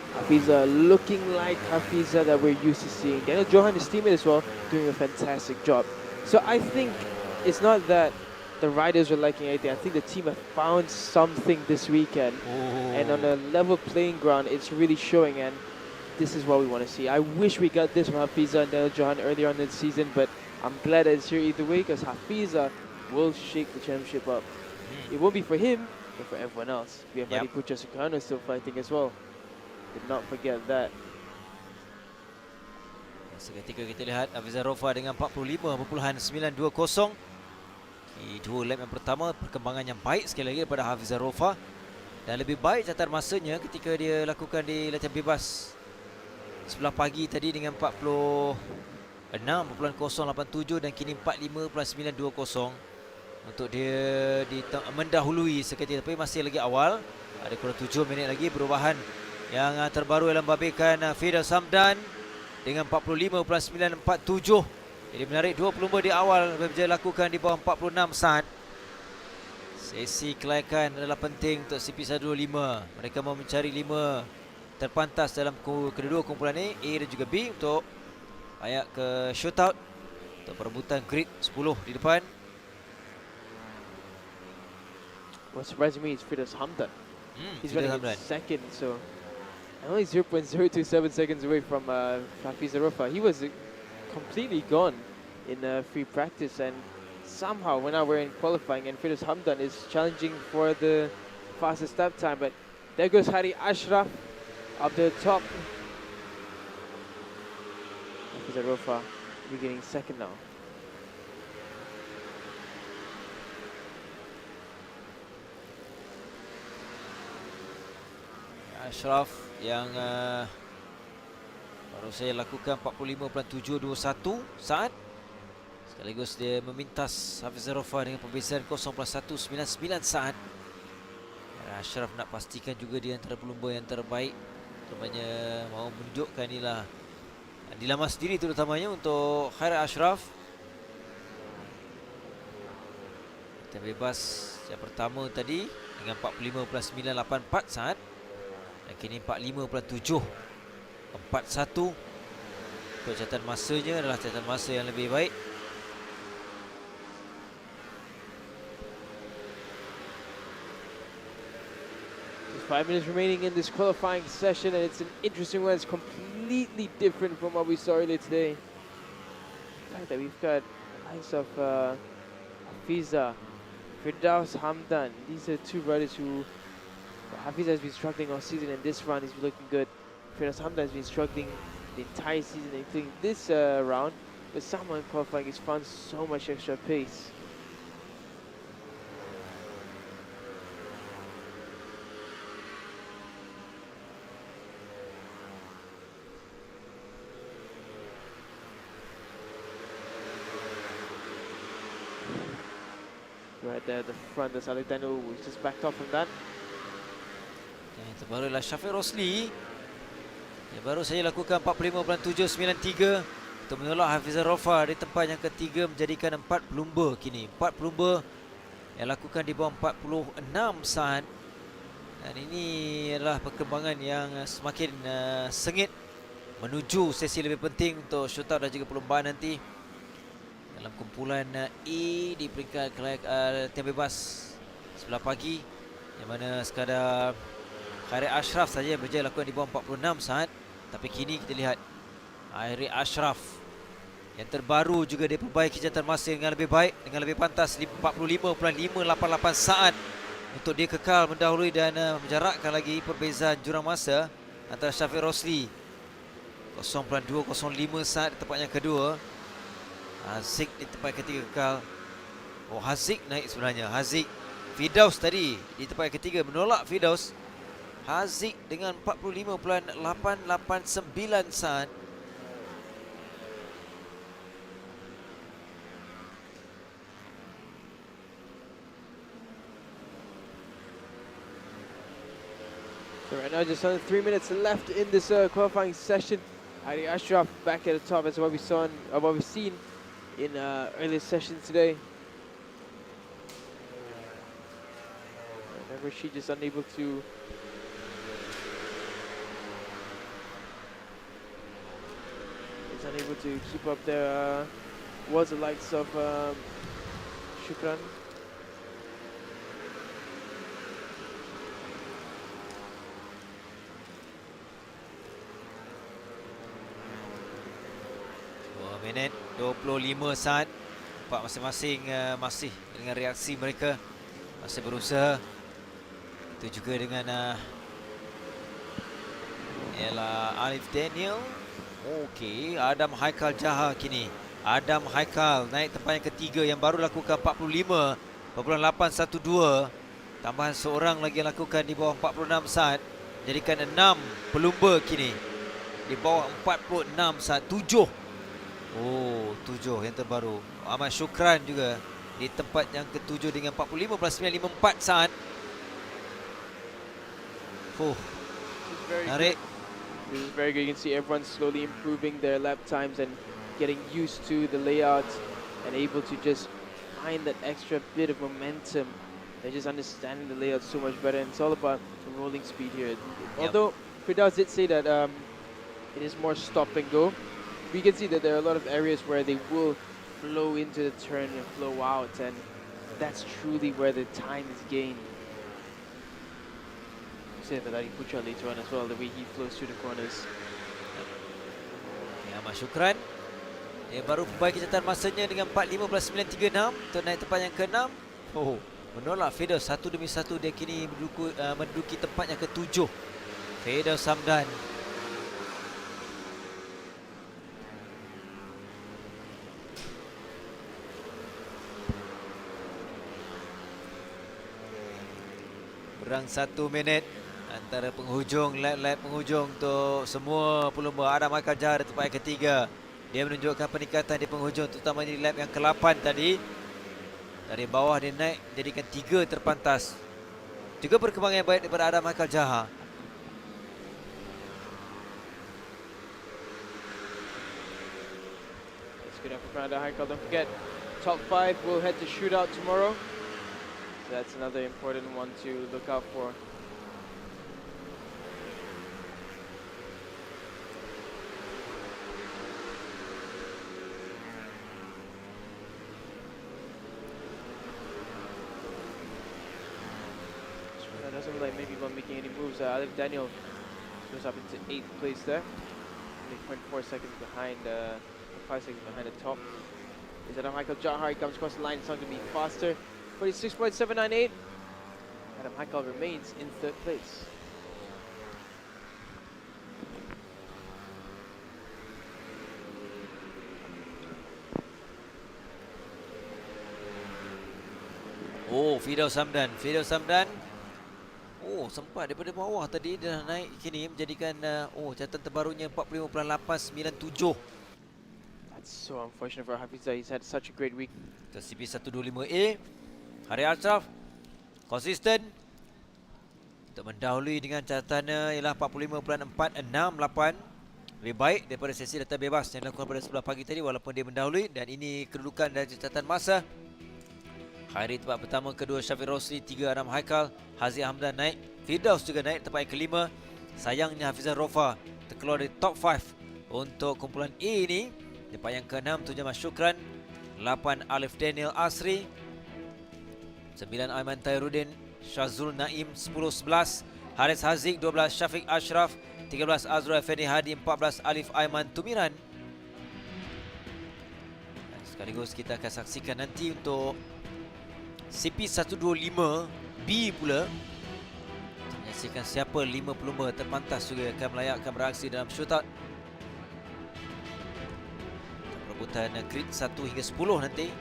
Hafiza looking like Hafiza that we're used to seeing. Daniel Johan, his teammate as well, doing a fantastic job. So I think it's not that the riders are liking anything. I think the team have found something this weekend. And on a level playing ground, it's really showing, and this is what we want to see. I wish we got this from Hafiza and Daniel Johan earlier on in the season, but I'm glad that it's here either way, because Hafiza will shake the championship up. It won't be for him, but for everyone else. We have Adi Putra Sukarno still fighting as well. Did not forget that. Seketika kita lihat Hafiza Rofa dengan 45.920 di 2 lap yang pertama. Perkembangan yang baik sekali lagi daripada Hafiza Rofa, dan lebih baik catatan masanya ketika dia lakukan di latihan bebas sebelah pagi tadi dengan 46.087 dan kini 45.920 untuk dia mendahului seketika, tapi masih lagi awal. Ada kurang 7 minit lagi. Perubahan yang terbaru dalam babitkan Firdaus Hamdan dengan 45.947. Jadi menarik 2 pelumba di awal berjaya lakukan di bawah 46 saat. Sesi kelayakan adalah penting untuk CP125. Mereka mau mencari 5 terpantas dalam kedua kumpulan A dan juga B untuk layak ke shootout untuk perebutan grid 10 di depan. What surprised me is Firdaus Hamdan. He's Firdaus running in Hamdan second, so only 0.027 seconds away from Hafiza Rofa. He was completely gone in free practice, and somehow now we're in qualifying, and Firdaus Hamdan is challenging for the fastest lap time. But there goes Hari Ashraf up the top. Hafiza Rofa beginning second now. Ashraf yang baru saya lakukan 45.721 saat. Sekaligus dia memintas Hafiza Rofa dengan perbezaan 0.199 saat. Ashraf nak pastikan juga dia antara pelumba yang terbaik, terutamanya mahu menunjukkan inilah dilamar sendiri terutamanya untuk Khairi Ashraf. Kita bebas yang pertama tadi dengan 45.984 saat. Dan kini 45.741. Untuk catatan masanya adalah catatan masa yang lebih baik. There's 5 minutes remaining in this qualifying session, and it's an interesting one. It's completely different from what we saw earlier today. The fact that we've got the likes of Hafiza, Firdaus Hamdan. These are 2 riders who Hafiza has been struggling all season, and this round he's looking good. Firdaus Hamdan has been struggling the entire season, including this round. But somehow in qualifying he's found so much extra pace. Right there at the front, there's Alexander who just backed off from that. Yang terbaru adalah Syafiq Rosli yang baru saya lakukan 45.793 untuk menolak Hafiza Rofa di tempat yang ketiga, menjadikan 4 pelumba kini. 4 pelumba yang lakukan di bawah 46 saat. Dan ini adalah perkembangan yang semakin sengit menuju sesi lebih penting untuk shootout dan juga perlombaan nanti. Dalam kumpulan E di peringkat latihan bebas sebelah pagi, yang mana sekadar Khairi Ashraf saja yang berjaya lakukan di bawah 46 saat. Tapi kini kita lihat Khairi Ashraf yang terbaru juga dia perbaiki jangkaan masa dengan lebih baik, dengan lebih pantas 45.588 saat untuk dia kekal mendahului dan menjarakkan lagi perbezaan jurang masa antara Syafiq Rosli 0.205 saat di tempat yang kedua. Haziq di tempat ketiga kekal. Oh, Haziq naik sebenarnya. Haziq Firdaus tadi di tempat yang ketiga menolak Firdaus. Haziq dengan 45.889 saat. So right now, just under 3 minutes left in this qualifying session. Khairi Ashraf back at the top as what we saw, what we've seen in earlier sessions today. And Rashid just unable to keep up there. Was the likes of Shukran. Minit 25 saat. Nampak masing-masing masih dengan reaksi mereka, masih berusaha. Itu juga dengan ialah Alif Daniel. Okey, Adam Haikal Jaha kini. Adam Haikal naik tempat yang ketiga yang baru lakukan 45.812. Tambahan seorang lagi yang lakukan di bawah 46 saat. Jadikan 6 pelumba kini di bawah 46 saat. 7. Oh, 7 yang terbaru. Ahmad Syukran juga di tempat yang ke-7 dengan 45.954 saat. Narik. This is very good. You can see everyone slowly improving their lap times and getting used to the layout and able to just find that extra bit of momentum. They're just understanding the layout so much better, and it's all about the rolling speed here. Although Firdaus did say that it is more stop and go, we can see that there are a lot of areas where they will flow into the turn and flow out, and that's truly where the time is gained. Say that Ari Putra later on as well, the way he flows through the corners. Ahmad Syukran, dia baru perbaiki catatan masanya dengan 45.936 untuk naik tempat yang ke-6. Oh, menolak Firdaus satu demi satu. Dia kini menduduki tempat yang ke-7. Firdaus Hamdan. Kurang 1 minit antara penghujung, lap penghujung untuk semua pelumba. Adam Haikal Jaha di tempat yang ketiga. Dia menunjukkan peningkatan di penghujung, terutama di lap yang ke-8 tadi. Dari bawah dia naik jadikan 3 terpantas. Juga perkembangan yang baik daripada Adam Haikal Jaha. It's good effort from Adam Haikal. Don't forget, top 5 will head to shootout tomorrow. That's another important one to look out for. That doesn't look like maybe one making any moves. Alif Daniel goes up into 8th place there. Only 0.4 seconds behind, 5 seconds behind the top. Is Adam Haikal Jaha? He comes across the line. It's not going to be faster. 46.798. Adam Haikal remains in 3rd place. Oh, Firdaus Hamdan. Oh, sempat daripada bawah tadi dia naik kini menjadikan catatan terbarunya 45.897. That's so unfortunate for Hafizah. He's had such a great week. CP 125A. Khairi Ashraf konsisten untuk mendahului dengan catatannya ialah 45.468. Lebih baik daripada sesi data bebas yang dilakukan pada sebelah pagi tadi, walaupun dia mendahului. Dan ini kedudukan dari catatan masa. Khairi tempat pertama, kedua Syafiq Rosli, 3 Adam Haikal, Haziq Hamdan naik, Firdaus juga naik tempat yang kelima. Sayangnya Hafizah Rofa terkeluar dari top 5 untuk kumpulan A ini. Tempat yang ke-6 7 Mas Syukran, 8 Alif Daniel Asri, 9 Aiman Tairuddin, Syazul Naim 10-11, Haris Haziq 12, Syafiq Ashraf 13, Azrul Effendi Hadi 14, Alif Aiman Tumiran. Dan sekaligus kita akan saksikan nanti untuk CP125B pula, menyaksikan siapa 5 pelumba terpantas juga akan melayakkan beraksi dalam shootout perebutan grid 1 hingga 10 nanti.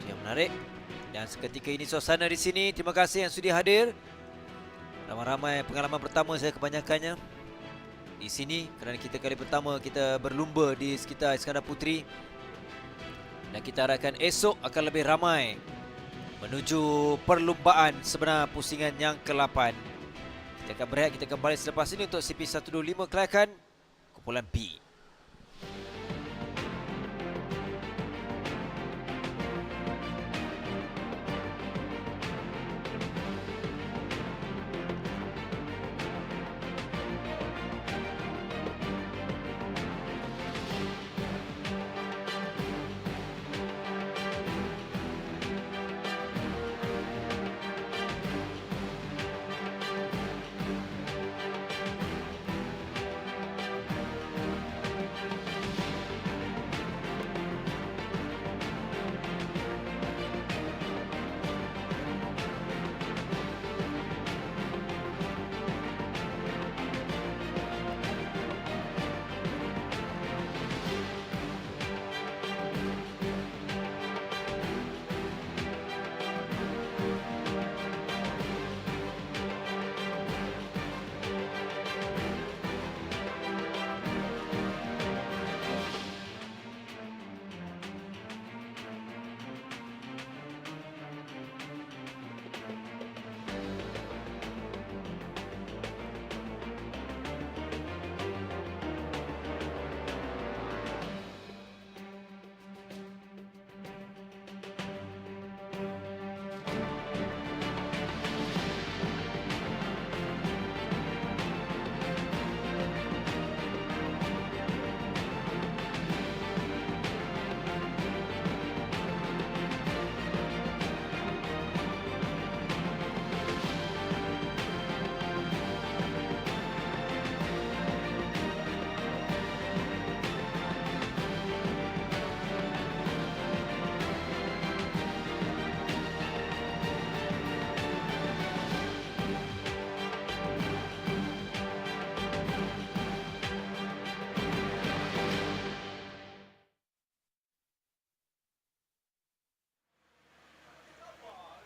Itu yang menarik. Dan seketika ini suasana di sini. Terima kasih yang sudi hadir. Ramai-ramai pengalaman pertama saya kebanyakannya di sini kerana kita kali pertama kita berlumba di sekitar Iskandar Puteri. Dan kita harapkan esok akan lebih ramai menuju perlumbaan sebenar pusingan yang ke-8. Kita akan berehat, kita kembali selepas ini untuk CP125 Kelayakan kumpulan B.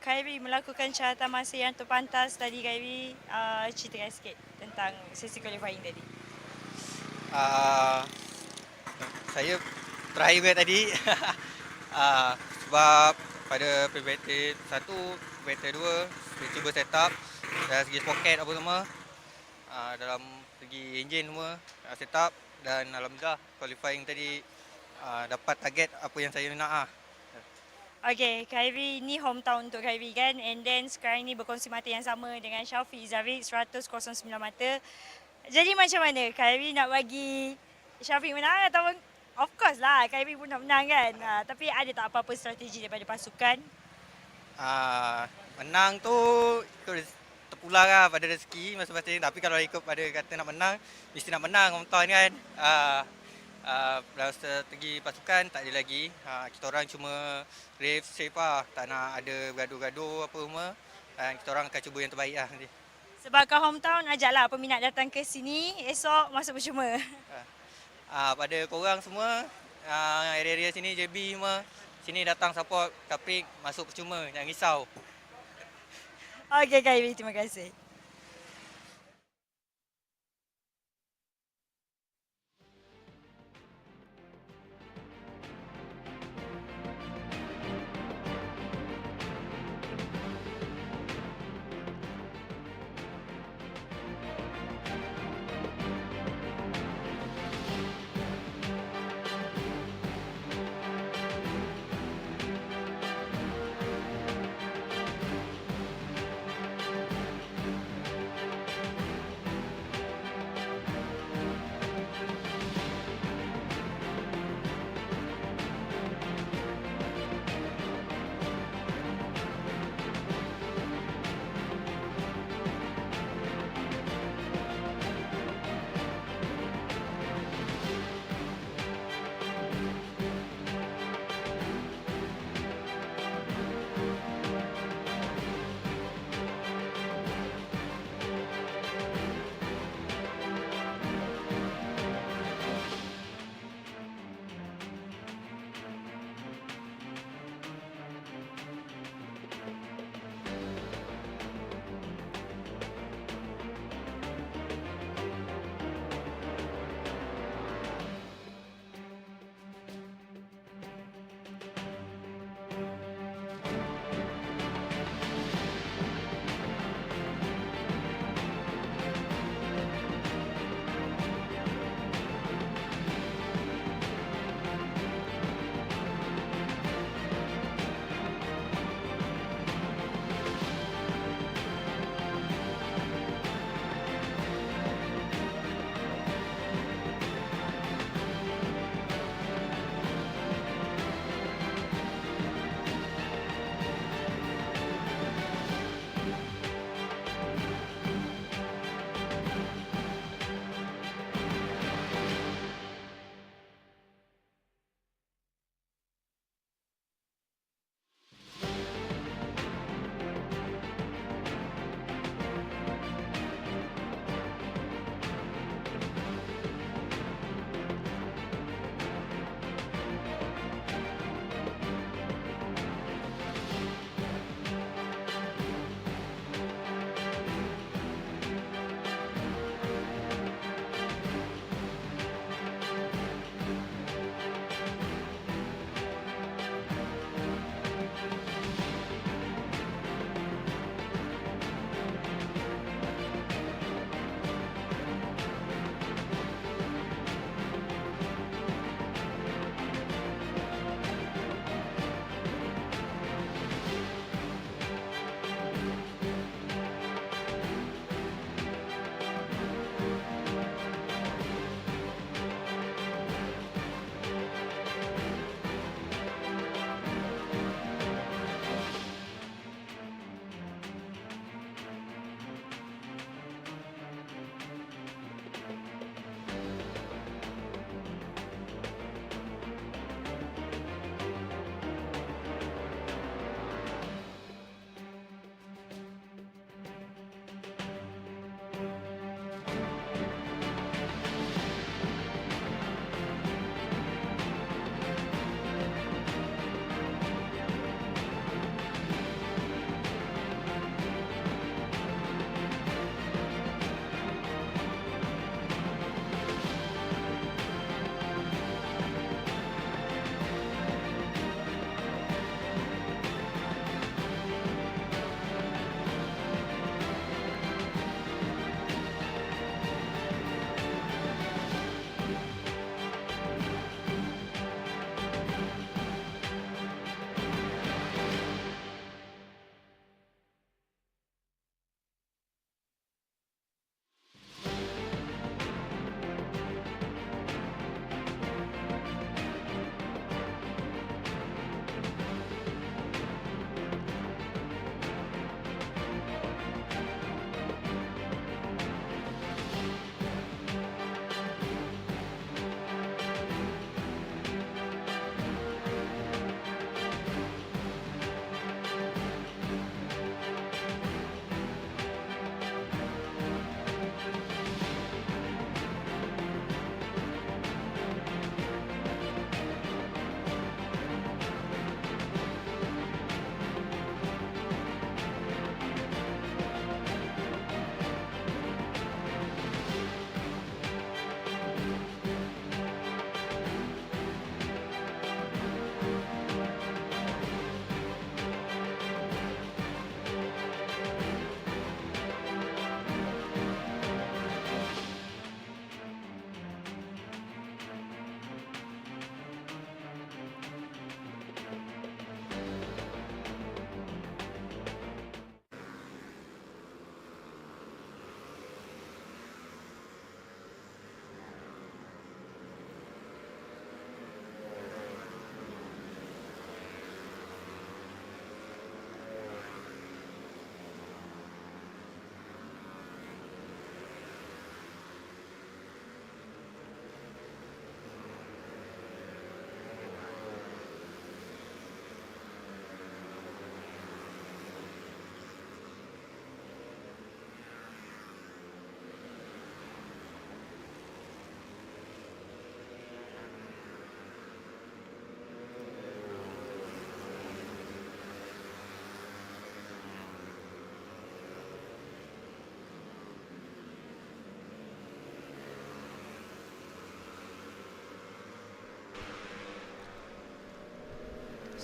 Khairi melakukan caratan masa yang terpantas tadi. Khairi, ceritakan sikit tentang sesi qualifying tadi. Saya try juga tadi. Sebab pada perimeter 1, perimeter 2, saya cuba set up dari segi sprocket apa semua. Dalam segi engine semua set up dan alhamdulillah qualifying tadi dapat target apa yang saya nak. Okay, Khairi ni hometown untuk Khairi kan, and then sekarang ni berkongsi mata yang sama dengan Syafiq Zarik 100.09 mata. Jadi macam mana Khairi nak bagi Syafiq menang ataupun of course lah Khairi pun nak menang kan, tapi ada tak apa-apa strategi daripada pasukan? Menang tu terpulang lah pada rezeki masing-masing, tapi kalau ikut pada kata nak menang, mesti nak menang hometown kan. Dalam strategi pasukan tak ada lagi. Kita orang cuma race safe lah, tak nak ada gaduh-gaduh apa semua. Dan kita orang akan cuba yang terbaik lah nanti. Sebab kat hometown, ajaklah peminat datang ke sini, esok masuk percuma. Pada korang semua, area-area sini JB semua, sini datang support, tapi masuk percuma, jangan risau. Okey Khairi, terima kasih.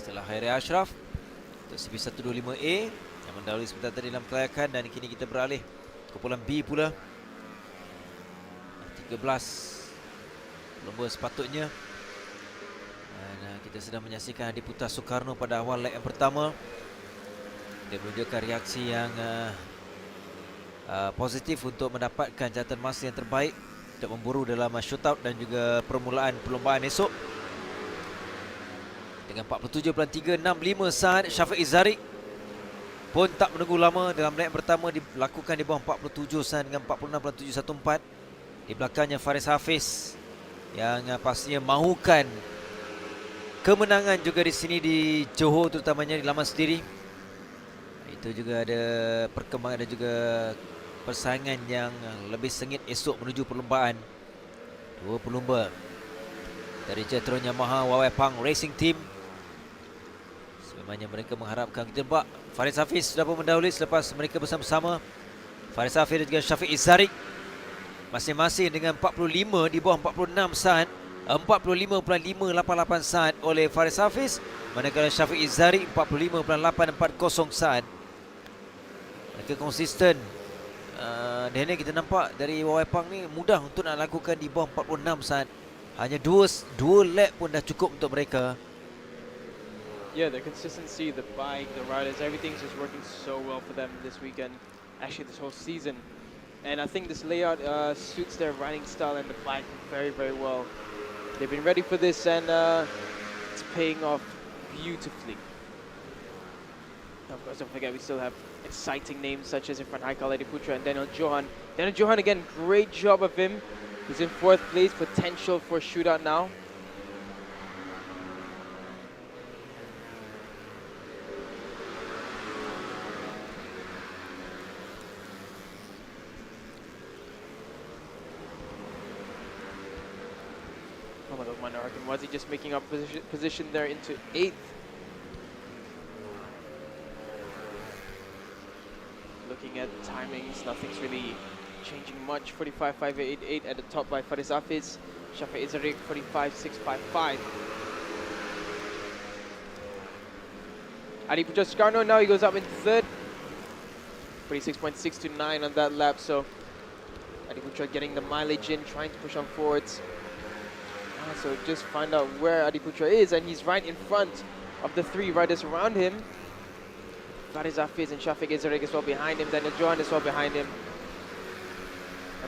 setelah Khairi Ashraf untuk CP125A yang mendahului sebentar tadi dalam kelayakan, dan kini kita beralih kumpulan B pula. 13 lomba sepatutnya, dan kita sedang menyaksikan Adiputra Soekarno pada awal leg yang pertama. Dia menunjukkan reaksi yang positif untuk mendapatkan catatan masa yang terbaik untuk memburu dalam shootout dan juga permulaan perlombaan esok. Dengan 47.365 saat, Syafiq Izzarik pun tak menunggu lama. Dalam leg pertama dilakukan di bawah 47 saat dengan 46.714. Di belakangnya Faris Hafiz yang pastinya mahukan kemenangan juga di sini di Johor, terutamanya di laman sendiri. Itu juga ada perkembangan dan juga persaingan yang lebih sengit esok menuju perlombaan. Dua pelumba dari Jetron Yamaha Wawai Pang Racing Team. Sebenarnya mereka mengharapkan, kita nampak Faris Hafiz sudah pun mendahului selepas mereka bersama-sama. Faris Hafiz dan juga Syafiq Izzarik masing-masing dengan 45 di bawah 46 saat. 45.588 saat oleh Faris Hafiz, manakala Syafiq Izzarik 45.840 saat. Mereka konsisten. Dan kita nampak dari Wawai Pang ni mudah untuk nak lakukan di bawah 46 saat. Hanya dua lap pun dah cukup untuk mereka. Yeah, the consistency, the bike, the riders, everything's just working so well for them this weekend. Actually, this whole season. And I think this layout suits their riding style and the bike very, very well. They've been ready for this, and it's paying off beautifully. Of course, don't forget we still have exciting names such as Irfan Haikal, Adiputra, and Daniel Johan. Daniel Johan again, great job of him. He's in 4th place, potential for shootout now. Oh my God, Manarakan, was he just making up position there into 8th? Looking at timings, nothing's really changing much. 45.588 at the top by Faris Hafiz. Syafiq Izzarik 45.655. Adiputra Soekarno now he goes up in 3rd. 46.629 on that lap, so Adiputra getting the mileage in, trying to push on forwards. So just find out where Adiputra is, and he's right in front of the 3 riders around him. Faris Hafiz and Syafiq Izzarik as well behind him. Daniel Johan as well behind him.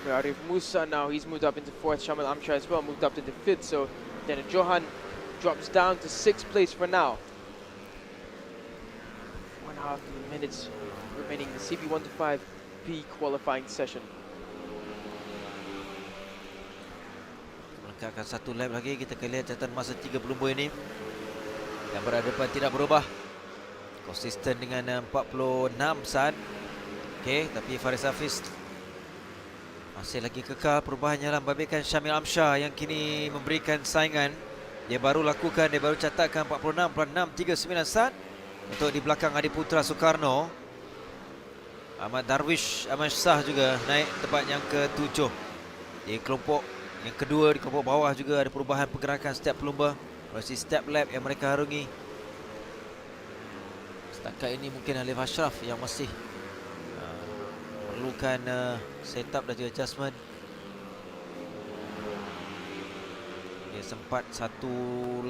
Arif Musa now, he's moved up into 4th. Shamil Amshar as well moved up into 5th. So Daniel Johan drops down to 6th place for now. 1.5 minutes remaining in the CP125B qualifying session. Melengkapkan satu lap lagi, kita akan lihat catatan masa 3 pelumba ini. Yang berhadapan tidak berubah, konsisten dengan 46 saat. Okey, tapi Faris Hafiz masih lagi kekal perubahannya dalam membabitkan Syamil Amshar yang kini memberikan saingan. Dia baru catatkan 46.639 saat untuk di belakang Adiputra Soekarno. Ahmad Darwish, Ahmad Shah juga naik tempat yang ke-7. Di kelompok yang kedua, di kelompok bawah juga ada perubahan pergerakan setiap pelumba melalui step lap yang mereka harungi. Setakat ini mungkin Alif Ashraf yang masih perlukan setup dan juga adjustment. Dia sempat satu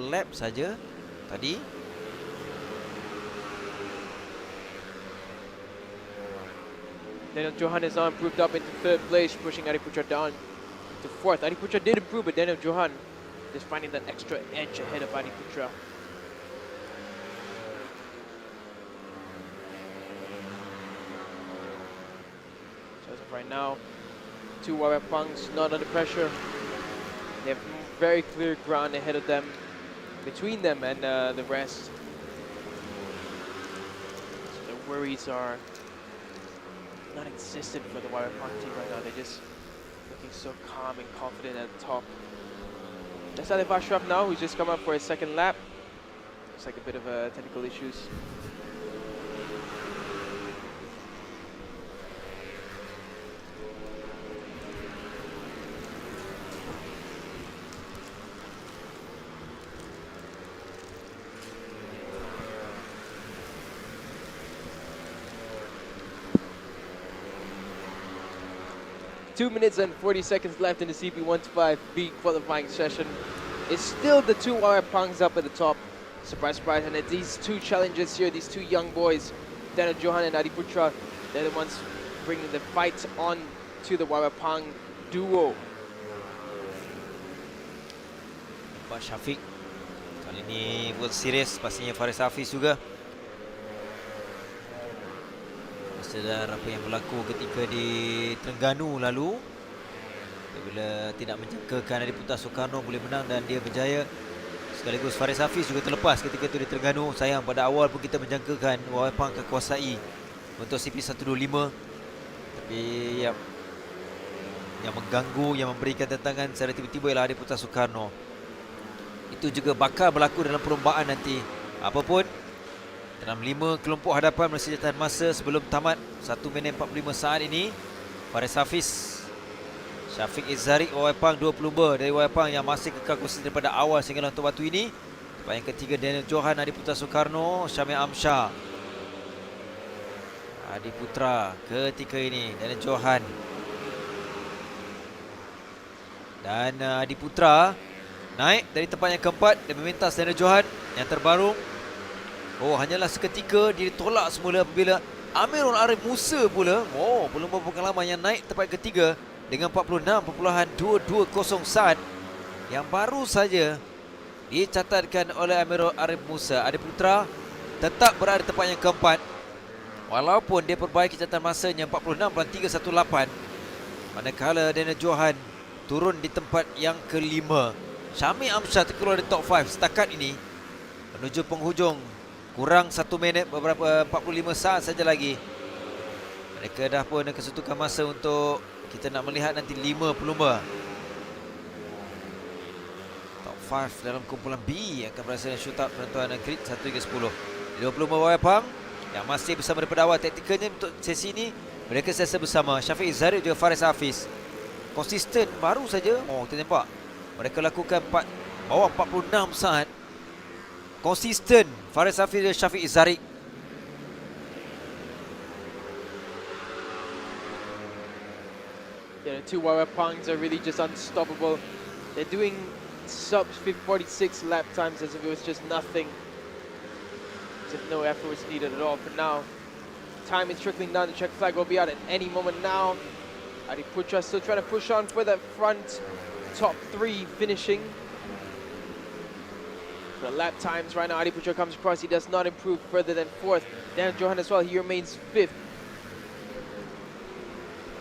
lap saja tadi. Daniel Johan is now improved up into 3rd place, pushing Adiputra down to 4th. Adiputra did improve, but Daniel Johan just finding that extra edge ahead of Adiputra. Right now, 2 Wawai Pangs not under pressure. They have very clear ground ahead of them, between them and the rest. So the worries are not existent for the Wawai Pang team right now. They're just looking so calm and confident at the top. That's Alif Ashraf now, who's just come up for his 2nd lap. Looks like a bit of technical issues. 2 minutes and 40 seconds left in the CP125B qualifying session. It's still the two Wawapangs up at the top. Surprise, surprise. And these two challengers here, these two young boys, Daniel Johan and Adi Putra, they're the ones bringing the fight on to the Wawapang duo. Pak Syafiq. Kali ini World Series, pastinya Faris Hafiz juga. Sedar apa yang berlaku ketika di Terengganu lalu. Bila tidak menjangkakan Adi Putra Soekarno boleh menang dan dia berjaya. Sekaligus Faris Hafiz juga terlepas ketika itu di Terengganu. Sayang pada awal pun kita menjangkakan Wawapang akan kuasai untuk CP125. Tapi yang mengganggu, yang memberikan tantangan secara tiba-tiba ialah Adi Putra Soekarno. Itu juga bakal berlaku dalam perlombaan nanti. Apapun, dalam 5 kelompok hadapan Malaysia tahan masa sebelum tamat 1 minit 45 saat ini, Faris Hafiz, Syafiq Izzarik Wawapang 20 lumba dari Wawapang yang masih kekal konsisten daripada awal sehingga untuk waktu ini. Tempat yang ketiga Daniel Johan, Adi Putra Soekarno, Syamil Amsyar. Adi Putra ketika ini Daniel Johan dan Adi Putra naik dari tempat yang keempat dan memintas Daniel Johan yang terbaru. Oh, hanyalah seketika dia ditolak semula apabila Amirul Arif Musa pula, pelumba pengalaman yang naik tempat ketiga dengan 46.220 saat yang baru saja dicatatkan oleh Amirul Arif Musa. Adi Putra tetap berada di tempat yang keempat walaupun dia perbaiki catatan masanya 46.318, manakala Daniel Johan turun di tempat yang kelima. Syamil Amsyar terkeluar di top 5 setakat ini menuju penghujung. Kurang 1 minit beberapa 45 saat saja lagi. Mereka dah pun kesetukan masa untuk kita nak melihat nanti 5 pelumba. Top 5 dalam kumpulan B akan berhasil shoot up penentuan grid 1 hingga 10. 2 pelumba Wawapang yang masih bersama daripada awal. Taktikalnya untuk sesi ini mereka sesa bersama Syafiq Izzarik juga Faris Hafiz. Konsisten baru saja. Kita nampak mereka lakukan bawah 46 saat. Konsisten Faris Hafiz dan Syafiq Izzarik. Yeah, the two Wawapangs are really just unstoppable. They're doing sub 46 lap times as if it was just nothing. As if no effort was needed at all. For now, time is trickling down. The check flag will be out at any moment now. Adi Putra still trying to push on for that front top 3 finishing. For the lap times right now, Adi Putra comes across. He does not improve further than 4th. Dan Johan as well, he remains 5th.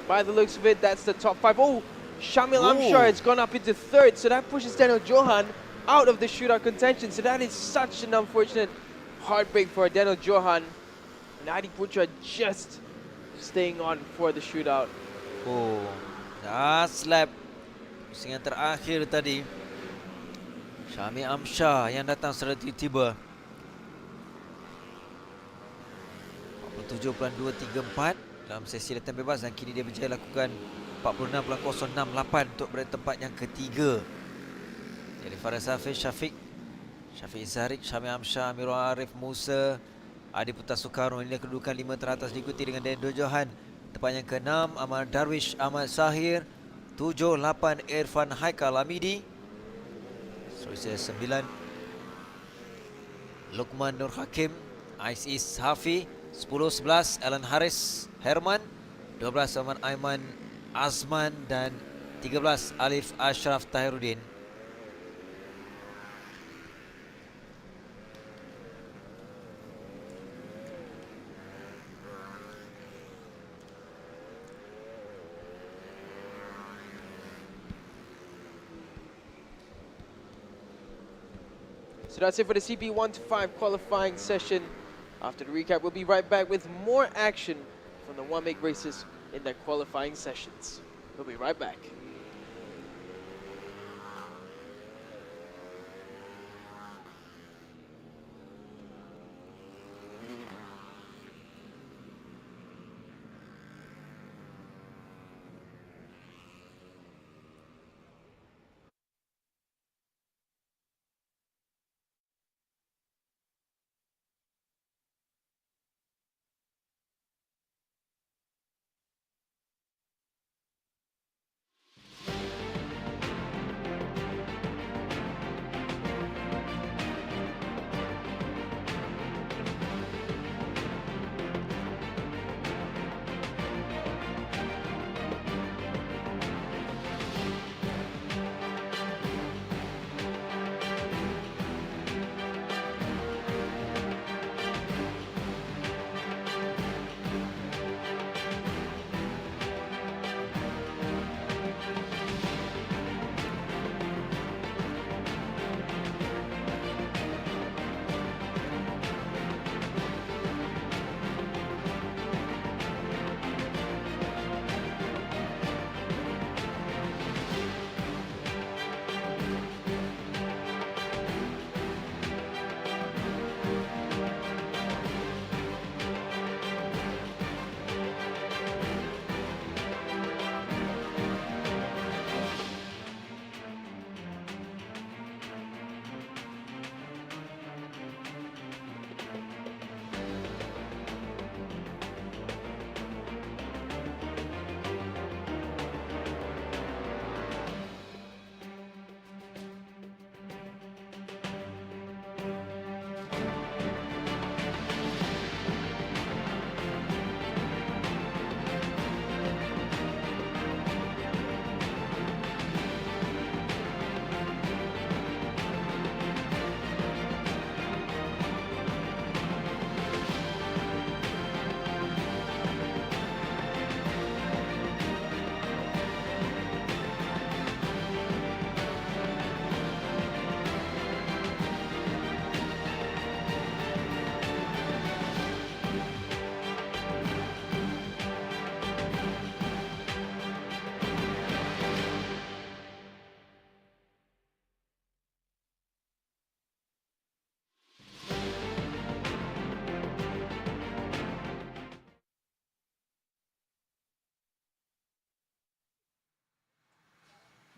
By the looks of it, that's the top 5. Oh, Syamil Amsyar has gone up into 3rd, so that pushes Daniel Johan out of the shootout contention. So that is such an unfortunate heartbreak for Daniel Johan. And Adi Putra just staying on for the shootout. Last lap pusingan terakhir tadi, Syamil Amsyar yang datang secara tiba-tiba. 47.234 dalam sesi latihan bebas dan kini dia berjaya lakukan 46.068 untuk berada tempat yang ketiga. Jadi Faris Hafiz, Syafiq Izzarik, Syamil Amsyar, Amirul Arif Musa, Adi Putra Soekarno. Ini kedudukan 5 teratas diikuti dengan Daniel Johan. Tempat yang ke-6 Ahmad Darwish Ahmad Sahir, 7, 8 Irfan Haikal Hamidi, 9 Luqman Nur Hakim, Aisis Hafi, 10, 11 Alan Haris Herman, 12 Ahmad Aiman Azman dan 13 Alif Ashraf Tahiruddin. So that's it for the CP125 qualifying session. After the recap, we'll be right back with more action from the 1-make races in their qualifying sessions. We'll be right back.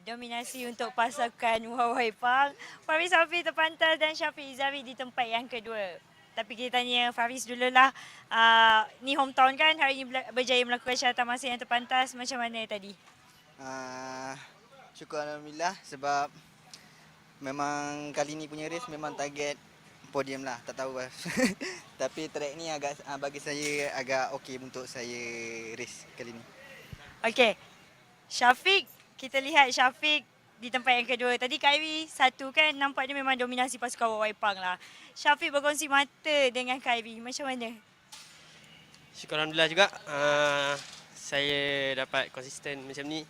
dominasi untuk pasukan Wawai Pang. Faris Hafiz terpantas dan Syafiq Izari di tempat yang kedua. Tapi kita tanya Faris dululah. Ni hometown kan, hari ini berjaya melakukan syaratan masa yang terpantas. Macam mana tadi? Syukur Alhamdulillah sebab memang kali ni punya race memang target podium lah, tak tahu lah. Tapi track ni agak bagi saya agak okey untuk saya race kali ni. Okey. Syafiq, kita lihat Syafiq di tempat yang kedua. Tadi Khairi satu kan, nampaknya memang dominasi pasukan Wawai Pang lah. Syafiq berkongsi mata dengan Khairi. Macam mana? Syukur Alhamdulillah juga. Saya dapat konsisten macam ni.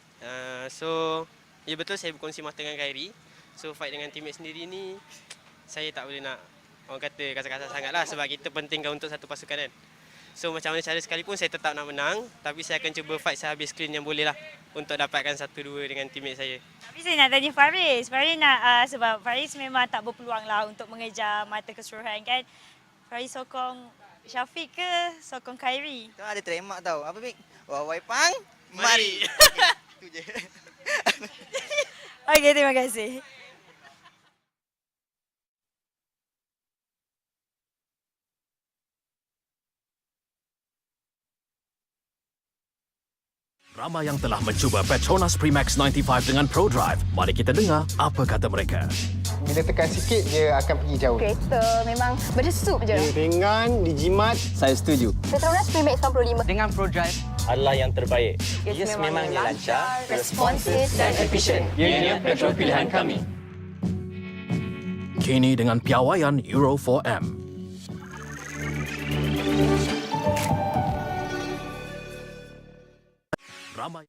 Ya betul saya berkongsi mata dengan Khairi. So fight dengan teammate sendiri ni, saya tak boleh nak orang kata kasar-kasar sangat lah sebab kita pentingkan untuk satu pasukan kan. So macam mana cara sekalipun saya tetap nak menang, tapi saya akan cuba fight sehabis clean yang boleh lah untuk dapatkan 1-2 dengan teammate saya. Tapi saya nak tanya Faris. Faris nak, sebab Faris memang tak berpeluang lah untuk mengejar mata keseluruhan kan. Faris sokong Syafiq ke sokong Khairi? Tu ada trademark tau. Apa Bik? Wawai Pang, mari. Itu je. Okey, terima kasih. Ramai yang telah mencuba Petronas Premax 95 dengan ProDrive. Mari kita dengar apa kata mereka. Bila tekan sikit, dia akan pergi jauh. Kereta memang berdesup je. Dia ringan, dijimat. Saya setuju. PETRONAS PRIMAX 95. Dengan ProDrive adalah yang terbaik. Ia sememangnya lancar, responsif dan efisien. Ianya petrol pilihan kami. Kini dengan piawaian Euro 4M. Ramai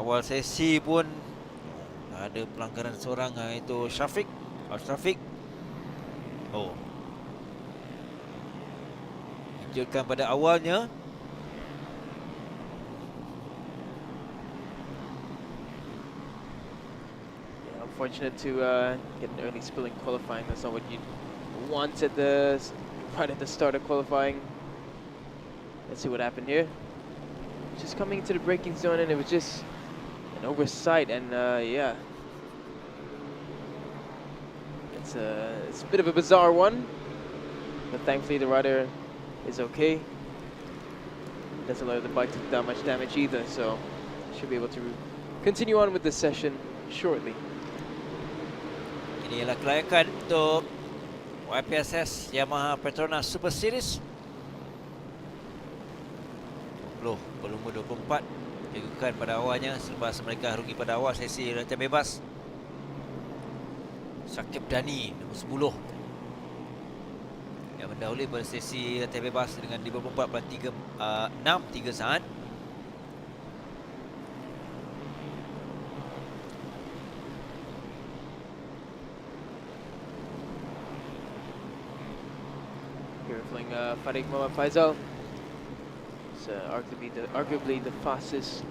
awal sesi pun ada pelanggaran seorang, itu Syafiq. Oh, lanjutkan pada awalnya. Unfortunate to get an early spill in qualifying. That's not what you want right at the start of qualifying. Let's see what happened here. Just coming into the braking zone, and it was just an oversight, and yeah. It's a bit of a bizarre one, but thankfully the rider is okay. Doesn't allow the bike to do that much damage either, so should be able to continue on with the session shortly. Ini ialah kelayakan untuk YPSS Yamaha Petronas Super Series. 24 dilakukan pada awalnya selepas mereka rugi pada awal sesi latihan bebas. Syakib Dani nombor 10 yang mendahului pada sesi latihan bebas dengan 54.63 saat. Flying Farid Muhammad Faisal. It's arguably the fastest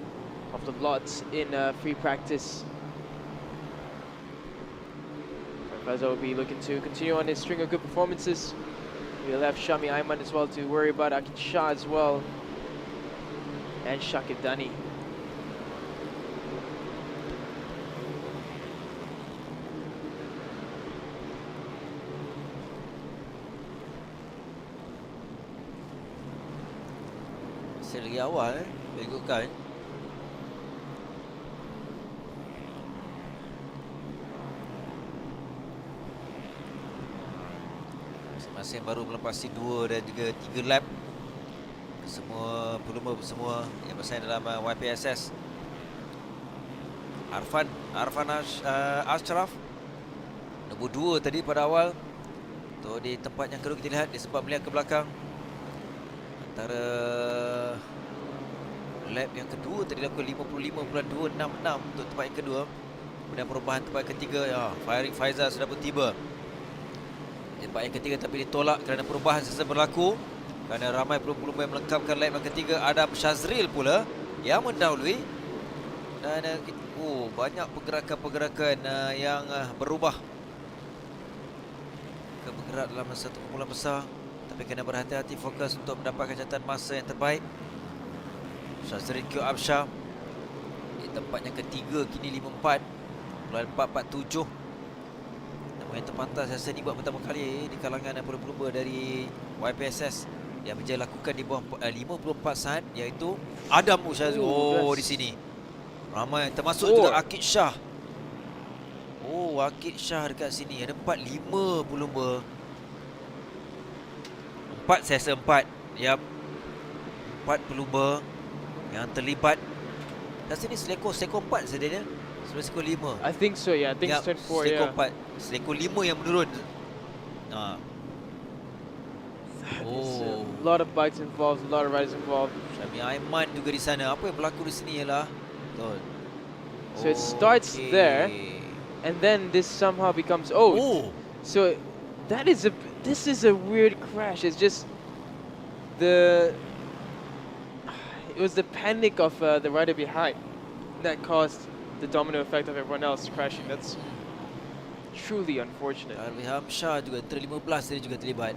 of the lots in free practice. Faisal will be looking to continue on his string of good performances. We'll have Shami Ayman as well to worry about, Akid Shah as well, and Shakib Dani. Lagi awal ikutkan. Masing-masing baru melepasi 2 dan juga 3 lap. Semua volume semua yang bersaing dalam YPSS. Arfan Ashraf nombor 2 tadi pada awal. Tu di tempat yang kedua kita lihat dia sempat melihat ke belakang. Antara lap yang kedua tadi lakukan 55.266 untuk tempat yang kedua. Kemudian perubahan tempat yang ketiga, Farid Faizal sudah pun tiba. Tempat yang ketiga tapi ditolak kerana perubahan sesa berlaku. Kerana ramai pelumba yang melengkapkan lap yang ketiga. Adam Shazril pula yang mendahului. Dan banyak pergerakan-pergerakan yang berubah. Bergerak dalam satu kumpulan besar. Tapi kena berhati-hati, fokus untuk mendapatkan catatan masa yang terbaik. Shazril Q. Absyah di tempat yang ketiga kini 54. Bulan 447. Namun yang terpantas saya rasa ni buat pertama kali di kalangan pelumba dari YPSS yang berjaya lakukan di bawah 54 saat, iaitu Adam Ushazul. Di sini ramai, termasuk juga Akid Shah. Akid Shah dekat sini ada 45 pelumba. 4 sesa 4. Yap. 4 pelumba yang terlibat. Dan sini selekor 4 saja dia. Selekor 5. I think so, yeah. I think it's turn 4, selekor yeah. 4. Selekor 5 yang menurun. A lot of bikes involved, a lot of riders involved. Syami Aiman juga di sana. Apa yang berlaku di sini ialah So it starts there, and then this somehow becomes So this is a weird crash. It's just it was the panic of the rider behind that caused the domino effect of everyone else crashing. That's truly unfortunate. Alwi Hamshah juga antara 15 dia juga terlibat.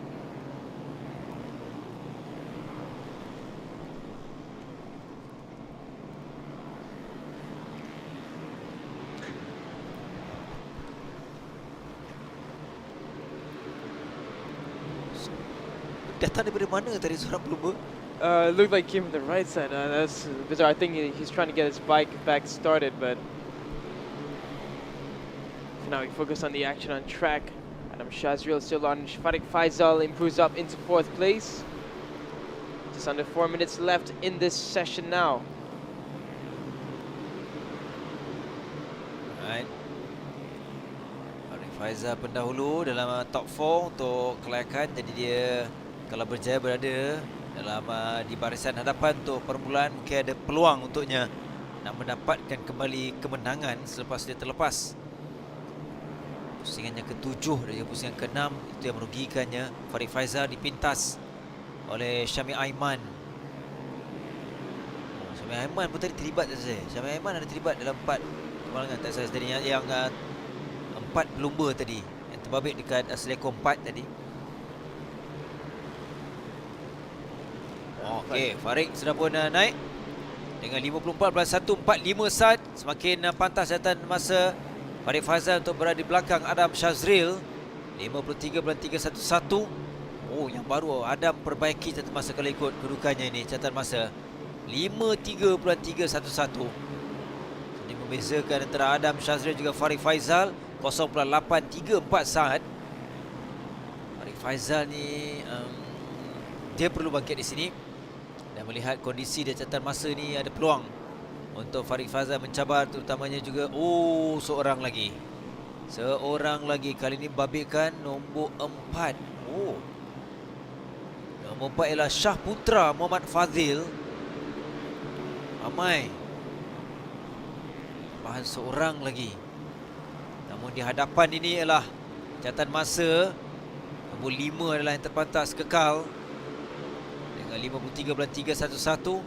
Datang daripada mana tadi seorang pelumba? It looked like came from the right side. That's bizarre. I think he's trying to get his bike back started, but for now we focus on the action on track. Adam Shazril still on. Farid Faisal improves up into 4th place. Just under 4 minutes left in this session now. Alright. Farid Faisal pendahulu dalam top 4 untuk kelayakan, jadi dia kalau berjaya berada dalam di barisan hadapan untuk permulaan, mungkin ada peluang untuknya nak mendapatkan kembali kemenangan selepas dia terlepas. Pusingan yang ke-7 dan pusingan ke-6 itu yang merugikannya. Farid Faizal dipintas oleh Syami Aiman. Syami Aiman pun tadi terlibat tak saya. Syami Aiman ada terlibat dalam 4 kemalangan tak saya tadi yang 4 pelumba tadi yang terbabit dekat selekor 4 tadi. Okey, Farid sudah pun naik dengan 54.145 saat. Semakin pantas catatan masa Farid Faizal untuk berada di belakang Adam Shazril 53.311. Oh, yang baru Adam perbaiki catatan masa kalau ikut kedudukannya ini. Catatan masa 53.311. Ini membezakan antara Adam Shazril juga Farid Faizal 0.834 saat. Farid Faizal ni dia perlu bangkit di sini. Dan melihat kondisi dia catatan masa ni ada peluang untuk Farid Faizal mencabar, terutamanya juga seorang lagi kali ini babitkan nombor 4. Nombor 4 ialah Shah Putra Muhammad Fazil. Ramai bahan seorang lagi, namun di hadapan ini ialah catatan masa nombor 5 adalah yang terpantas kekal 53.311.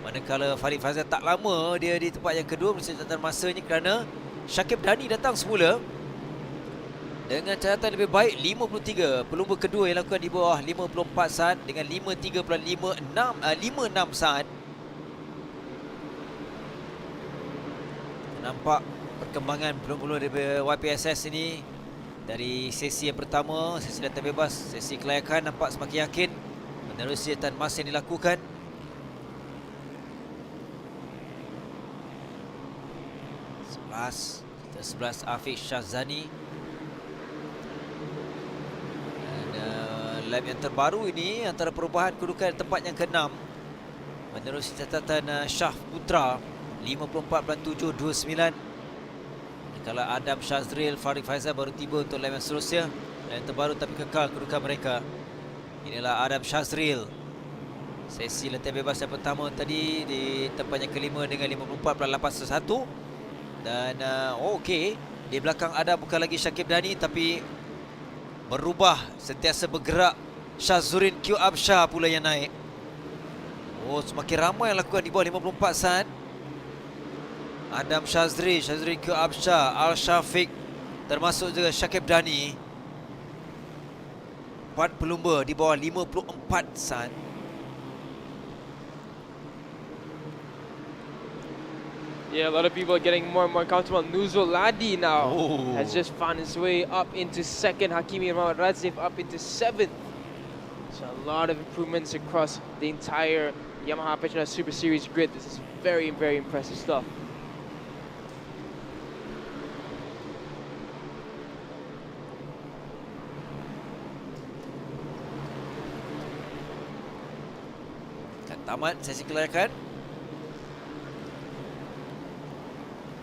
Manakala Farid Faizal tak lama dia di tempat yang kedua menyusul catatan masanya kerana Syakib Dani datang semula dengan catatan lebih baik 53. Pelumba kedua yang lakukan di bawah 54 saat dengan 53.56 saat. Nampak perkembangan pelumba dari YPSS ini dari sesi yang pertama, sesi latihan bebas, sesi kelayakan nampak semakin yakin menerusi catatan masa yang dilakukan. 11 Afiq Syazani. Dan lap yang terbaru ini antara perubahan kedudukan tempat yang ke-6 menerusi catatan Shah Putra 54.729. Kalau Adam Shazril, Farid Faizal baru tiba untuk lap yang seterusnya. Lap yang terbaru tapi kekal kedudukan mereka. Inilah Adam Shazril. Sesi latihan bebas yang pertama tadi di tempat yang kelima dengan 54.811. Dan okey, di belakang Adam bukan lagi Syakib Dani tapi berubah, sentiasa bergerak Syazurin Q Absyah pula yang naik. Semakin ramai yang lakukan di bawah 54 saat. Adam Shazri, Syazurin Q Absyah, Al Syafiq, termasuk juga Syakib Dani. 4 pelumba di bawah 54 saat. Yeah, a lot of people are getting more and more comfortable. Nuzul Ladi now has just found his way up into second. Hakimi and Muhammad Razif up into 7th. So a lot of improvements across the entire Yamaha PETRONAS Super Series grid. This is very, very impressive stuff. Tamat sesi kelayakan.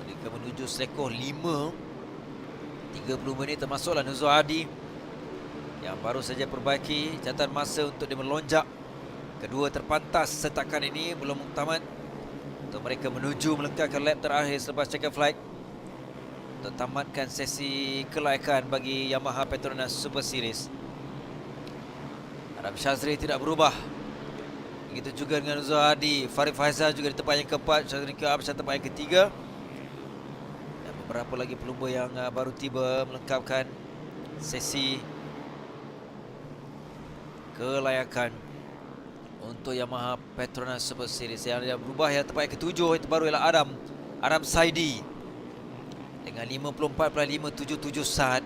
Mereka menuju selekor 5. 30 minit termasuklah Nuzul Hadi yang baru saja perbaiki catatan masa untuk dia melonjak. Kedua terpantas setakat ini belum tamat untuk mereka menuju melengkapkan lap terakhir selepas checker flight untuk tamatkan sesi kelayakan bagi Yamaha PETRONAS Super Series. Adam Shazri tidak berubah. Begitu juga dengan Nuzul Hadi. Farid Faizal juga di tempat yang keempat. Syazrin Q Absyah tempat yang ketiga. Dan beberapa lagi pelumba yang baru tiba melengkapkan sesi kelayakan untuk Yamaha PETRONAS Super Series. Yang berubah yang tempat yang ketujuh yang terbaru ialah Adam Saidi dengan 54.577 saat.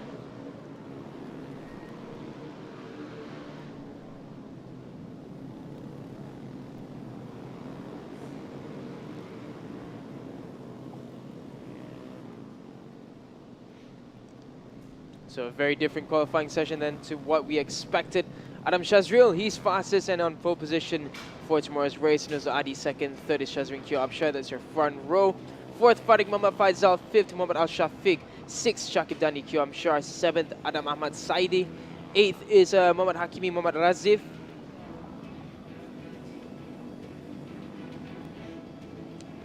So a very different qualifying session than to what we expected. Adam Shazril, he's fastest and on pole position for tomorrow's race. Nuzul Hadi second, third is Shazrin Q Absyah, that's your front row. Fourth, Farid Muhammad Faizal, fifth, Muhammad Al Shafiq, sixth, Syakib Dani Q Absyah, seventh, Adam Ahmad Saidi, eighth is Muhammad Hakimi Muhammad Razif.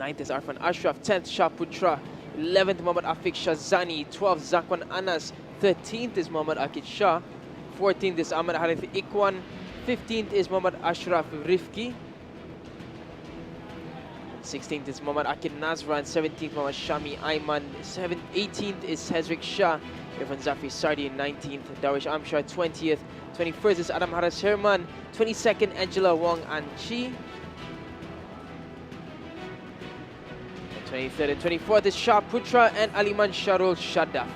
9th is Arfan Ashraf. 10th Shah Putra. 11th Muhammad Afiq Shazani. 12th Zakwan Anas. 13th is Muhammad Akid Shah. 14th is Ahmad Harith Ikwan. 15th is Muhammad Ashraf Rifki. 16th is Muhammad Akid Nazra. And 17th Muhammad Shami Ayman. 18th is Hezrik Shah. Irfan Zafri Sardi. 19th Darwish Amshar. 20th. 21st is Adam Haras Herman. 22nd Angela Wong Anchi. 23rd and 24th is Shah Putra and Aliman Sharul Shadaf.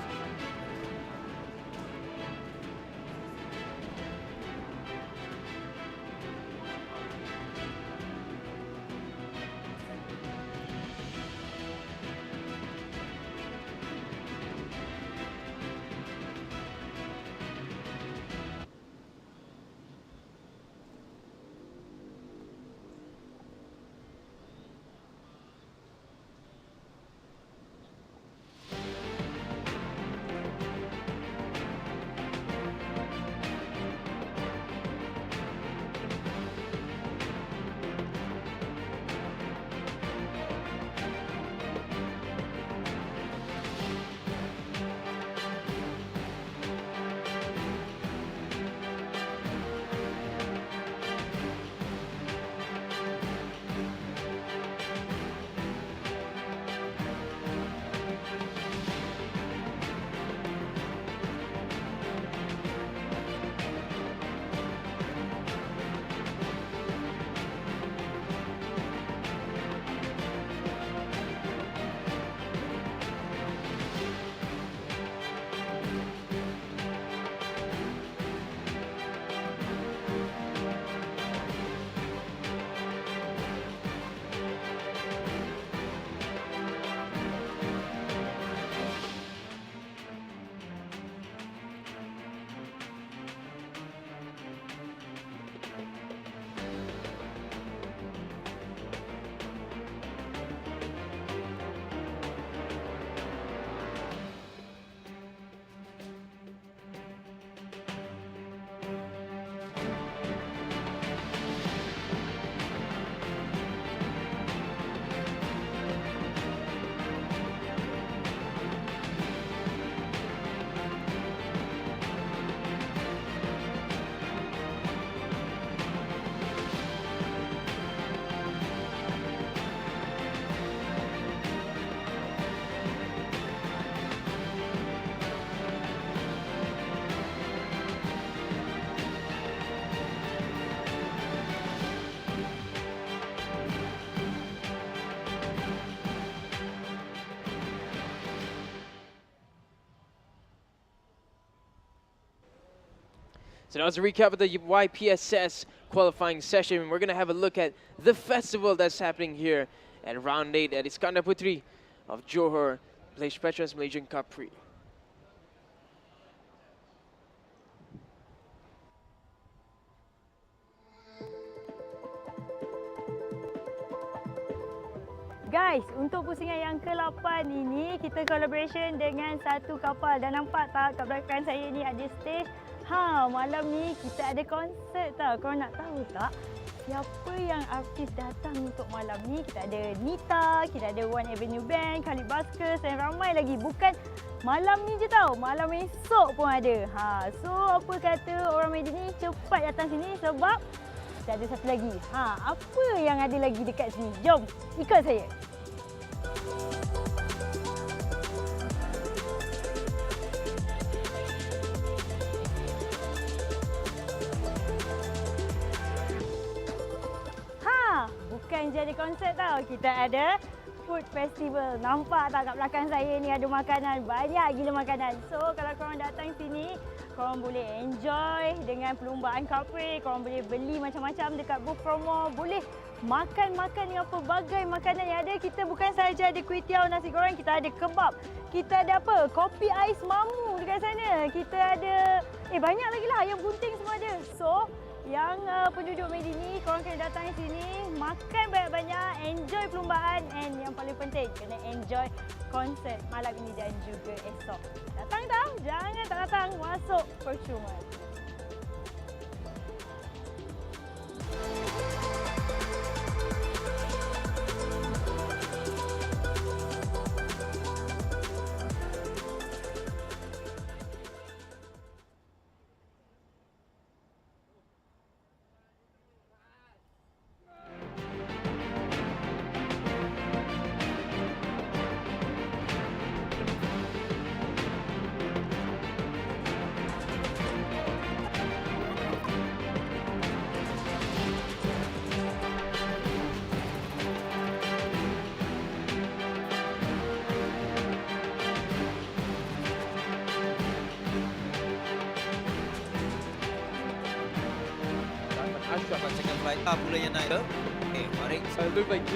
So now it's a recap of the YPSS qualifying session. We're going to have a look at the festival that's happening here at round 8 at Iskandar Puteri of Johor, PETRONAS Malaysian Cub Prix. Guys, untuk pusingan yang ke-8 ini, kita collaboration dengan satu kapal. Dan nampak tak kat belakang saya ni ada stage. Malam ni kita ada konsert tau. Korang nak tahu tak siapa yang artis datang untuk malam ni? Kita ada Nita, kita ada One Avenue Band, Khalid Baskers dan ramai lagi. Bukan malam ni je tau, malam esok pun ada. So apa kata orang media ni cepat datang sini sebab kita ada satu lagi. Apa yang ada lagi dekat sini? Jom, ikut saya. Bukan jadi konsert tau, kita ada food festival. Nampak tak kat belakang saya ni ada makanan, banyak gila makanan. So kalau korang datang sini, korang boleh enjoy dengan perlumbaan Cub Prix. Korang boleh beli macam-macam dekat booth promo. Boleh makan-makan yang pelbagai makanan yang ada. Kita bukan sahaja ada kuih tiaw, nasi goreng, kita ada kebab. Kita ada apa? Kopi ais mamu dekat sana. Kita ada banyak lagi lah, ayam bunting semua ada. So yang penduduk Medi ni, korang kena datang sini, makan banyak-banyak, enjoy perlumbaan, and yang paling penting, kena enjoy konsert malam ini dan juga esok. Datang tau, jangan tak datang, masuk percuma. Bacakan flight pula yang naik. Okay, mari. Look like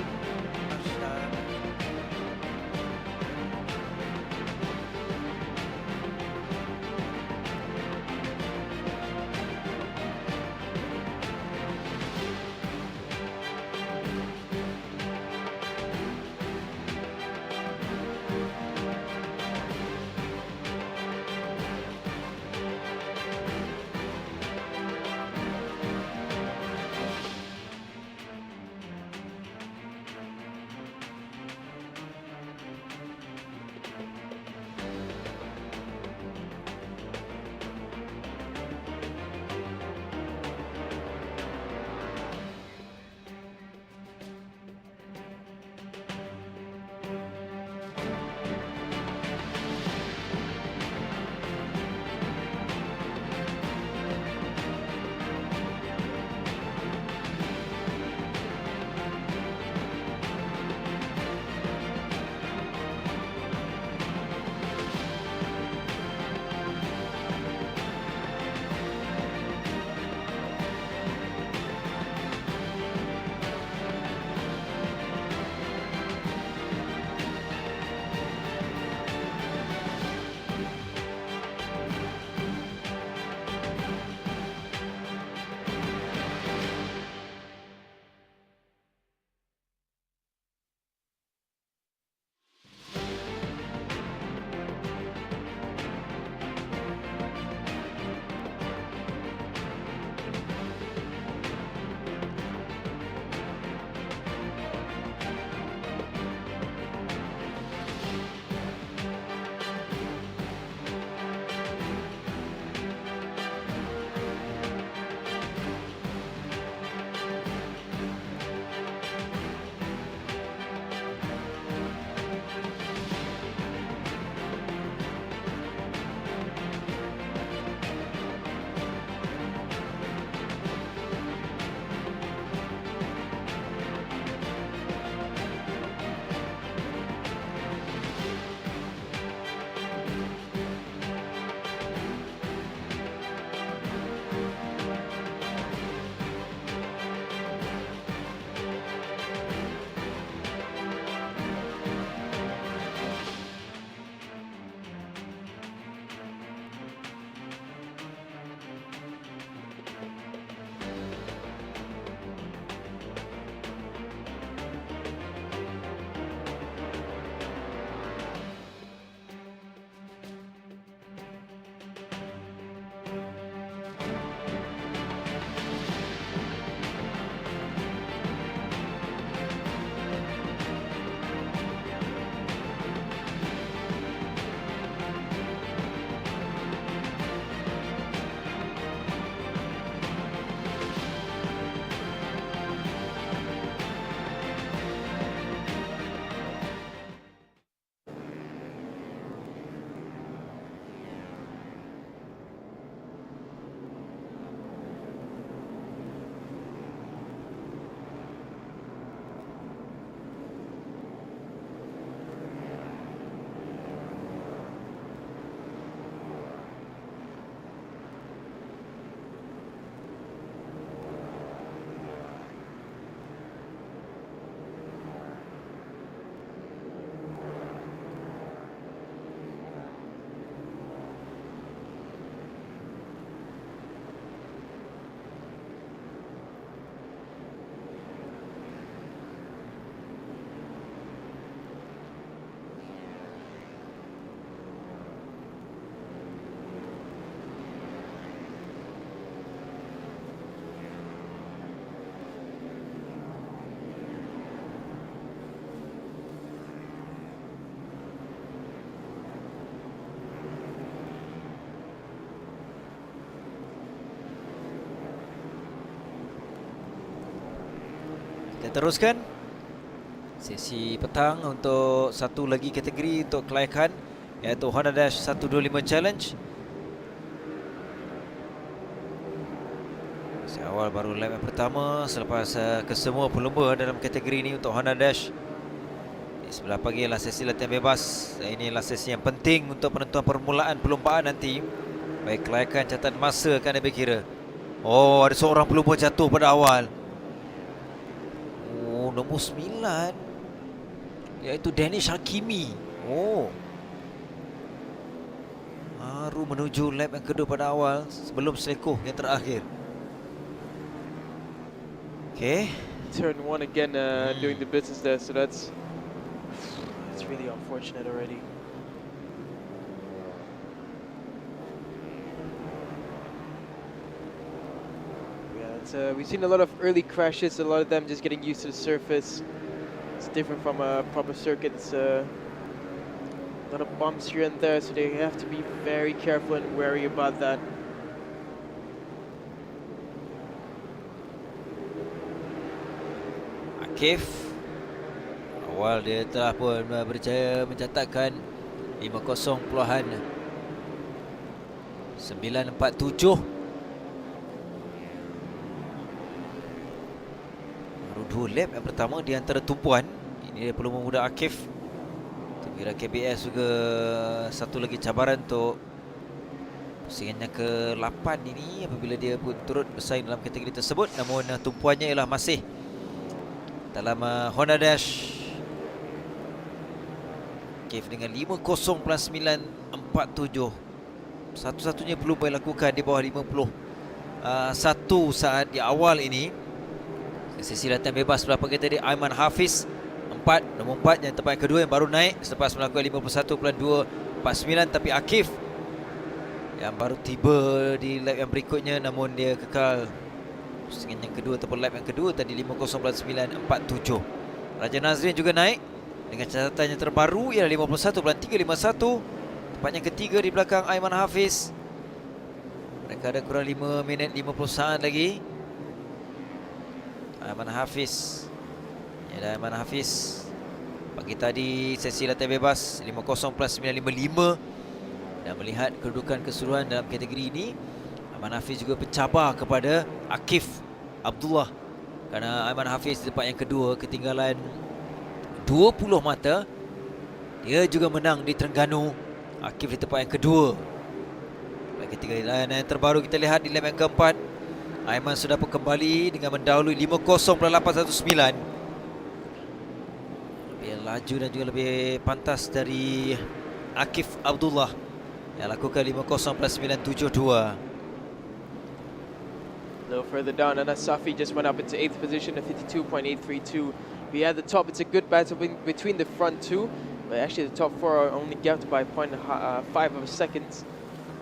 Kita teruskan sesi petang untuk satu lagi kategori untuk kelayakan, iaitu Honda Dash 125 Challenge. Awal baru lap yang pertama selepas kesemua pelumba dalam kategori ini untuk Honda Dash. Di sebelah pagi adalah sesi latihan bebas. Inilah sesi yang penting untuk penentuan permulaan perlombaan nanti. Baik kelayakan catatan masa akan diberi kira. Oh, ada seorang pelumba jatuh pada awal. Oh, nombor 9, iaitu Danish Hakimi. Oh, baru menuju lap yang kedua pada awal sebelum selekoh yang terakhir. Okay. Turn 1 again doing the business there, so that's really unfortunate already. Yeah, we've seen a lot of early crashes, a lot of them just getting used to the surface. It's different from a proper circuit. It's a lot of bumps here and there, so they have to be very careful and wary about that. Akif awal dia telah pun berjaya mencatatkan 50.947. Baru 2 lap yang pertama di antara tumpuan. Ini dia pelumba muda Akif. Kira KBS juga satu lagi cabaran untuk pusingannya ke-8 ini apabila dia pun turut bersaing dalam kategori tersebut. Namun tumpuannya ialah masih dalam Honda Dash. Akif dengan 50.947. Satu-satunya pelumba yang lakukan di bawah 51 saat di awal ini. Sesi latihan bebas berapa kita tadi, Aiman Hafiz nombor 4 yang tempat yang kedua yang baru naik selepas melakukan 51.249. Tapi Akif yang baru tiba di lap yang berikutnya, namun dia kekal pusingan yang kedua ataupun lap yang kedua tadi 50.947. Raja Nazrin juga naik dengan catatan yang terbaru ialah 51.351, tempat yang ketiga di belakang Aiman Hafiz. Mereka ada kurang 5 minit 50 saat lagi. Aiman Hafiz, Aiman Hafiz pagi tadi sesi latihan bebas 50.955. Dan melihat kedudukan keseluruhan dalam kategori ini, Aiman Hafiz juga pencabar kepada Akif Abdullah, kerana Aiman Hafiz di tempat yang kedua ketinggalan 20 mata. Dia juga menang di Terengganu. Akif di tempat yang kedua. Ketiga yang terbaru kita lihat di lap yang keempat, Aiman sudah pun kembali dengan mendahului 50.819. Lebih laju dan juga lebih pantas dari Akif Abdullah yang lakukan 50.972. A little further down, Anas Safi just went up into 8th position at 52.832. We had the top. It's a good battle between the front two, but actually the top four are only gapped by 0.5 of a second.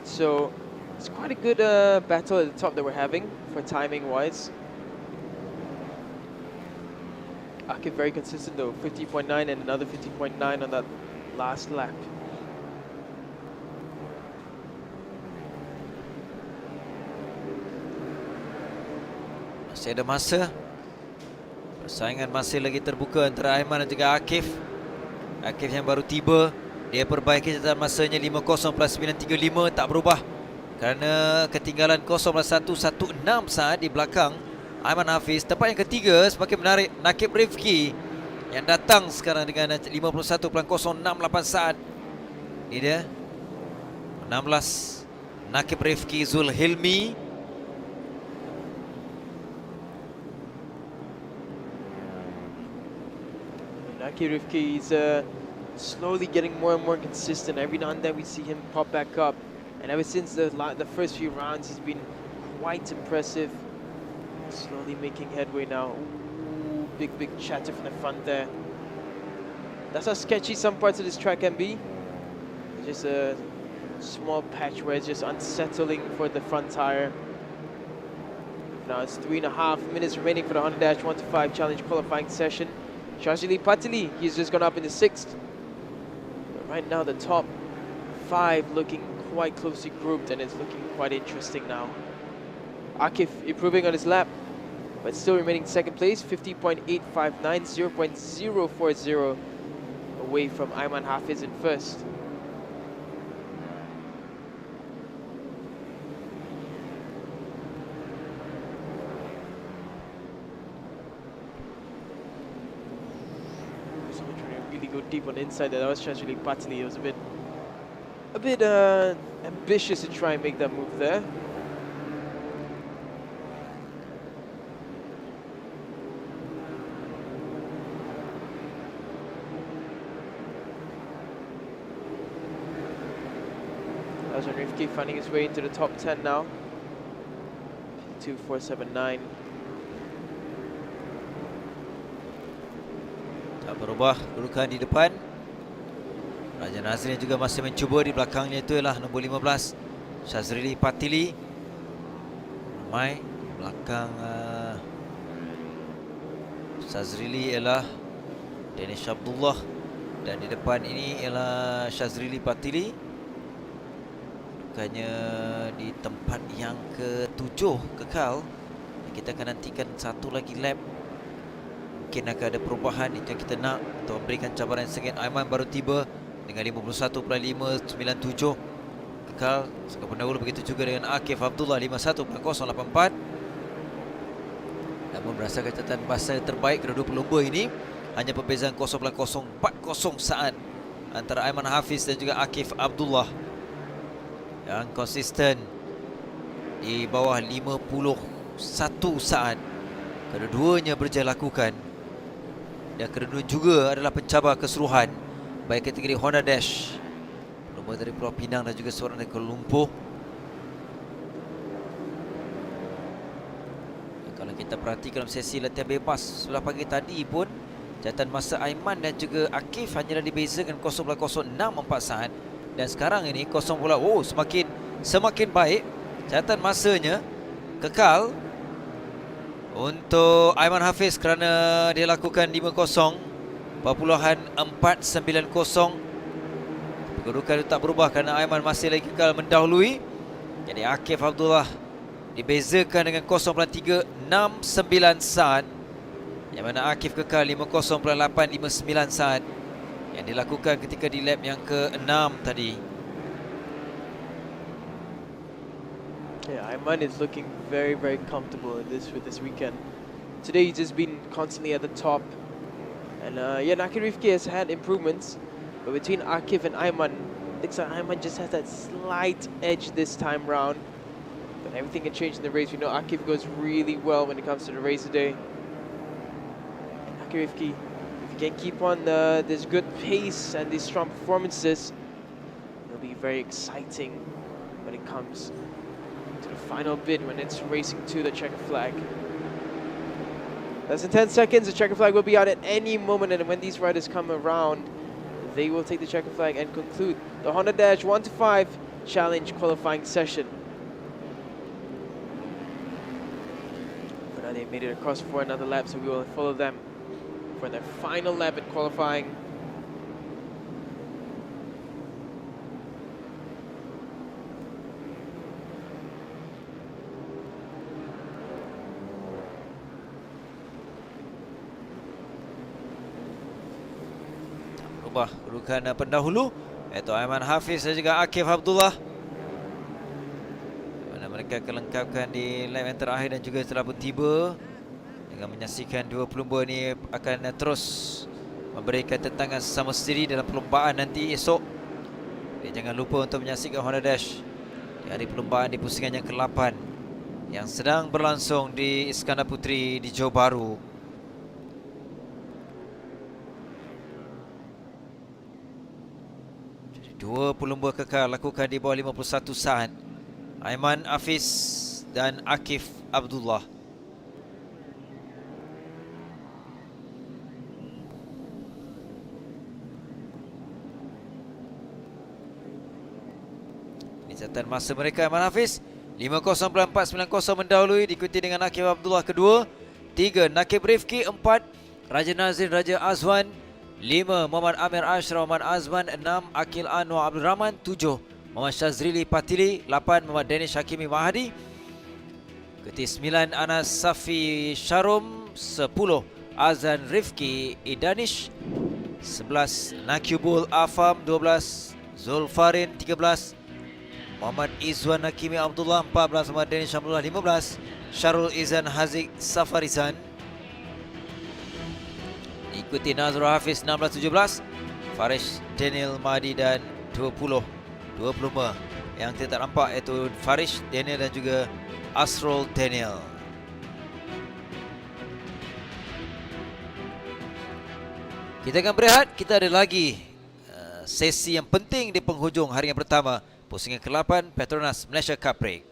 So it's quite a good battle at the top that we're having for timing-wise. Akif very consistent though, 50.9 and another 50.9 on that last lap. Masih ada masa. Persaingan masih lagi terbuka antara Aiman dan juga Akif. Akif yang baru tiba, dia perbaiki catatan masanya 50.935, tak berubah kerana ketinggalan 0.116 saat di belakang Aiman Hafiz. Tempat yang ketiga semakin menarik, Nakib Rifki yang datang sekarang dengan 51.068 saat. Ini dia 16, Nakib Rifki Zulhilmi. Nakib Rifki is slowly getting more and more consistent. Every now and then we see him pop back up, and ever since the first few rounds he's been quite impressive. Slowly making headway now. Ooh, big chatter from the front there. That's how sketchy some parts of this track can be. Just a small patch where it's just unsettling for the front tire. Now it's 3.5 minutes remaining for the Honda Dash 1 to 5 Challenge qualifying session. Shazili Patili, he's just gone up in the 6th. But right now the top 5 looking quite closely grouped, and it's looking quite interesting now. Akif improving on his lap, but still remaining second place, 50.859, 0.040 away from Aiman Hafiz in first. Go deep on the inside there. That was Shazili Patili. It was a bit ambitious to try and make that move there. Azwan Rifki finding his way into the top 10 now. 2.479. Tak berubah kedudukan di depan. Raja Nazrin juga masih mencuba. Di belakangnya itu ialah nombor 15 Syazrili Patili. Ramai belakang Syazrili ialah Danish Abdullah, dan di depan ini ialah Syazrili Patili. Bukannya di tempat yang ke-7 kekal. Kita akan nantikan satu lagi lap. Mungkin akan ada perubahan. Itu yang kita nak untuk memberikan cabaran yang sengit. Aiman baru tiba dengan 51.597 kekal. Sekarang pendahulu begitu juga dengan Akif Abdullah 51.084. Namun berdasarkan catatan masa terbaik kedua-dua pelumba ini, hanya perbezaan 0.040 saat antara Aiman Hafiz dan juga Akif Abdullah yang konsisten di bawah 51 saat. Kedua-duanya berjaya lakukan, dan kedua juga adalah pencabar keseluruhan baik kategori Honda Dash, pelumba dari Pulau Pinang dan juga seorang dari Kuala Lumpur. Dan kalau kita perhatikan dalam sesi latihan bebas sebelah pagi tadi pun, catatan masa Aiman dan juga Akif hanyalah dibezakan 0.064 saat. Dan sekarang ini semakin baik catatan masanya kekal untuk Aiman Hafiz kerana dia lakukan 50.490. Kedudukan itu tak berubah kerana Aiman masih lagi kekal mendahului. Jadi Akif Abdullah dibezakan dengan 0.369 saat, yang mana Akif kekal 50.859 saat yang dilakukan ketika di lap yang ke-6 tadi. Yeah, Aiman is looking very, very comfortable with this weekend. Today he's just been constantly at the top. And yeah, Nakir Rifki has had improvements. But between Akif and Aiman, looks like Aiman just has that slight edge this time round. But everything can change in the race. We know Akif goes really well when it comes to the race today. And Nakir Rifki, if you can keep on this good pace and these strong performances, it'll be very exciting when it comes to the final bit, when it's racing to the checker flag. Less than 10 seconds, the checker flag will be out at any moment, and when these riders come around, they will take the checker flag and conclude the Honda Dash 1 to 5 Challenge qualifying session. For now, they made it across for another lap, so we will follow them for their final lap at qualifying. Kedudukan pendahulu iaitu Aiman Hafiz dan juga Akif Abdullah, mana mereka akan lengkapkan di lap yang terakhir dan juga telah pun tiba dengan menyaksikan dua pelumba ini akan terus memberikan tentangan sesama sendiri dalam perlombaan nanti esok. Jadi jangan lupa untuk menyaksikan Honda Dash di hari perlombaan di pusingan yang ke-8 yang sedang berlangsung di Iskandar Puteri di Johor Bahru. Dua pelumba kekal lakukan di bawah 51 saat, Aiman Hafiz dan Akif Abdullah. Ini catatan masa mereka. Aiman Hafiz 50.490 mendahului, diikuti dengan Akif Abdullah kedua, 3 Nakib Rifki, 4 Raja Nazrin Raja Azwan, 5 Muhammad Amir Ashraf Muhammad Azman, 6 Akil Anwar Abdul Rahman, 7 Muhammad Syazrili Patili, 8 Muhammad Danish Hakimi Mahadi, ke-9 Anas Safi Sharum, 10 Azan Rifki Idanish, 11 Nakibul Afam, 12 Zulfarin, 13 Muhammad Izwan Hakimi Abdullah, 14 Muhammad Danish Abdullah, 15 Syarul Izan Haziq Safarizan, ikuti Nazrul Hafiz 16-17, Farish Daniel Mahdi, dan 20 pelumba yang kita tak nampak iaitu Farish Daniel dan juga Asrul Daniel. Kita akan berehat. Kita ada lagi sesi yang penting di penghujung hari yang pertama Pusingan ke-8 Petronas Malaysia Cub Prix.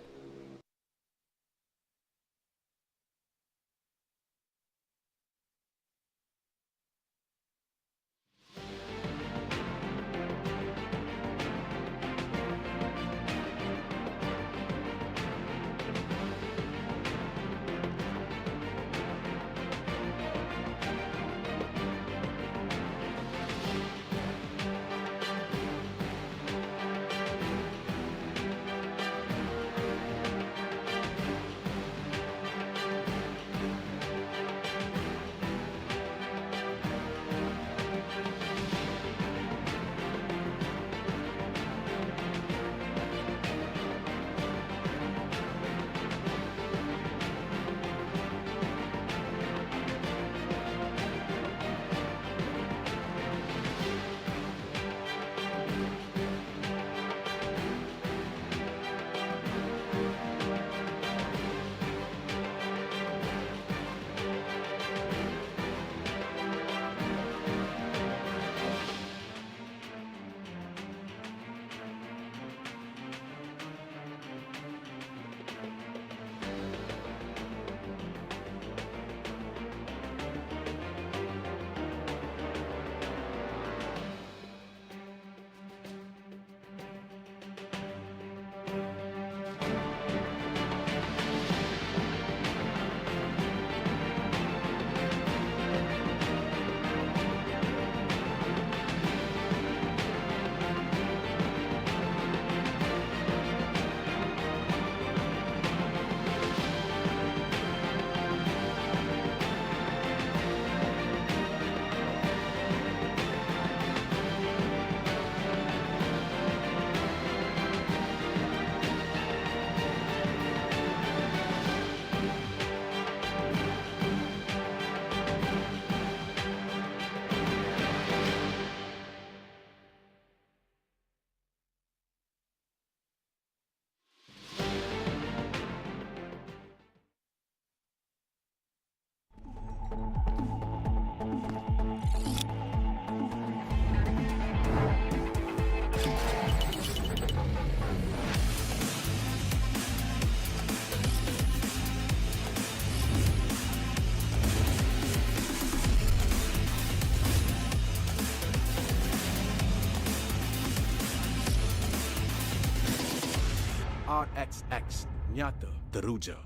RXX nyata teruja.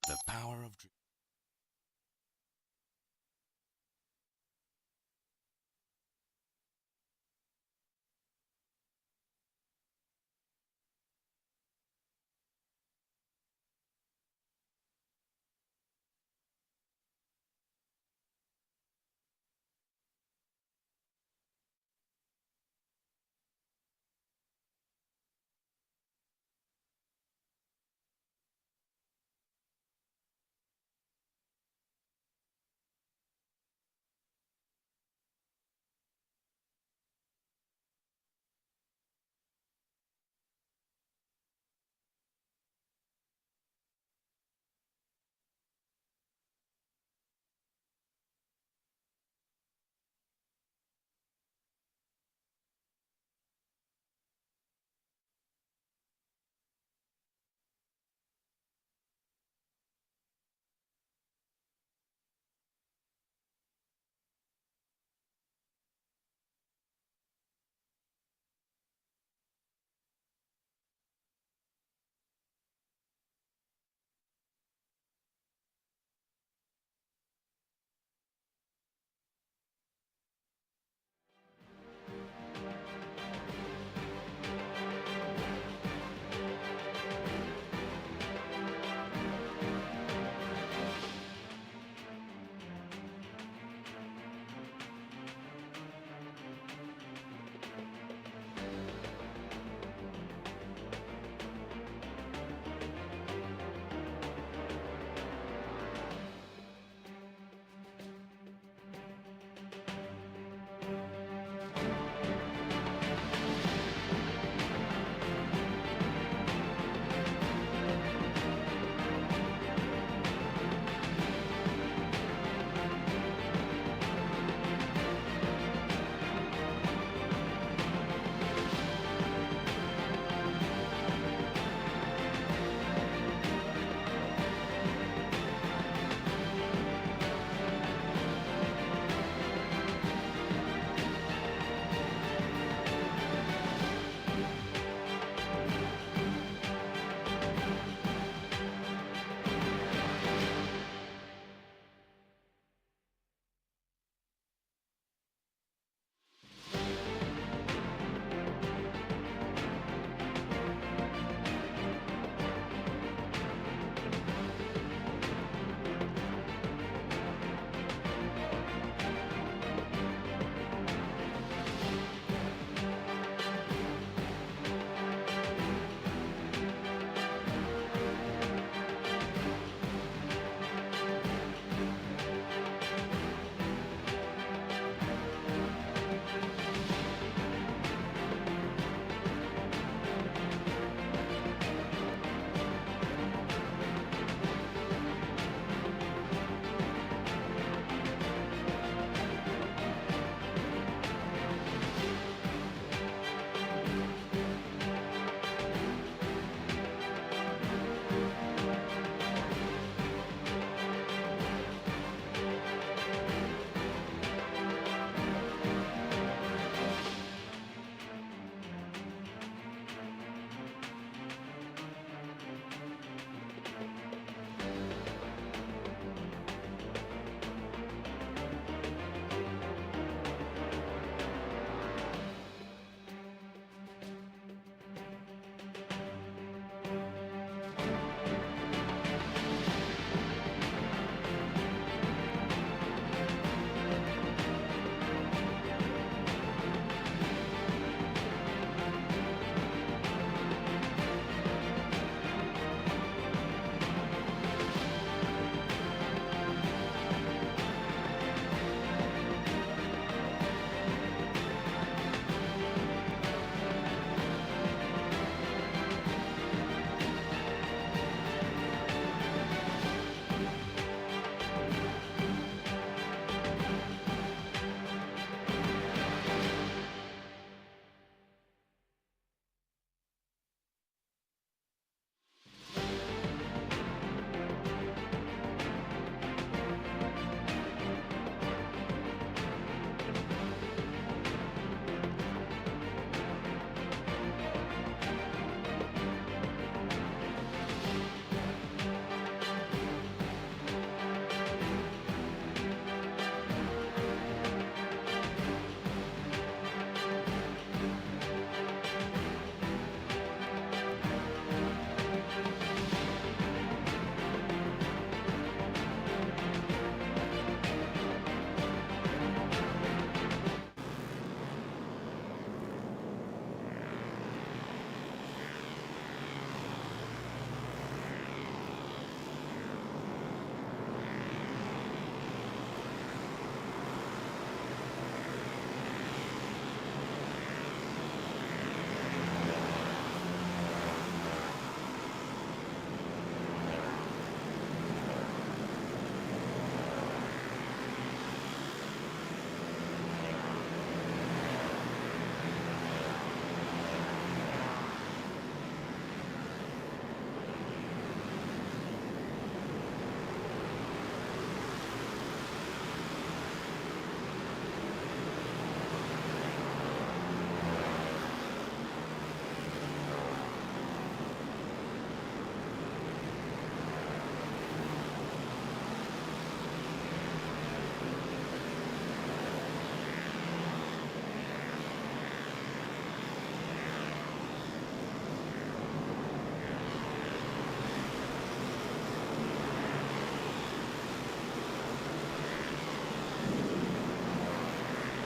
The power of dream.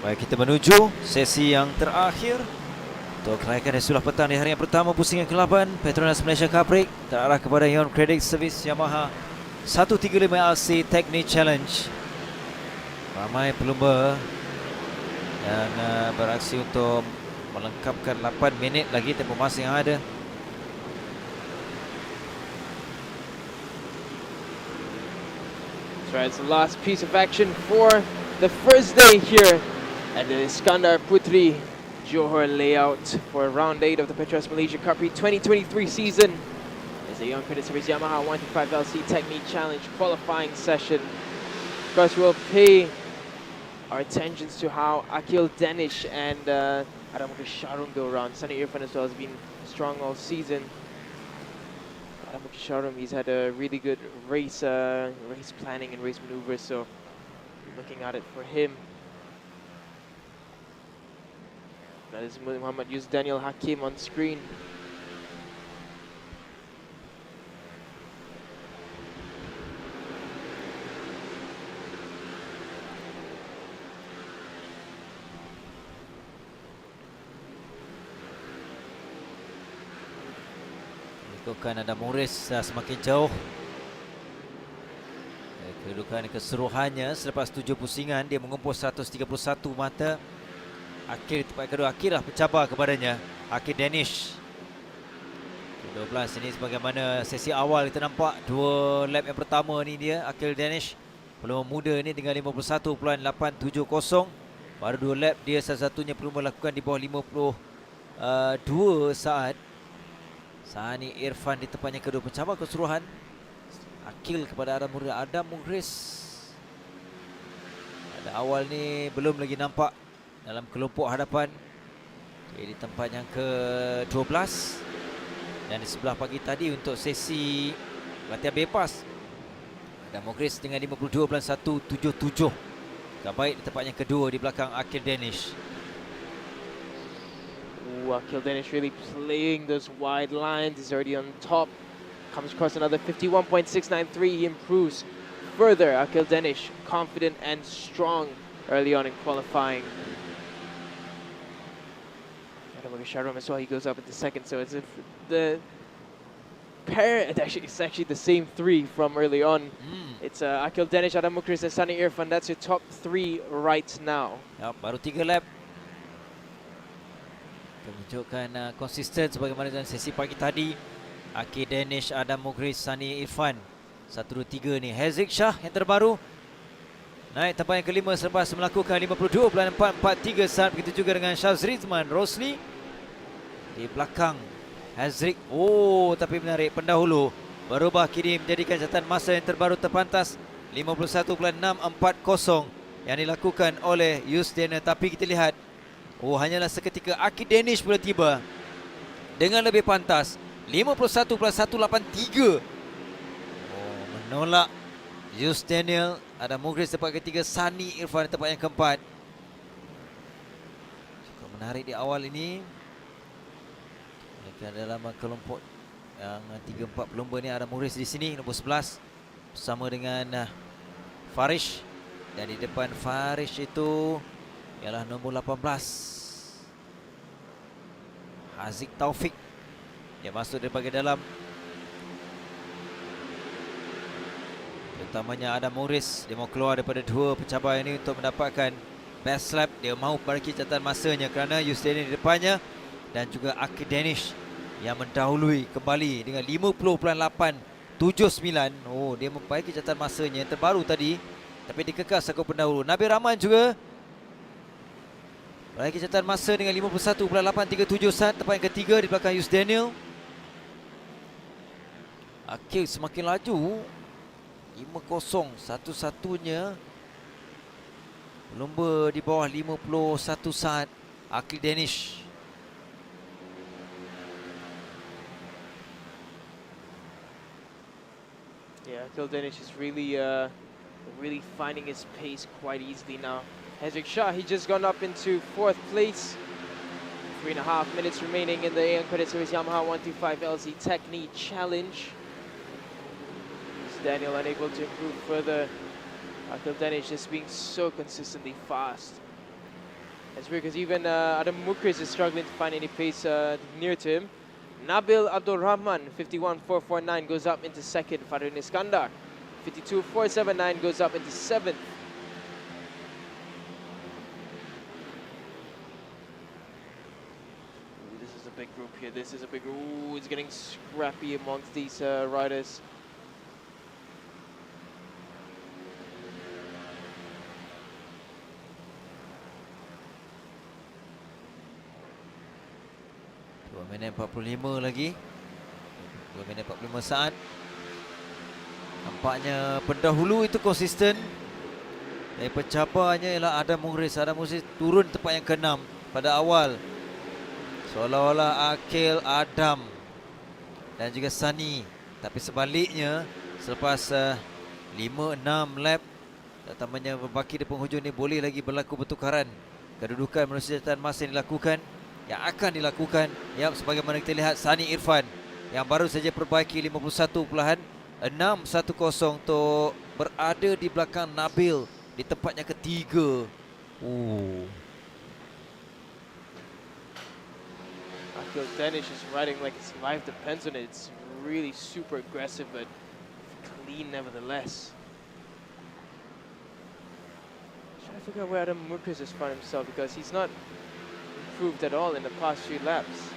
Baik, kita menuju sesi yang terakhir untuk kelayakan dan sulap petang di hari yang pertama pusingan ke-8 PETRONAS Malaysian Cub Prix terarah kepada Ion Credit Service Yamaha 135LC Technique Challenge. Ramai pelumba dan beraksi untuk melengkapkan 8 minit lagi tempoh masa yang ada. That's right, it's the last piece of action for the first day here at the Iskandar Puteri Johor layout for round 8 of the PETRONAS Malaysian Cub Prix 2023 season. It's a Young Credit Series Yamaha 125LC Technique Challenge qualifying session. Of course, we'll pay our attentions to how Akil Danish and Adam Sharum go around. Sunny Irfan as well has been strong all season. Adam Sharum, he's had a really good race planning and race maneuvers, so looking at it for him. That is Muhammad Yus Daniel Hakim on screen. Kedudukan ada Morris semakin jauh. Kedudukan keseluruhannya selepas 7 pusingan dia mengumpul 131 mata. Akil tempat kedua, Akil lah pencabar kepadanya, Akil Danish. 12 ini sebagaimana sesi awal kita nampak 2 lap yang pertama ni dia Akil Danish pelumba muda ni dengan 51.870. Baru 2 lap dia satu-satunya pelumba lakukan di bawah 52 saat. Sani Irfan di tempatnya kedua pencabar keseluruhan. Akil kepada Adam Mughris. Pada awal ni belum lagi nampak dalam kelompok hadapan. Di tempat yang ke-12. Dan di sebelah pagi tadi untuk sesi latihan bebas, Adam Mughris dengan 52.177. Agak baik di tempat yang kedua di belakang Akil Danish. Akil Danish really playing those wide lines. He's already on top. Comes across another 51.693. He improves further. Akil Danish confident and strong early on in qualifying. Adam Sharum as well. He goes up into second. So it's the pair. It's actually the same three from early on. It's Akil Danish, Adam Mughris, and Sunny Irfan. That's your top 3 right now. Ya, baru 3 lap. Menunjukkan konsisten sebagaimana dalam sesi pagi tadi. Akil Danish, Adam Mughris, Sunny Irfan. 1, 2, 3 ni. Haziq Shah yang terbaru naik tempat yang kelima selepas melakukan 52.443 saat. Begitu juga dengan Shazrizman Rosli di belakang Haziq. Oh, tapi menarik pendahulu berubah kini menjadikan catatan masa yang terbaru terpantas 51.640 yang dilakukan oleh Yus Daniel. Tapi kita lihat, oh, hanyalah seketika Akil Danish pula tiba dengan lebih pantas 51.183. Oh, menolak Yus Daniel. Ada Mughris tempat ketiga, Sunny Irfan tempat yang keempat. Cukup menarik di awal ini. Dalam kelompok yang 3-4 pelumba ni ada Mughris di sini nombor 11 bersama dengan Farish, dan di depan Farish itu ialah nombor 18 Haziq Taufik. Dia masuk dari bahagian dalam. Terutamanya Adam Mughris, dia mau keluar daripada 2 pencabar ini untuk mendapatkan best lap. Dia mahu perbaiki catatan masanya kerana Yusdin di depannya dan juga Akil Danish yang mendahului kembali dengan 50.879. Oh, dia memperbaiki catatan masanya yang terbaru tadi, tapi dikekas aku pendahulu. Nabil Rahman juga perbaiki catatan masa dengan 51.837 saat tempat yang ketiga di belakang Yus Daniel. Akil semakin laju 5-0, satu-satunya pelumba di bawah 51 saat, Akil Danish. Yeah, Akil Danish is really finding his pace quite easily now. Haziq Shah, he just gone up into 4th place. 3.5 minutes remaining in the Young Credit Series Yamaha 125LC Technique Challenge. Daniel unable to improve further. Akil Danish just being so consistently fast. That's weird because even Adam Mukris is struggling to find any pace near to him. Nabil Abdul Rahman, 51.449 goes up into second. Farid Iskandar, 52.479 goes up into seventh. This is a big group here. This is a big group. Ooh, it's getting scrappy amongst these riders. Minit 45 lagi. 2 minit 45 saat. Nampaknya pendahulu itu konsisten. Dari pencabarnya ialah Adam Mukris. Adam Mukris turun tempat yang ke-6 pada awal. Seolah-olah Akil, Adam dan juga Sani. Tapi sebaliknya selepas 5-6 lap, terutamanya berbaki di penghujung ini, boleh lagi berlaku pertukaran kedudukan manusia jawatan masa yang dilakukan. Yang akan dilakukan, ya, sebagaimana kita lihat Sani Irfan yang baru saja perbaiki 51.610 untuk berada di belakang Nabil di tempatnya ketiga. Akil Danish is riding like his life depends on it. It's really super aggressive but clean nevertheless. Trying to figure out where Adam Mukris has found himself because he's not improved at all in the past few laps.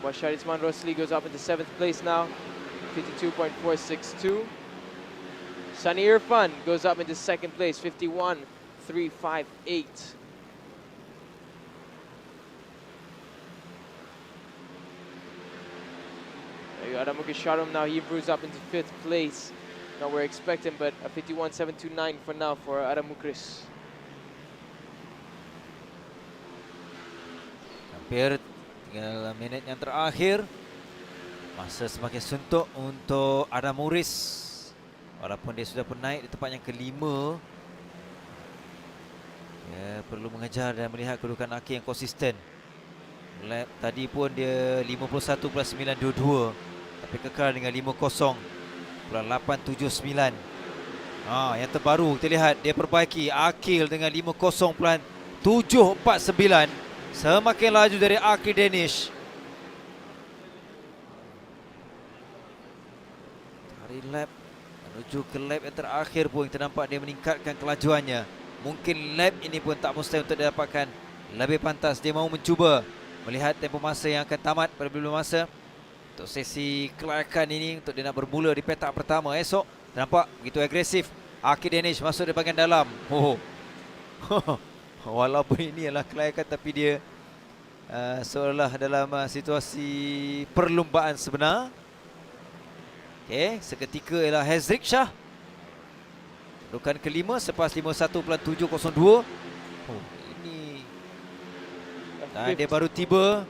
Sharizman Rosli goes up into 7th place now, 52.462. Sani Irfan goes up into 2nd place, 51.358. There you go, Adam Mukisharam now, he improves up into 5th place. Now we're expecting, but a 51.729 for now for Adam Mukris. Hampir tinggal minit yang terakhir. Masa semakin suntuk untuk Adam Mukris. Walaupun dia sudah pun naik di tempat yang ke-5. Dia perlu mengejar dan melihat kedudukan Akil yang konsisten. Lap tadi pun dia 51.922. Tapi kekal dengan 50.879. Yang terbaru kita lihat dia perbaiki Akil dengan 50.749. Semakin laju dari Akil Danish. Hari lap menuju ke lap yang terakhir pun kita nampak dia meningkatkan kelajuannya. Mungkin lap ini pun tak mustahil untuk didapatkan lebih pantas. Dia mahu mencuba melihat tempoh masa yang akan tamat pada bila masa untuk sesi kelayakan ini, untuk dia nak bermula di petak pertama esok. Nampak begitu agresif Akil Danish masuk di bahagian dalam. Walaupun ini adalah kelayakan, tapi dia seolah dalam situasi perlumbaan sebenar. Okey, seketika ialah Hazrik Shah. Kedudukan ke-5 selepas 51.702. Ini dan dia baru tiba.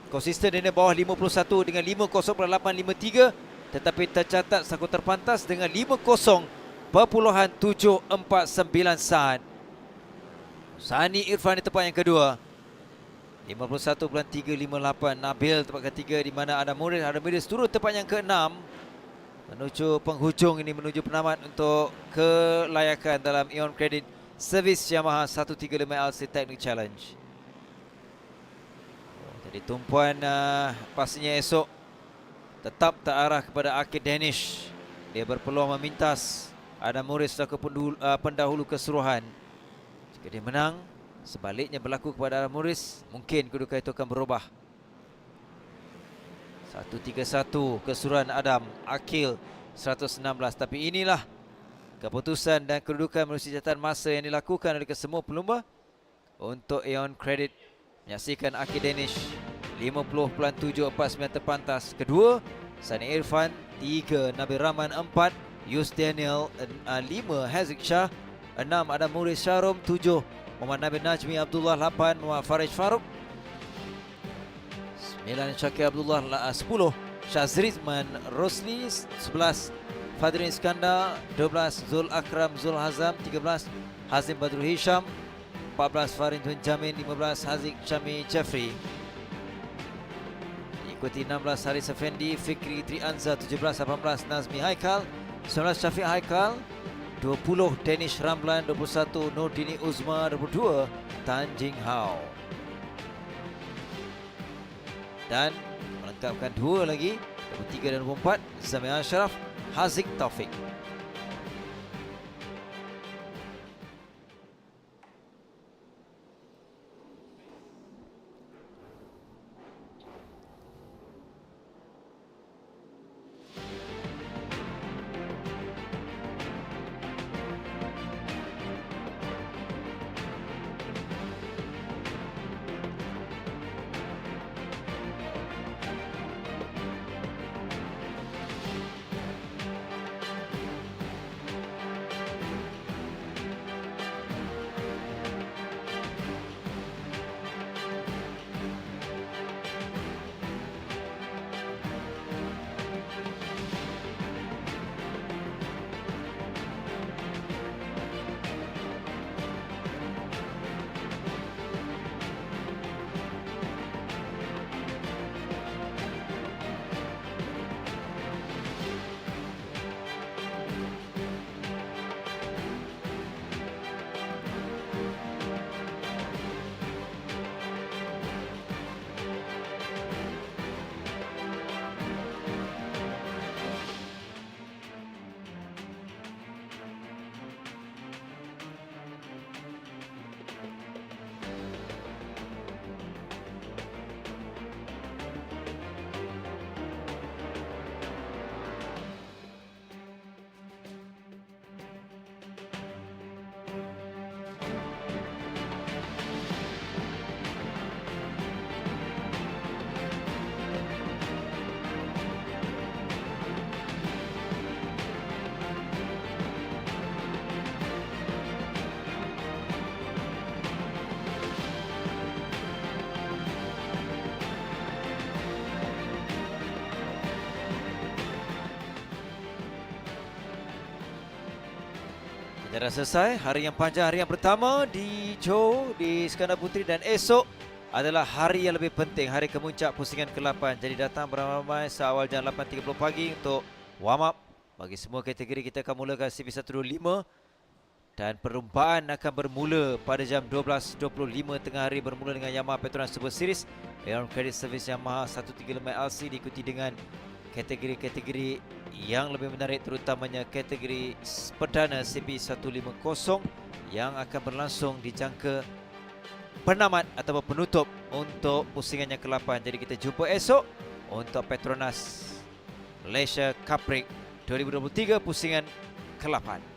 Konsisten dia bawah 51 dengan 50.853, tetapi tercatat saku terpantas dengan 50.749 saat. Sani Irfan di tempat yang kedua, 51.358. Nabil tempat ketiga, di mana Adam Mukris turun tempat yang ke-6 menuju penghujung ini, menuju penamat untuk kelayakan dalam Ion Credit Service Yamaha 135LC Technic Challenge. Jadi tumpuan pastinya esok tetap terarah kepada Akil Danish. Dia berpeluang memintas Adam Mukris selaku pendahulu keseluruhan. Jika dia menang, sebaliknya berlaku kepada Adam Mukris, mungkin kedudukan itu akan berubah. 131 keseluruhan Adam, Akil 116. Tapi inilah keputusan dan kedudukan melalui catatan masa yang dilakukan oleh kesemua pelumba untuk Aeon Credit. Menyaksikan Akil Danish 50.749 terpantas. Kedua, Sani Irfan. 3, Nabil Rahman. 4, Yus Daniel. 5, Hazrik Shah. 6, Adam Mukris Sharum. 7, Muhammad Nabil Najmi Abdullah. 8, Muhammad Farij Farouk. 9, Syakir Abdullah. 10, Shazrizman Rosli. 11, Fadrin Iskandar. 12, Zul Akram Zul Hazam. 13, Hazim Badrul Hisham. 14, Farin Tun Jamin. 15, Haziq Syami Jeffrey. Ikuti 16, Haris Effendi, Fikri Trianza. 17, 18, Nazmi Haikal. 19 Syafiq Haikal, 20 Danish Ramlan, 21 Nurdini Uzma, 22 Tan Jing Hao. Dan melengkapkan 2 lagi, 23 dan 24 Zamir Ashraf, Haziq Taufik. Dah selesai hari yang panjang, hari yang pertama di Johor, di Iskandar Puteri, dan esok adalah hari yang lebih penting, hari kemuncak pusingan ke-8. Jadi datang beramai-ramai seawal jam 8.30 pagi untuk warm up. Bagi semua kategori kita akan mulakan CP125 dan perlumbaan akan bermula pada jam 12.25 tengah hari bermula dengan Yamaha PETRONAS Super Series Air Credit Service Yamaha 135 LC diikuti dengan kategori-kategori yang lebih menarik, terutamanya kategori perdana CP150 yang akan berlangsung di jangka penamat atau penutup untuk pusingan yang ke-8. Jadi kita jumpa esok untuk PETRONAS Malaysia Cub Prix 2023 pusingan ke-8.